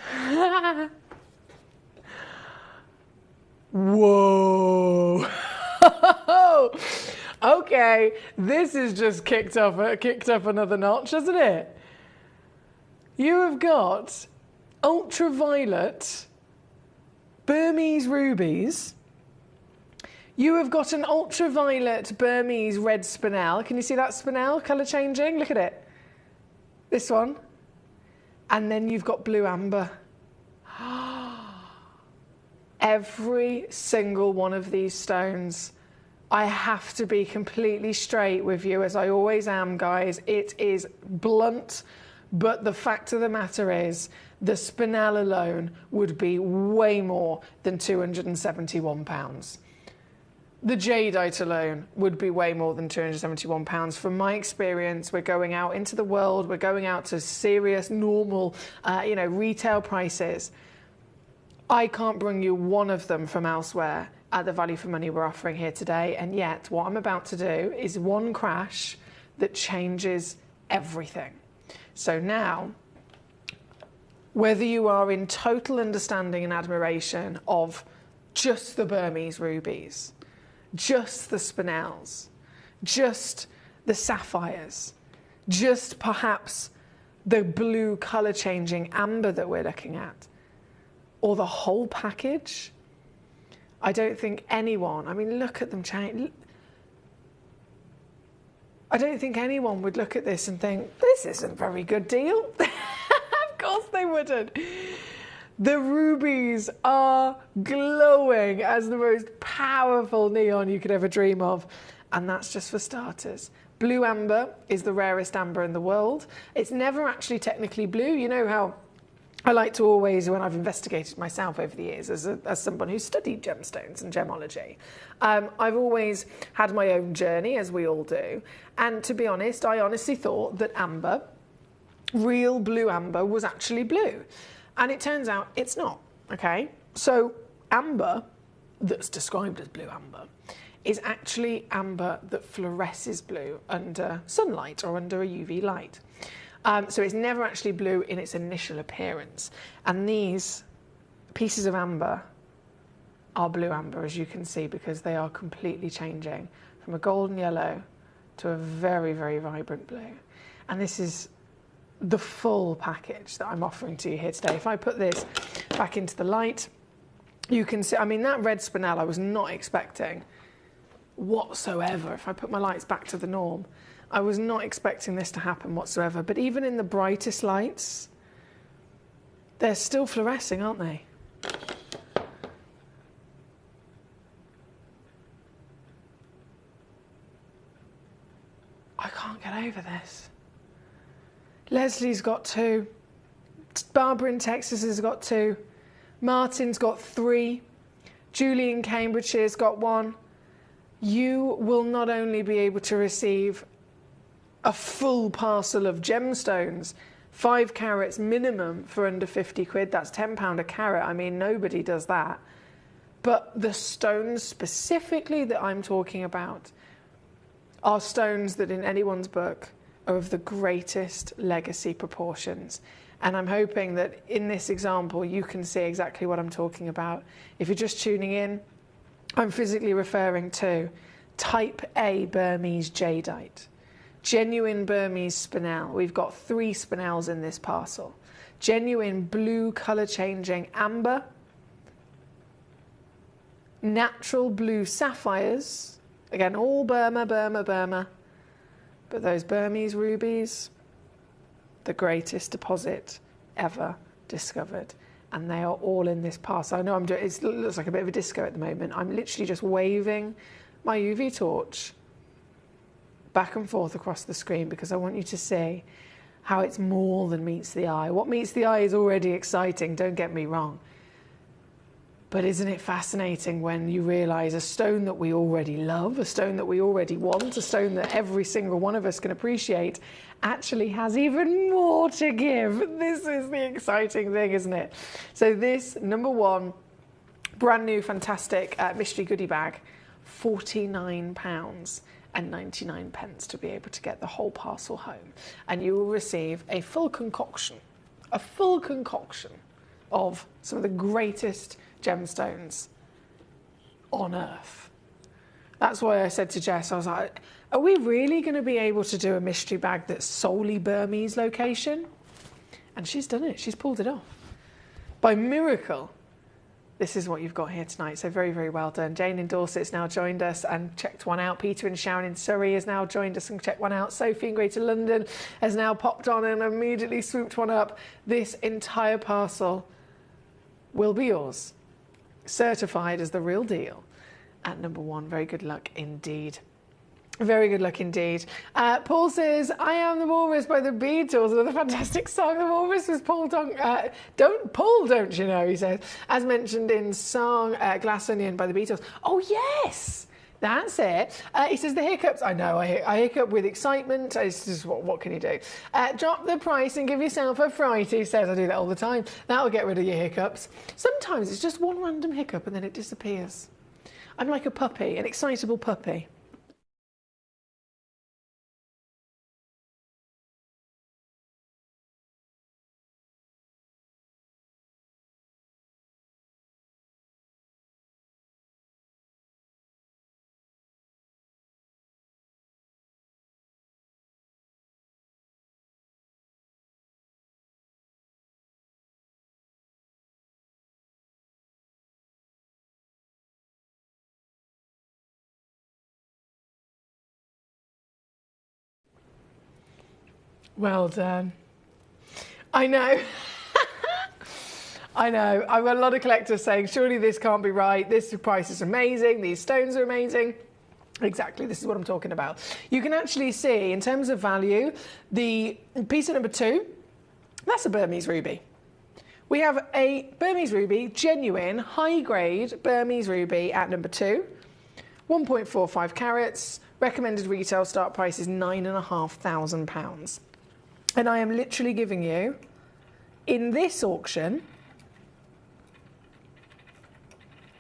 Whoa. Okay, this has just kicked up another notch, hasn't it? You have got ultraviolet Burmese rubies. You have got an ultraviolet Burmese red spinel. Can you see that spinel colour changing? Look at it. This one. And then you've got blue amber. Every single one of these stones, I have to be completely straight with you, as I always am, guys. It is blunt, but the fact of the matter is the spinel alone would be way more than £271. The jadeite alone would be way more than £271. From my experience, we're going out into the world, we're going out to serious, normal, retail prices. I can't bring you one of them from elsewhere at the value for money we're offering here today, and yet what I'm about to do is one crash that changes everything. So now, whether you are in total understanding and admiration of just the Burmese rubies, just the spinels, just the sapphires, just perhaps the blue colour changing amber that we're looking at, or the whole package, I don't think anyone, I mean, look at them change. I don't think anyone would look at this and think, this isn't a very good deal. Of course they wouldn't. The rubies are glowing as the most powerful neon you could ever dream of. And that's just for starters. Blue amber is the rarest amber in the world. It's never actually technically blue. You know how I like to always, when I've investigated myself over the years as someone who studied gemstones and gemology, I've always had my own journey, as we all do. And to be honest, I honestly thought that amber, real blue amber, was actually blue. And it turns out it's not, okay? So amber, that's described as blue amber, is actually amber that fluoresces blue under sunlight or under a UV light. So it's never actually blue in its initial appearance. And these pieces of amber are blue amber, as you can see, because they are completely changing from a golden yellow to a very, very vibrant blue. And this is the full package that I'm offering to you here today. If I put this back into the light, you can see, I mean, that red spinel I was not expecting whatsoever. If I put my lights back to the norm, I was not expecting this to happen whatsoever. But even in the brightest lights, they're still fluorescing, aren't they? I can't get over this. Leslie's got 2. Barbara in Texas has got 2. Martin's got 3. Julie in Cambridgeshire's got 1. You will not only be able to receive a full parcel of gemstones, 5 carats minimum for under 50 quid. That's £10 a carat. I mean, nobody does that. But the stones specifically that I'm talking about are stones that in anyone's book are of the greatest legacy proportions. And I'm hoping that in this example, you can see exactly what I'm talking about. If you're just tuning in, I'm physically referring to Type A Burmese jadeite. Genuine Burmese spinel. We've got 3 spinels in this parcel. Genuine blue colour changing amber. Natural blue sapphires. Again, all Burma, Burma, Burma. But those Burmese rubies, the greatest deposit ever discovered. And they are all in this parcel. I know it looks like a bit of a disco at the moment. I'm literally just waving my UV torch back and forth across the screen because I want you to see how it's more than meets the eye. What meets the eye is already exciting, don't get me wrong. But isn't it fascinating when you realise a stone that we already love, a stone that we already want, a stone that every single one of us can appreciate, actually has even more to give. This is the exciting thing, isn't it? So this, number 1, brand new, fantastic mystery goodie bag, £49.99 to be able to get the whole parcel home. And you will receive a full concoction of some of the greatest gemstones on earth. That's why I said to Jess, I was like, are we really going to be able to do a mystery bag that's solely Burmese location? And she's done it. She's pulled it off. By miracle, this is what you've got here tonight. So very, very well done. Jane in Dorset's now joined us and checked one out. Peter and Sharon in Surrey has now joined us and checked one out. Sophie in Greater London has now popped on and immediately swooped one up. This entire parcel will be yours. Certified as the real deal at number 1. Very good luck indeed. Very good luck indeed. Paul says, I Am the Walrus by the Beatles. Another fantastic song. The Walrus was Paul don't you know, he says. As mentioned in song Glass Onion by the Beatles. Oh, yes. That's it. He says the hiccups. I know, I hiccup with excitement. It's just, what can you do? Drop the price and give yourself a fright, he says. I do that all the time. That'll get rid of your hiccups. Sometimes it's just one random hiccup and then it disappears. I'm like a puppy, an excitable puppy. Well done. I know. I know. I've got a lot of collectors saying, surely this can't be right. This price is amazing. These stones are amazing. Exactly, this is what I'm talking about. You can actually see, in terms of value, the piece at number 2, that's a Burmese ruby. We have a Burmese ruby, genuine, high-grade Burmese ruby at number 2, 1.45 carats. Recommended retail start price is £9,500. And I am literally giving you, in this auction,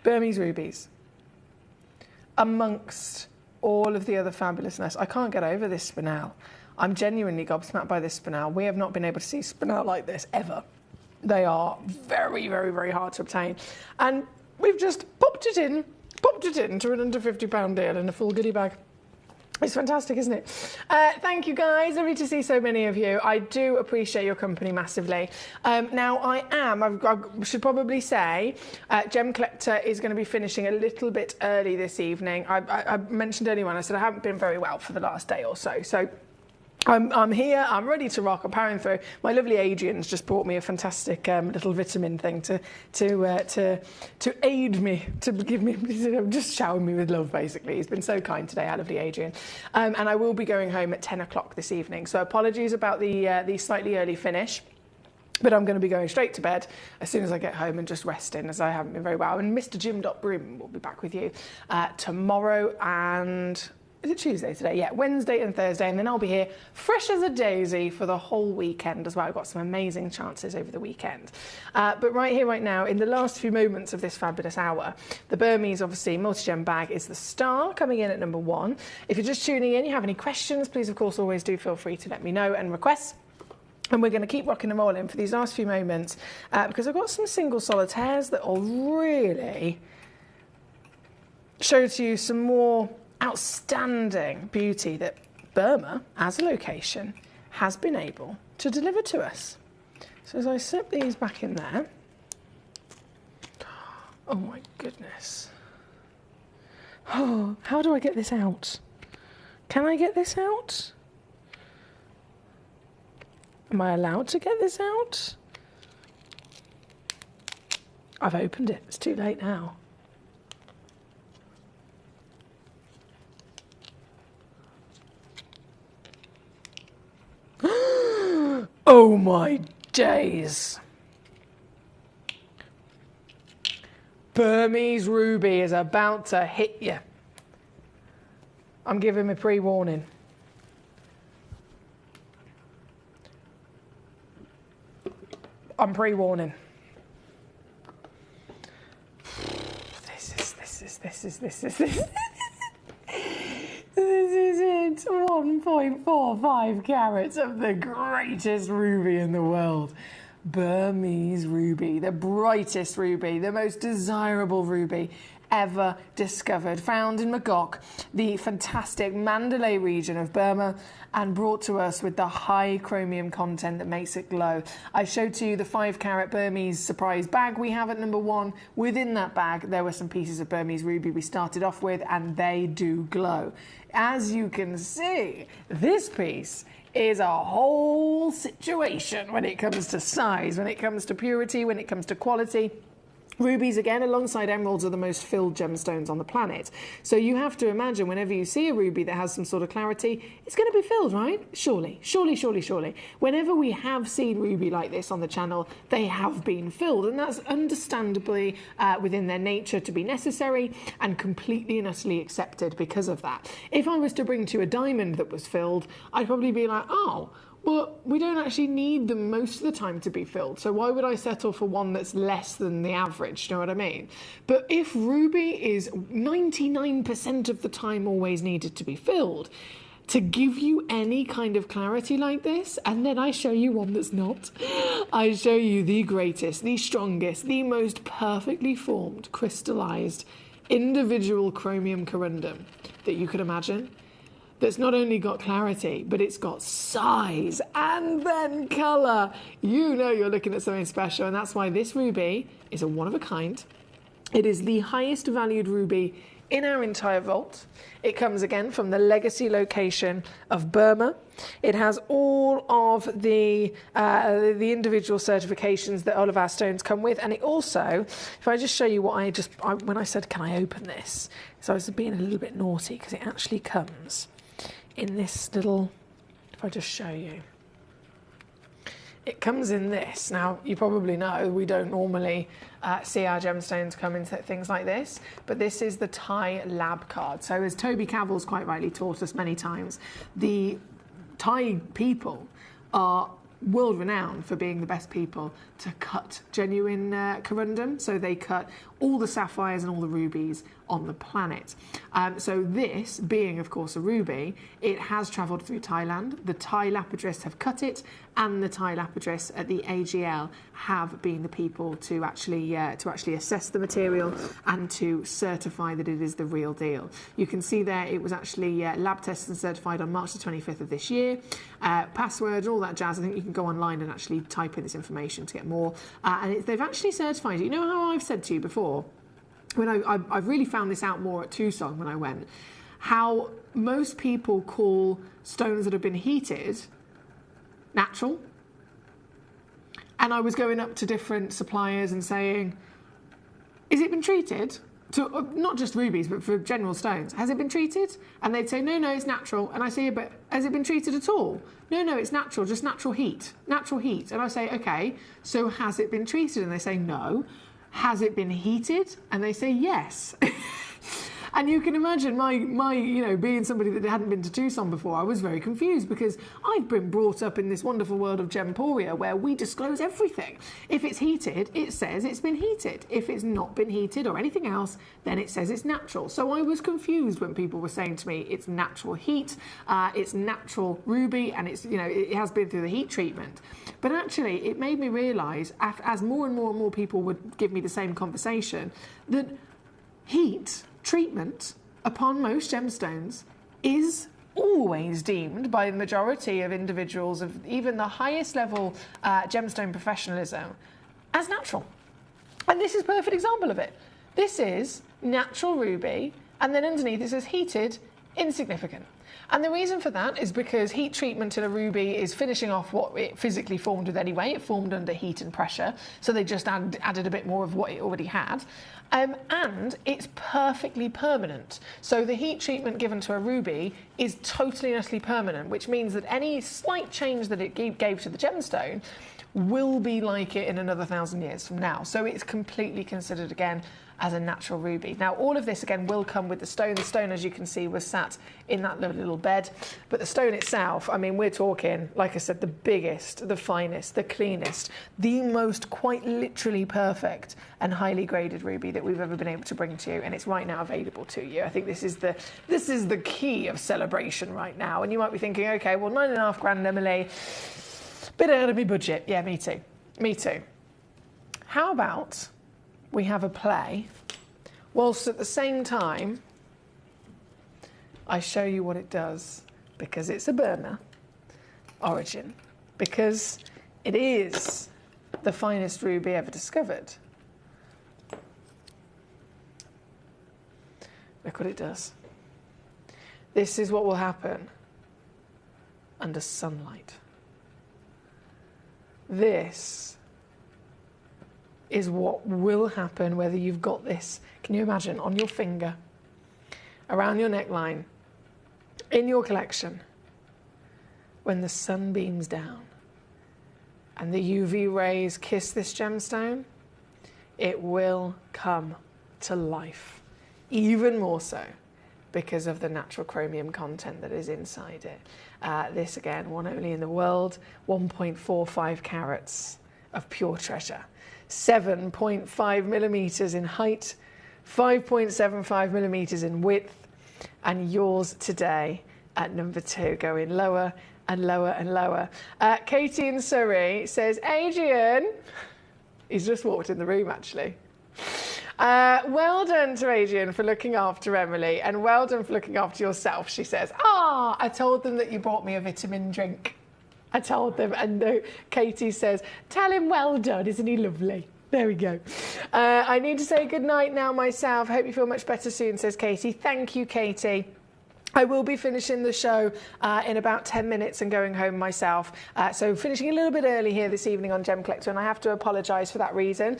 Burmese rubies amongst all of the other fabulousness. I can't get over this spinel. I'm genuinely gobsmacked by this spinel. We have not been able to see spinel like this ever. They are very, very, very hard to obtain. And we've just popped it into an under £50 deal in a full goodie bag. It's fantastic, isn't it? Thank you, guys. Lovely to see so many of you. I do appreciate your company massively. Now, I should probably say, Gemcollector is going to be finishing a little bit early this evening. I mentioned earlier on, I said I haven't been very well for the last day or so. So I'm here, I'm ready to rock, I'm powering through. My lovely Adrian's just brought me a fantastic little vitamin thing to aid me, to give me, just showering me with love, basically. He's been so kind today, our lovely Adrian. And I will be going home at 10 o'clock this evening. So apologies about the slightly early finish. But I'm going to be going straight to bed as soon as I get home and just resting, as I haven't been very well. And Mr. Jim.Brim will be back with you tomorrow and... Is it Tuesday today? Yeah, Wednesday and Thursday, and then I'll be here fresh as a daisy for the whole weekend as well. I've got some amazing chances over the weekend. But right here, right now, in the last few moments of this fabulous hour, the Burmese, obviously, multi-gem bag is the star, coming in at number 1. If you're just tuning in, you have any questions, please, of course, always do feel free to let me know and request. And we're going to keep rocking and rolling for these last few moments because I've got some single solitaires that will really show to you some more outstanding beauty that Burma, as a location, has been able to deliver to us. So as I slip these back in there, oh my goodness. Oh, how do I get this out? Can I get this out? Am I allowed to get this out? I've opened it, it's too late now. Oh my days. Burmese ruby is about to hit you. I'm giving a pre-warning. I'm pre-warning. This is it. 1.45 carats of the greatest ruby in the world. Burmese ruby, the brightest ruby, the most desirable ruby ever discovered, found in Magok, the fantastic Mandalay region of Burma, and brought to us with the high chromium content that makes it glow. I showed to you the 5-carat Burmese surprise bag we have at number 1. Within that bag, there were some pieces of Burmese ruby we started off with, and they do glow. As you can see, this piece is a whole situation when it comes to size, when it comes to purity, when it comes to quality. Rubies, again, alongside emeralds, are the most filled gemstones on the planet. So you have to imagine whenever you see a ruby that has some sort of clarity, it's going to be filled, right? Surely. Whenever we have seen ruby like this on the channel, they have been filled. And that's understandably within their nature to be necessary and completely and utterly accepted because of that. If I was to bring to you a diamond that was filled, I'd probably be like, oh, well, we don't actually need them most of the time to be filled, so why would I settle for one that's less than the average, do you know what I mean? But if ruby is 99% of the time always needed to be filled, to give you any kind of clarity like this, and then I show you one that's not, I show you the greatest, the strongest, the most perfectly formed, crystallized, individual chromium corundum that you could imagine. That's not only got clarity, but it's got size and then colour. You know you're looking at something special, and that's why this ruby is a one of a kind. It is the highest valued ruby in our entire vault. It comes again from the legacy location of Burma. It has all of the individual certifications that all of our stones come with, and it also, if I just show you what when I said, can I open this? So I was being a little bit naughty because it actually comes in this little, if I just show you. It comes in this. Now, you probably know we don't normally see our gemstones come in things like this, but this is the Thai lab card. So as Toby Cavill's quite rightly taught us many times, the Thai people are world renowned for being the best people to cut genuine corundum. So they cut all the sapphires and all the rubies on the planet. So this, being of course a ruby, it has travelled through Thailand. The Thai lapidarists have cut it, and the Thai lapidarists at the AGL have been the people to actually assess the material and to certify that it is the real deal. You can see there it was actually lab tested and certified on March the 25th of this year. Password and all that jazz. I think you can go online and actually type in this information to get more. And they've actually certified it. You know how I've said to you before, when I've really found this out more at Tucson when I went, how most people call stones that have been heated natural. And I was going up to different suppliers and saying, is it been treated? To, not just rubies, but for general stones. Has it been treated? And they'd say, no, it's natural. And I say, yeah, but has it been treated at all? No, it's natural, just natural heat. Natural heat. And I say, okay, so has it been treated? And they say, no. Has it been heated? And they say, yes. And you can imagine my being somebody that hadn't been to Tucson before, I was very confused because I've been brought up in this wonderful world of Gemporia where we disclose everything. If it's heated, it says it's been heated. If it's not been heated or anything else, then it says it's natural. So I was confused when people were saying to me, it's natural heat, it's natural ruby, and it's, it has been through the heat treatment. But actually, it made me realise, as more and more people would give me the same conversation, that heat treatment upon most gemstones is always deemed by the majority of individuals of even the highest level gemstone professionalism as natural. And this is a perfect example of it. This is natural ruby, and then underneath it says heated, insignificant. And the reason for that is because heat treatment in a ruby is finishing off what it physically formed with anyway. It formed under heat and pressure, so they just added a bit more of what it already had. And it's perfectly permanent. So the heat treatment given to a ruby is totally and utterly permanent, which means that any slight change that it gave to the gemstone will be like it in another 1,000 years from now. So it's completely considered again as a natural ruby. Now, all of this again will come with the stone. The stone, as you can see, was sat in that little bed. But the stone itself, I mean, we're talking, like I said, the biggest, the finest, the cleanest, the most quite literally perfect and highly graded ruby that we've ever been able to bring to you. And it's right now available to you. I think this is the key of celebration right now. And you might be thinking, okay, well, £9.5 grand, Emily, bit out of my budget. Yeah, me too. Me too. How about we have a play, whilst at the same time I show you what it does, because it's a Burma origin, because it is the finest ruby ever discovered. Look what it does. This is what will happen under sunlight. This is what will happen whether you've got this, can you imagine, on your finger, around your neckline, in your collection, when the sun beams down and the UV rays kiss this gemstone, it will come to life, even more so because of the natural chromium content that is inside it. This, again, one only in the world, 1.45 carats of pure treasure. 7.5 millimeters in height, 5.75 millimeters in width, and yours today at number 2, going lower and lower and lower. Katie in Surrey says, Adrian, he's just walked in the room actually. Well done to Adrian for looking after Emily, and well done for looking after yourself, she says. I told them that you brought me a vitamin drink. I told them, and Katie says, tell him well done, isn't he lovely? There we go. I need to say goodnight now myself. Hope you feel much better soon, says Katie. Thank you, Katie. I will be finishing the show in about 10 minutes and going home myself. So finishing a little bit early here this evening on Gemcollector, and I have to apologise for that reason.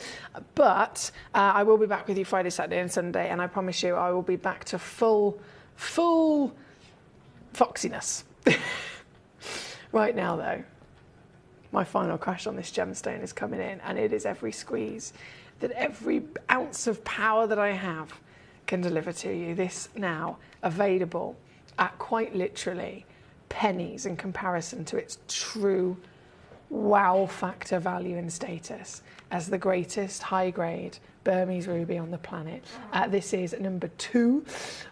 But I will be back with you Friday, Saturday and Sunday, and I promise you I will be back to full foxiness. Right now, though, my final crash on this gemstone is coming in, and it is every squeeze that every ounce of power that I have can deliver to you. This now available at quite literally pennies in comparison to its true wow factor value and status as the greatest high-grade Burmese ruby on the planet. This is number 2.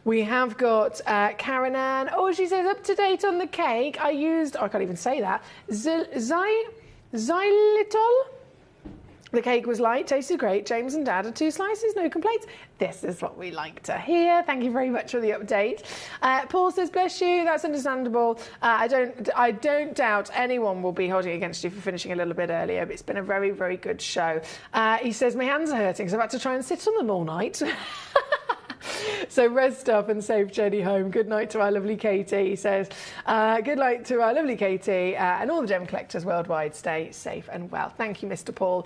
We have got Karen Ann. Oh, she says up to date on the cake. I used, I can't even say that, xylitol. The cake was light, tasted great. James and Dad had 2 slices, no complaints. This is what we like to hear. Thank you very much for the update. Paul says, bless you, that's understandable. I don't doubt anyone will be holding against you for finishing a little bit earlier, but it's been a very, very good show. He says, my hands are hurting, so I've had to try and sit on them all night. So rest up and safe journey home. Good night to our lovely Katie. He says, good night to our lovely Katie and all the gem collectors worldwide. Stay safe and well. Thank you, Mr. Paul.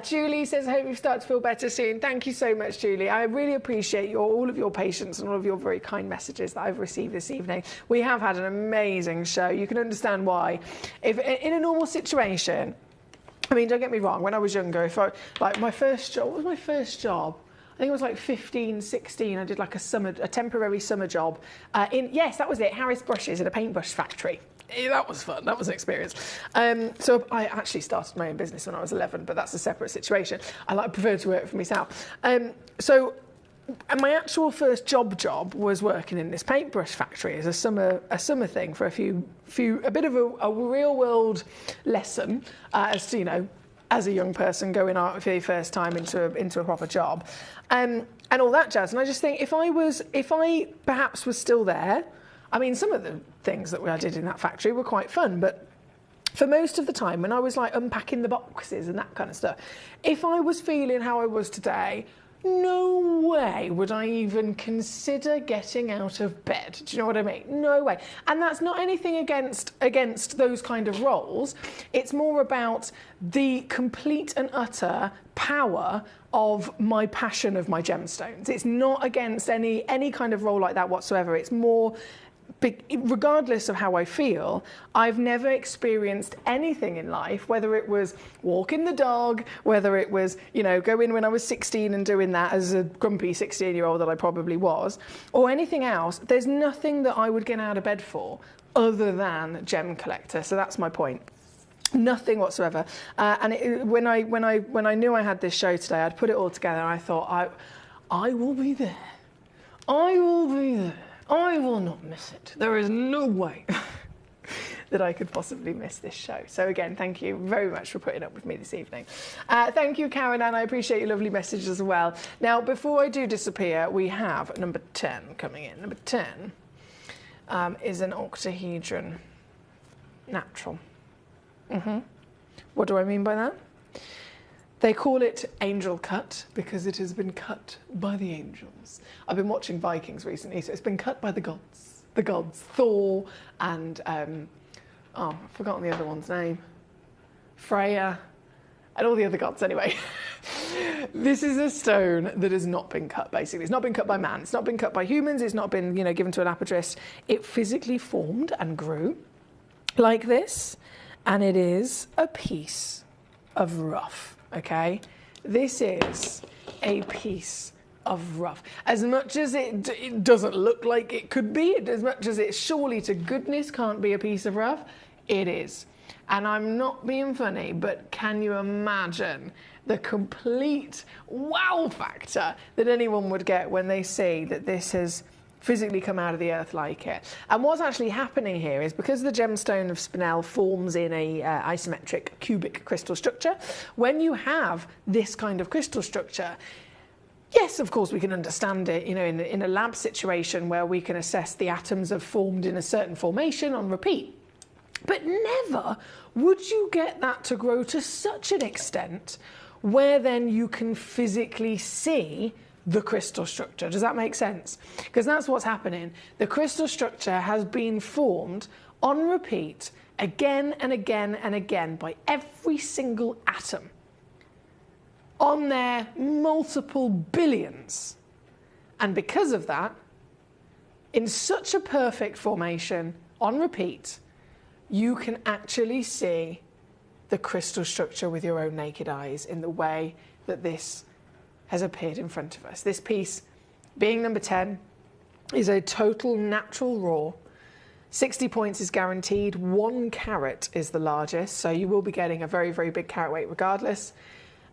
Julie says, I hope you start to feel better soon. Thank you so much, Julie. I really appreciate all of your patience and all of your very kind messages that I've received this evening. We have had an amazing show. You can understand why. If in a normal situation, I mean, don't get me wrong, when I was younger, if I, like my first job, what was my first job? I think it was like 15, 16. I did like a temporary summer job yes, that was it, Harris Brushes in a paintbrush factory. That was fun. That was an experience. So I actually started my own business when I was 11, but that's a separate situation. I prefer to work for myself. And my actual first job was working in this paintbrush factory as a summer thing for a bit of a real world lesson as to, you know, as a young person going out for the first time into a proper job, and all that jazz. And I just think if I perhaps was still there, I mean, some of the things that I did in that factory were quite fun, but for most of the time when I was like unpacking the boxes and that kind of stuff, if I was feeling how I was today, no way would I even consider getting out of bed. Do you know what I mean? No way. And that's not anything against those kind of roles. It's more about the complete and utter power of my passion of my gemstones. It's not against any kind of role like that whatsoever. It's more, regardless of how I feel, I've never experienced anything in life, whether it was walking the dog, whether it was, you know, going when I was 16 and doing that as a grumpy 16-year-old that I probably was, or anything else. There's nothing that I would get out of bed for other than Gemcollector. So that's my point. Nothing whatsoever. When I knew I had this show today, I'd put it all together and I thought, I will be there. I will be there. I will not miss it. There is no way that I could possibly miss this show. So again, thank you very much for putting up with me this evening. Thank you, Karen, and I appreciate your lovely message as well. Now, before I do disappear, we have number 10 coming in. Number 10 is an octahedron natural. What do I mean by that? They call it angel cut because it has been cut by the angels. I've been watching Vikings recently, so it's been cut by the gods. The gods, Thor and, I've forgotten the other one's name. Freya, and all the other gods anyway. This is a stone that has not been cut, basically. It's not been cut by man. It's not been cut by humans. It's not been, given to an apergist. It physically formed and grew like this, and it is a piece of rough. Okay, this is a piece of rough. As much as it doesn't look like it could be, as much as it surely to goodness can't be a piece of rough, it is. And I'm not being funny, but can you imagine the complete wow factor that anyone would get when they see that this has physically come out of the earth like it? And what's actually happening here is because the gemstone of Spinel forms in a isometric cubic crystal structure, when you have this kind of crystal structure, yes, of course we can understand it, in a lab situation where we can assess the atoms have formed in a certain formation on repeat. But never would you get that to grow to such an extent where then you can physically see the crystal structure. Does that make sense? Because that's what's happening. The crystal structure has been formed on repeat again and again and again by every single atom on their multiple billions. And because of that, in such a perfect formation on repeat, you can actually see the crystal structure with your own naked eyes in the way that this has appeared in front of us. This piece, being number 10, is a total natural raw. 60 points is guaranteed. 1 carat is the largest, so you will be getting a very, very big carat weight regardless.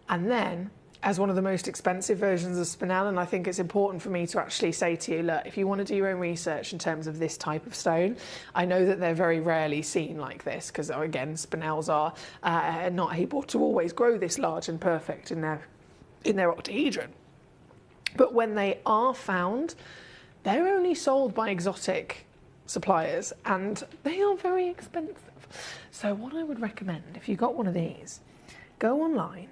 And then, as one of the most expensive versions of spinel, and I think it's important for me to actually say to you, look, if you want to do your own research in terms of this type of stone, I know that they're very rarely seen like this, because again, spinels are not able to always grow this large and perfect in their octahedron. But when they are found, they're only sold by exotic suppliers, and they are very expensive. So what I would recommend, if you got one of these, go online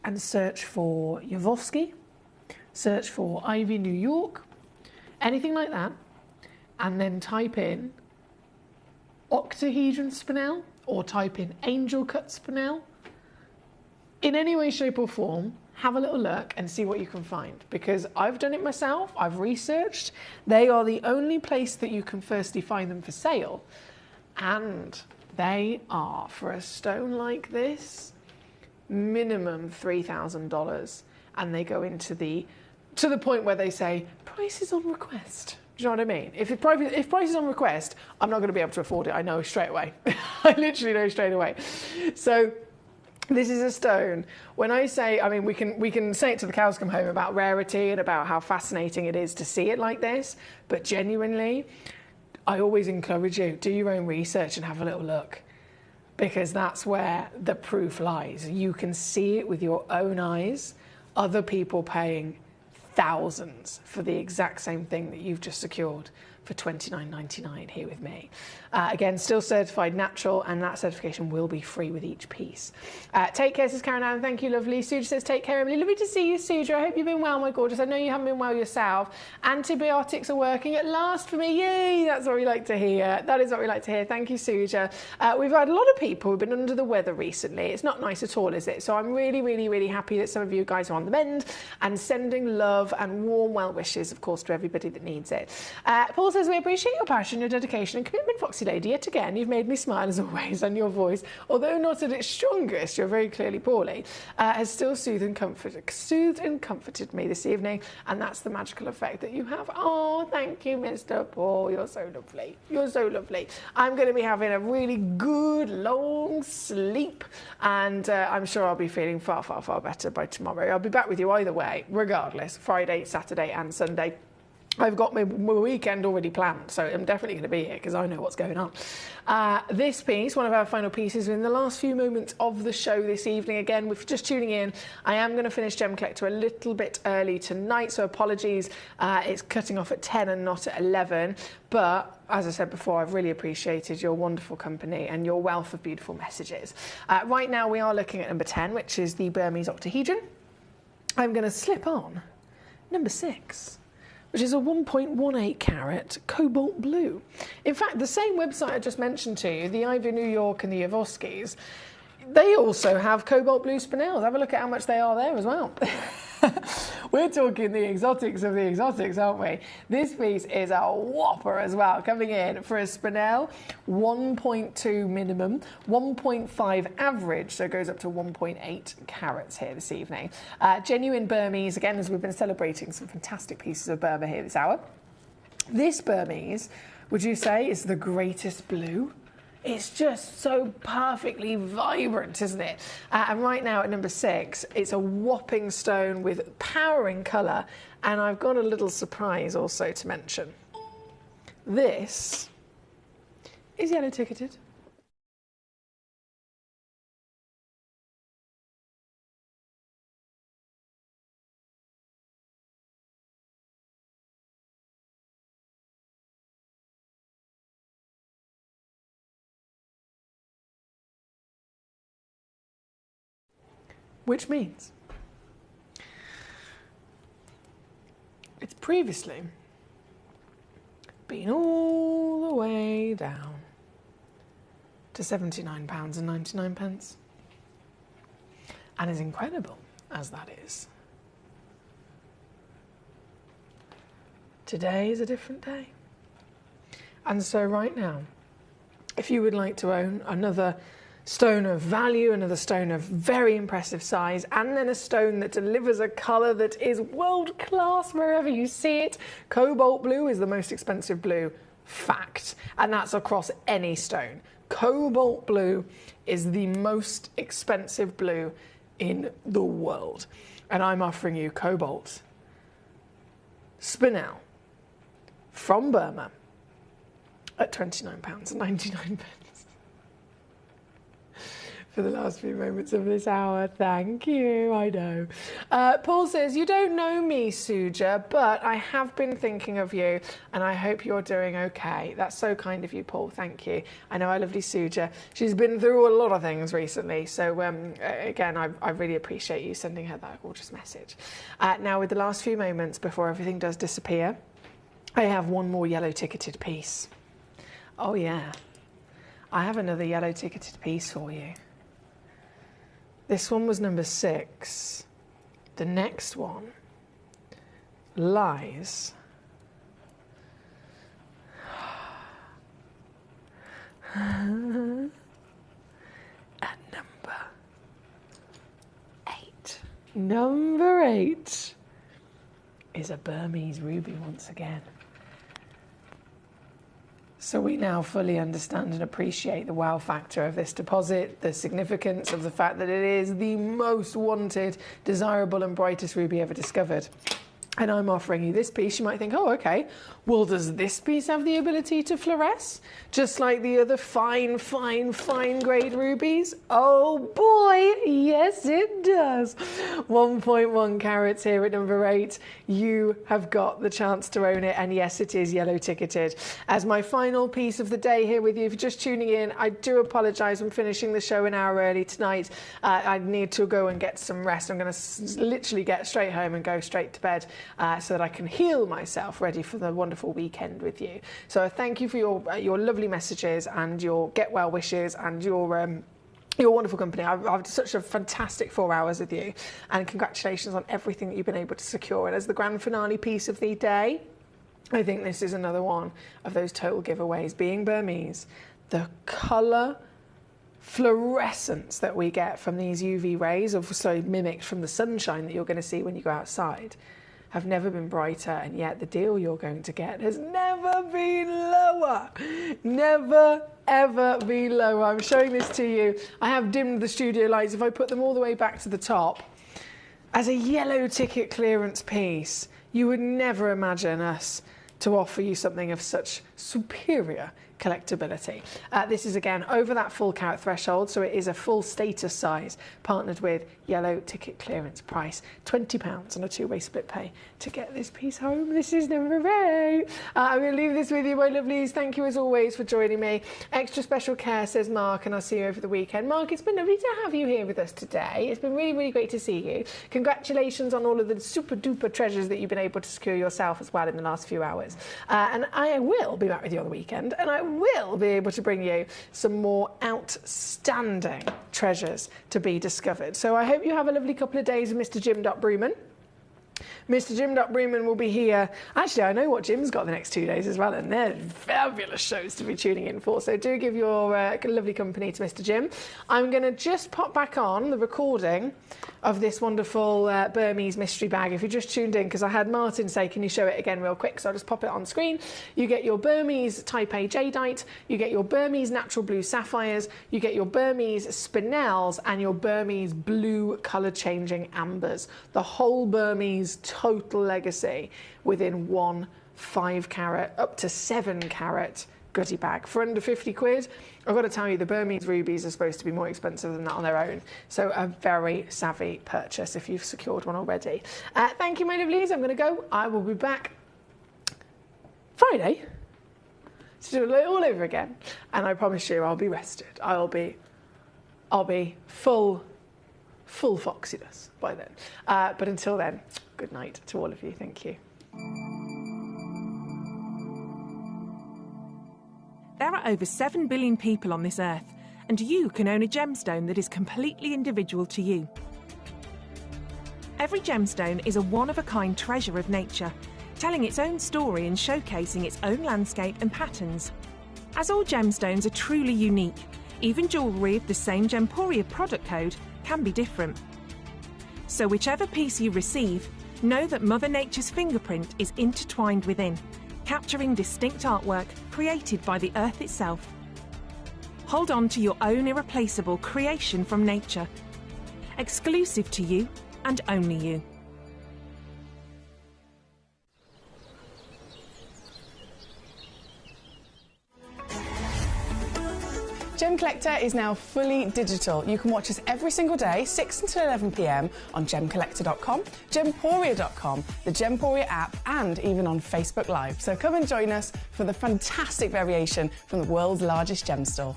and search for Yavovsky, search for Ivy New York, anything like that, and then type in octahedron spinel or type in angel cut spinel. In any way, shape or form, have a little look and see what you can find, because I've done it myself, I've researched. They are the only place that you can firstly find them for sale, and they are, for a stone like this, minimum $3,000, and they go into to the point where they say price is on request. Do you know what I mean? If price is on request, I'm not going to be able to afford it. I know straight away. I literally know straight away. So this is a stone. When I say, I mean, we can say it till the cows come home about rarity and about how fascinating it is to see it like this, but genuinely, I always encourage you, do your own research and have a little look, because that's where the proof lies. You can see it with your own eyes, other people paying thousands for the exact same thing that you've just secured for $29.99 here with me. Again, still certified natural, and that certification will be free with each piece. Take care, says Karen Allen. Thank you, lovely. Suja says, take care, Emily. Lovely to see you, Suja. I hope you've been well, my gorgeous. I know you haven't been well yourself. Antibiotics are working at last for me. Yay, that's what we like to hear. That is what we like to hear. Thank you, Suja. We've had a lot of people who've been under the weather recently. It's not nice at all, is it? So I'm really, really, really happy that some of you guys are on the mend and sending love and warm well wishes, of course, to everybody that needs it. Paul says, we appreciate your passion, your dedication and commitment, Foxy Lady. Yet again, you've made me smile as always, and your voice, although not at its strongest, you're very clearly poorly, has still soothed and comforted me this evening, and that's the magical effect that you have. Oh, thank you, Mr. Paul. You're so lovely. You're so lovely. I'm going to be having a really good long sleep, and I'm sure I'll be feeling far, far, far better by tomorrow. I'll be back with you either way, regardless, Friday, Saturday and Sunday. I've got my weekend already planned, so I'm definitely going to be here because I know what's going on. This piece, one of our final pieces, in the last few moments of the show this evening. Again, if you're just tuning in, I am going to finish Gemcollector a little bit early tonight, so apologies. It's cutting off at 10 and not at 11. But as I said before, I've really appreciated your wonderful company and your wealth of beautiful messages. Right now, we are looking at number 10, which is the Burmese octahedron. I'm going to slip on number 6. Which is a 1.18 carat cobalt blue. In fact, the same website I just mentioned to you, the Ivy New York and the Yavovskys, they also have cobalt blue spinels. Have a look at how much they are there as well. We're talking the exotics of the exotics, aren't we? This piece is a whopper as well, coming in for a spinel, 1.2 minimum, 1.5 average, so it goes up to 1.8 carats here this evening. Genuine Burmese, again, as we've been celebrating some fantastic pieces of Burma here this hour. This Burmese, would you say, is the greatest blue? It's just so perfectly vibrant, isn't it? And right now at number 6, it's a whopping stone with powering colour. And I've got a little surprise also to mention. This is yellow ticketed. which means it's previously been all the way down to £79.99. And as incredible as that is, today is a different day. And so right now, if you would like to own another stone of value, another stone of very impressive size, and then a stone that delivers a colour that is world class wherever you see it, cobalt blue is the most expensive blue, fact, and that's across any stone. Cobalt blue is the most expensive blue in the world, and I'm offering you cobalt spinel from Burma at £29.99 for the last few moments of this hour. Thank you, I know. Paul says, you don't know me, Suja, but I have been thinking of you and I hope you're doing okay. That's so kind of you, Paul. Thank you. I know our lovely Suja. She's been through a lot of things recently. So again, I really appreciate you sending her that gorgeous message. Now, with the last few moments before everything does disappear, I have one more yellow ticketed piece. Oh yeah, I have another yellow ticketed piece for you. This one was number 6. The next one lies at number 8. Number 8 is a Burmese ruby once again. So we now fully understand and appreciate the wow factor of this deposit, the significance of the fact that it is the most wanted, desirable and brightest ruby ever discovered. And I'm offering you this piece. You might think, oh, okay, well, does this piece have the ability to fluoresce? Just like the other fine grade rubies? Oh boy, yes it does. 1.1 carats here at number 8. You have got the chance to own it, and yes, it is yellow ticketed. As my final piece of the day here with you, if you're just tuning in, I do apologise. I'm finishing the show an hour early tonight. I need to go and get some rest. I'm going to literally get straight home and go straight to bed. So that I can heal myself, ready for the wonderful weekend with you. So thank you for your lovely messages and your get well wishes and your wonderful company. I've had such a fantastic 4 hours with you, and congratulations on everything that you've been able to secure. And as the grand finale piece of the day, I think this is another one of those total giveaways. Being Burmese, the colour fluorescence that we get from these UV rays, also mimicked from the sunshine that you're going to see when you go outside, have never been brighter, and yet the deal you're going to get has never been lower. Never, ever been lower. I'm showing this to you. I have dimmed the studio lights. If I put them all the way back to the top, as a yellow ticket clearance piece, you would never imagine us to offer you something of such superior collectability. This is again over that full carat threshold, so it is a full status size, partnered with yellow ticket clearance price, £20 on a 2-way split pay to get this piece home. This is number 8. I'm going to leave this with you, my lovelies. Thank you as always for joining me. Extra special care, says Mark, and I'll see you over the weekend. Mark, it's been lovely to have you here with us today. It's been really, really great to see you. Congratulations on all of the super duper treasures that you've been able to secure yourself as well in the last few hours. And I will be back with you on the weekend, and I will be able to bring you some more outstanding treasures to be discovered. So I hope you have a lovely couple of days with Mr. Jim Breman. Mr. Jim Breman will be here. Actually, I know what Jim's got the next 2 days as well, and they're fabulous shows to be tuning in for. So do give your lovely company to Mr. Jim. I'm going to just pop back on the recording of this wonderful Burmese mystery bag. If you just tuned in, because I had Martin say, can you show it again real quick? So I'll just pop it on screen. You get your Burmese Type A jadeite, you get your Burmese natural blue sapphires, you get your Burmese spinels, and your Burmese blue colour changing ambers. The whole Burmese total legacy within one 5 carat up to 7 carat goodie bag for under 50 quid. I've got to tell you, the Burmese rubies are supposed to be more expensive than that on their own. So a very savvy purchase if you've secured one already. Thank you, my lovelies. I'm going to go. I will be back Friday to do it all over again. And I promise you, I'll be rested. I'll be full full foxiness by then. But until then, good night to all of you. Thank you. There are over 7 billion people on this earth, and you can own a gemstone that is completely individual to you. Every gemstone is a one-of-a-kind treasure of nature, telling its own story and showcasing its own landscape and patterns. As all gemstones are truly unique, even jewellery of the same Gemporia product code can be different. So whichever piece you receive, know that Mother Nature's fingerprint is intertwined within, capturing distinct artwork created by the earth itself. Hold on to your own irreplaceable creation from nature, exclusive to you and only you. Gemcollector is now fully digital. You can watch us every single day, 6 until 11 p.m. on gemcollector.com, gemporia.com, the Gemporia app, and even on Facebook Live. So come and join us for the fantastic variation from the world's largest gem store.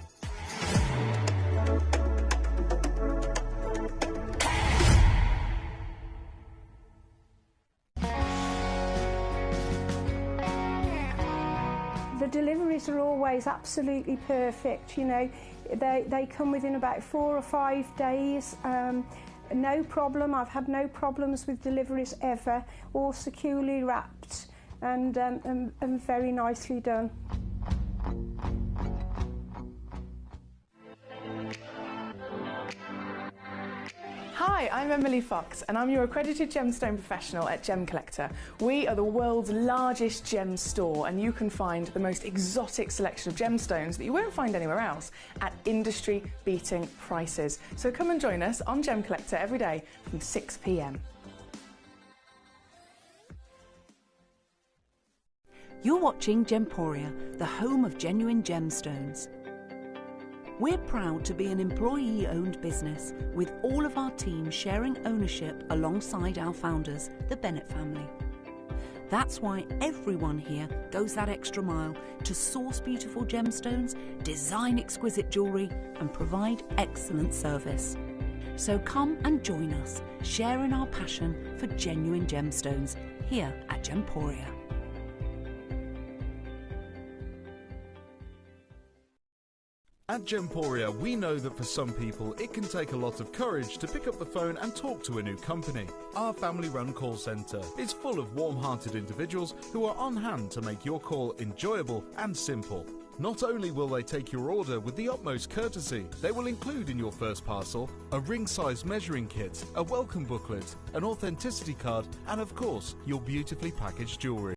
The deliveries are always absolutely perfect, you know. They come within about 4 or 5 days. No problem. I've had no problems with deliveries ever. All securely wrapped and very nicely done. Hi, I'm Emily Fox and I'm your accredited gemstone professional at Gemcollector. We are the world's largest gem store and you can find the most exotic selection of gemstones that you won't find anywhere else at industry-beating prices. So come and join us on Gemcollector every day from 6 p.m. You're watching Gemporia, the home of genuine gemstones. We're proud to be an employee-owned business with all of our team sharing ownership alongside our founders, the Bennett family. That's why everyone here goes that extra mile to source beautiful gemstones, design exquisite jewellery and provide excellent service. So come and join us, sharing our passion for genuine gemstones here at Gemporia. At Gemporia, we know that for some people it can take a lot of courage to pick up the phone and talk to a new company. Our family-run call centre is full of warm-hearted individuals who are on hand to make your call enjoyable and simple. Not only will they take your order with the utmost courtesy, they will include in your first parcel a ring-size measuring kit, a welcome booklet, an authenticity card and of course your beautifully packaged jewellery.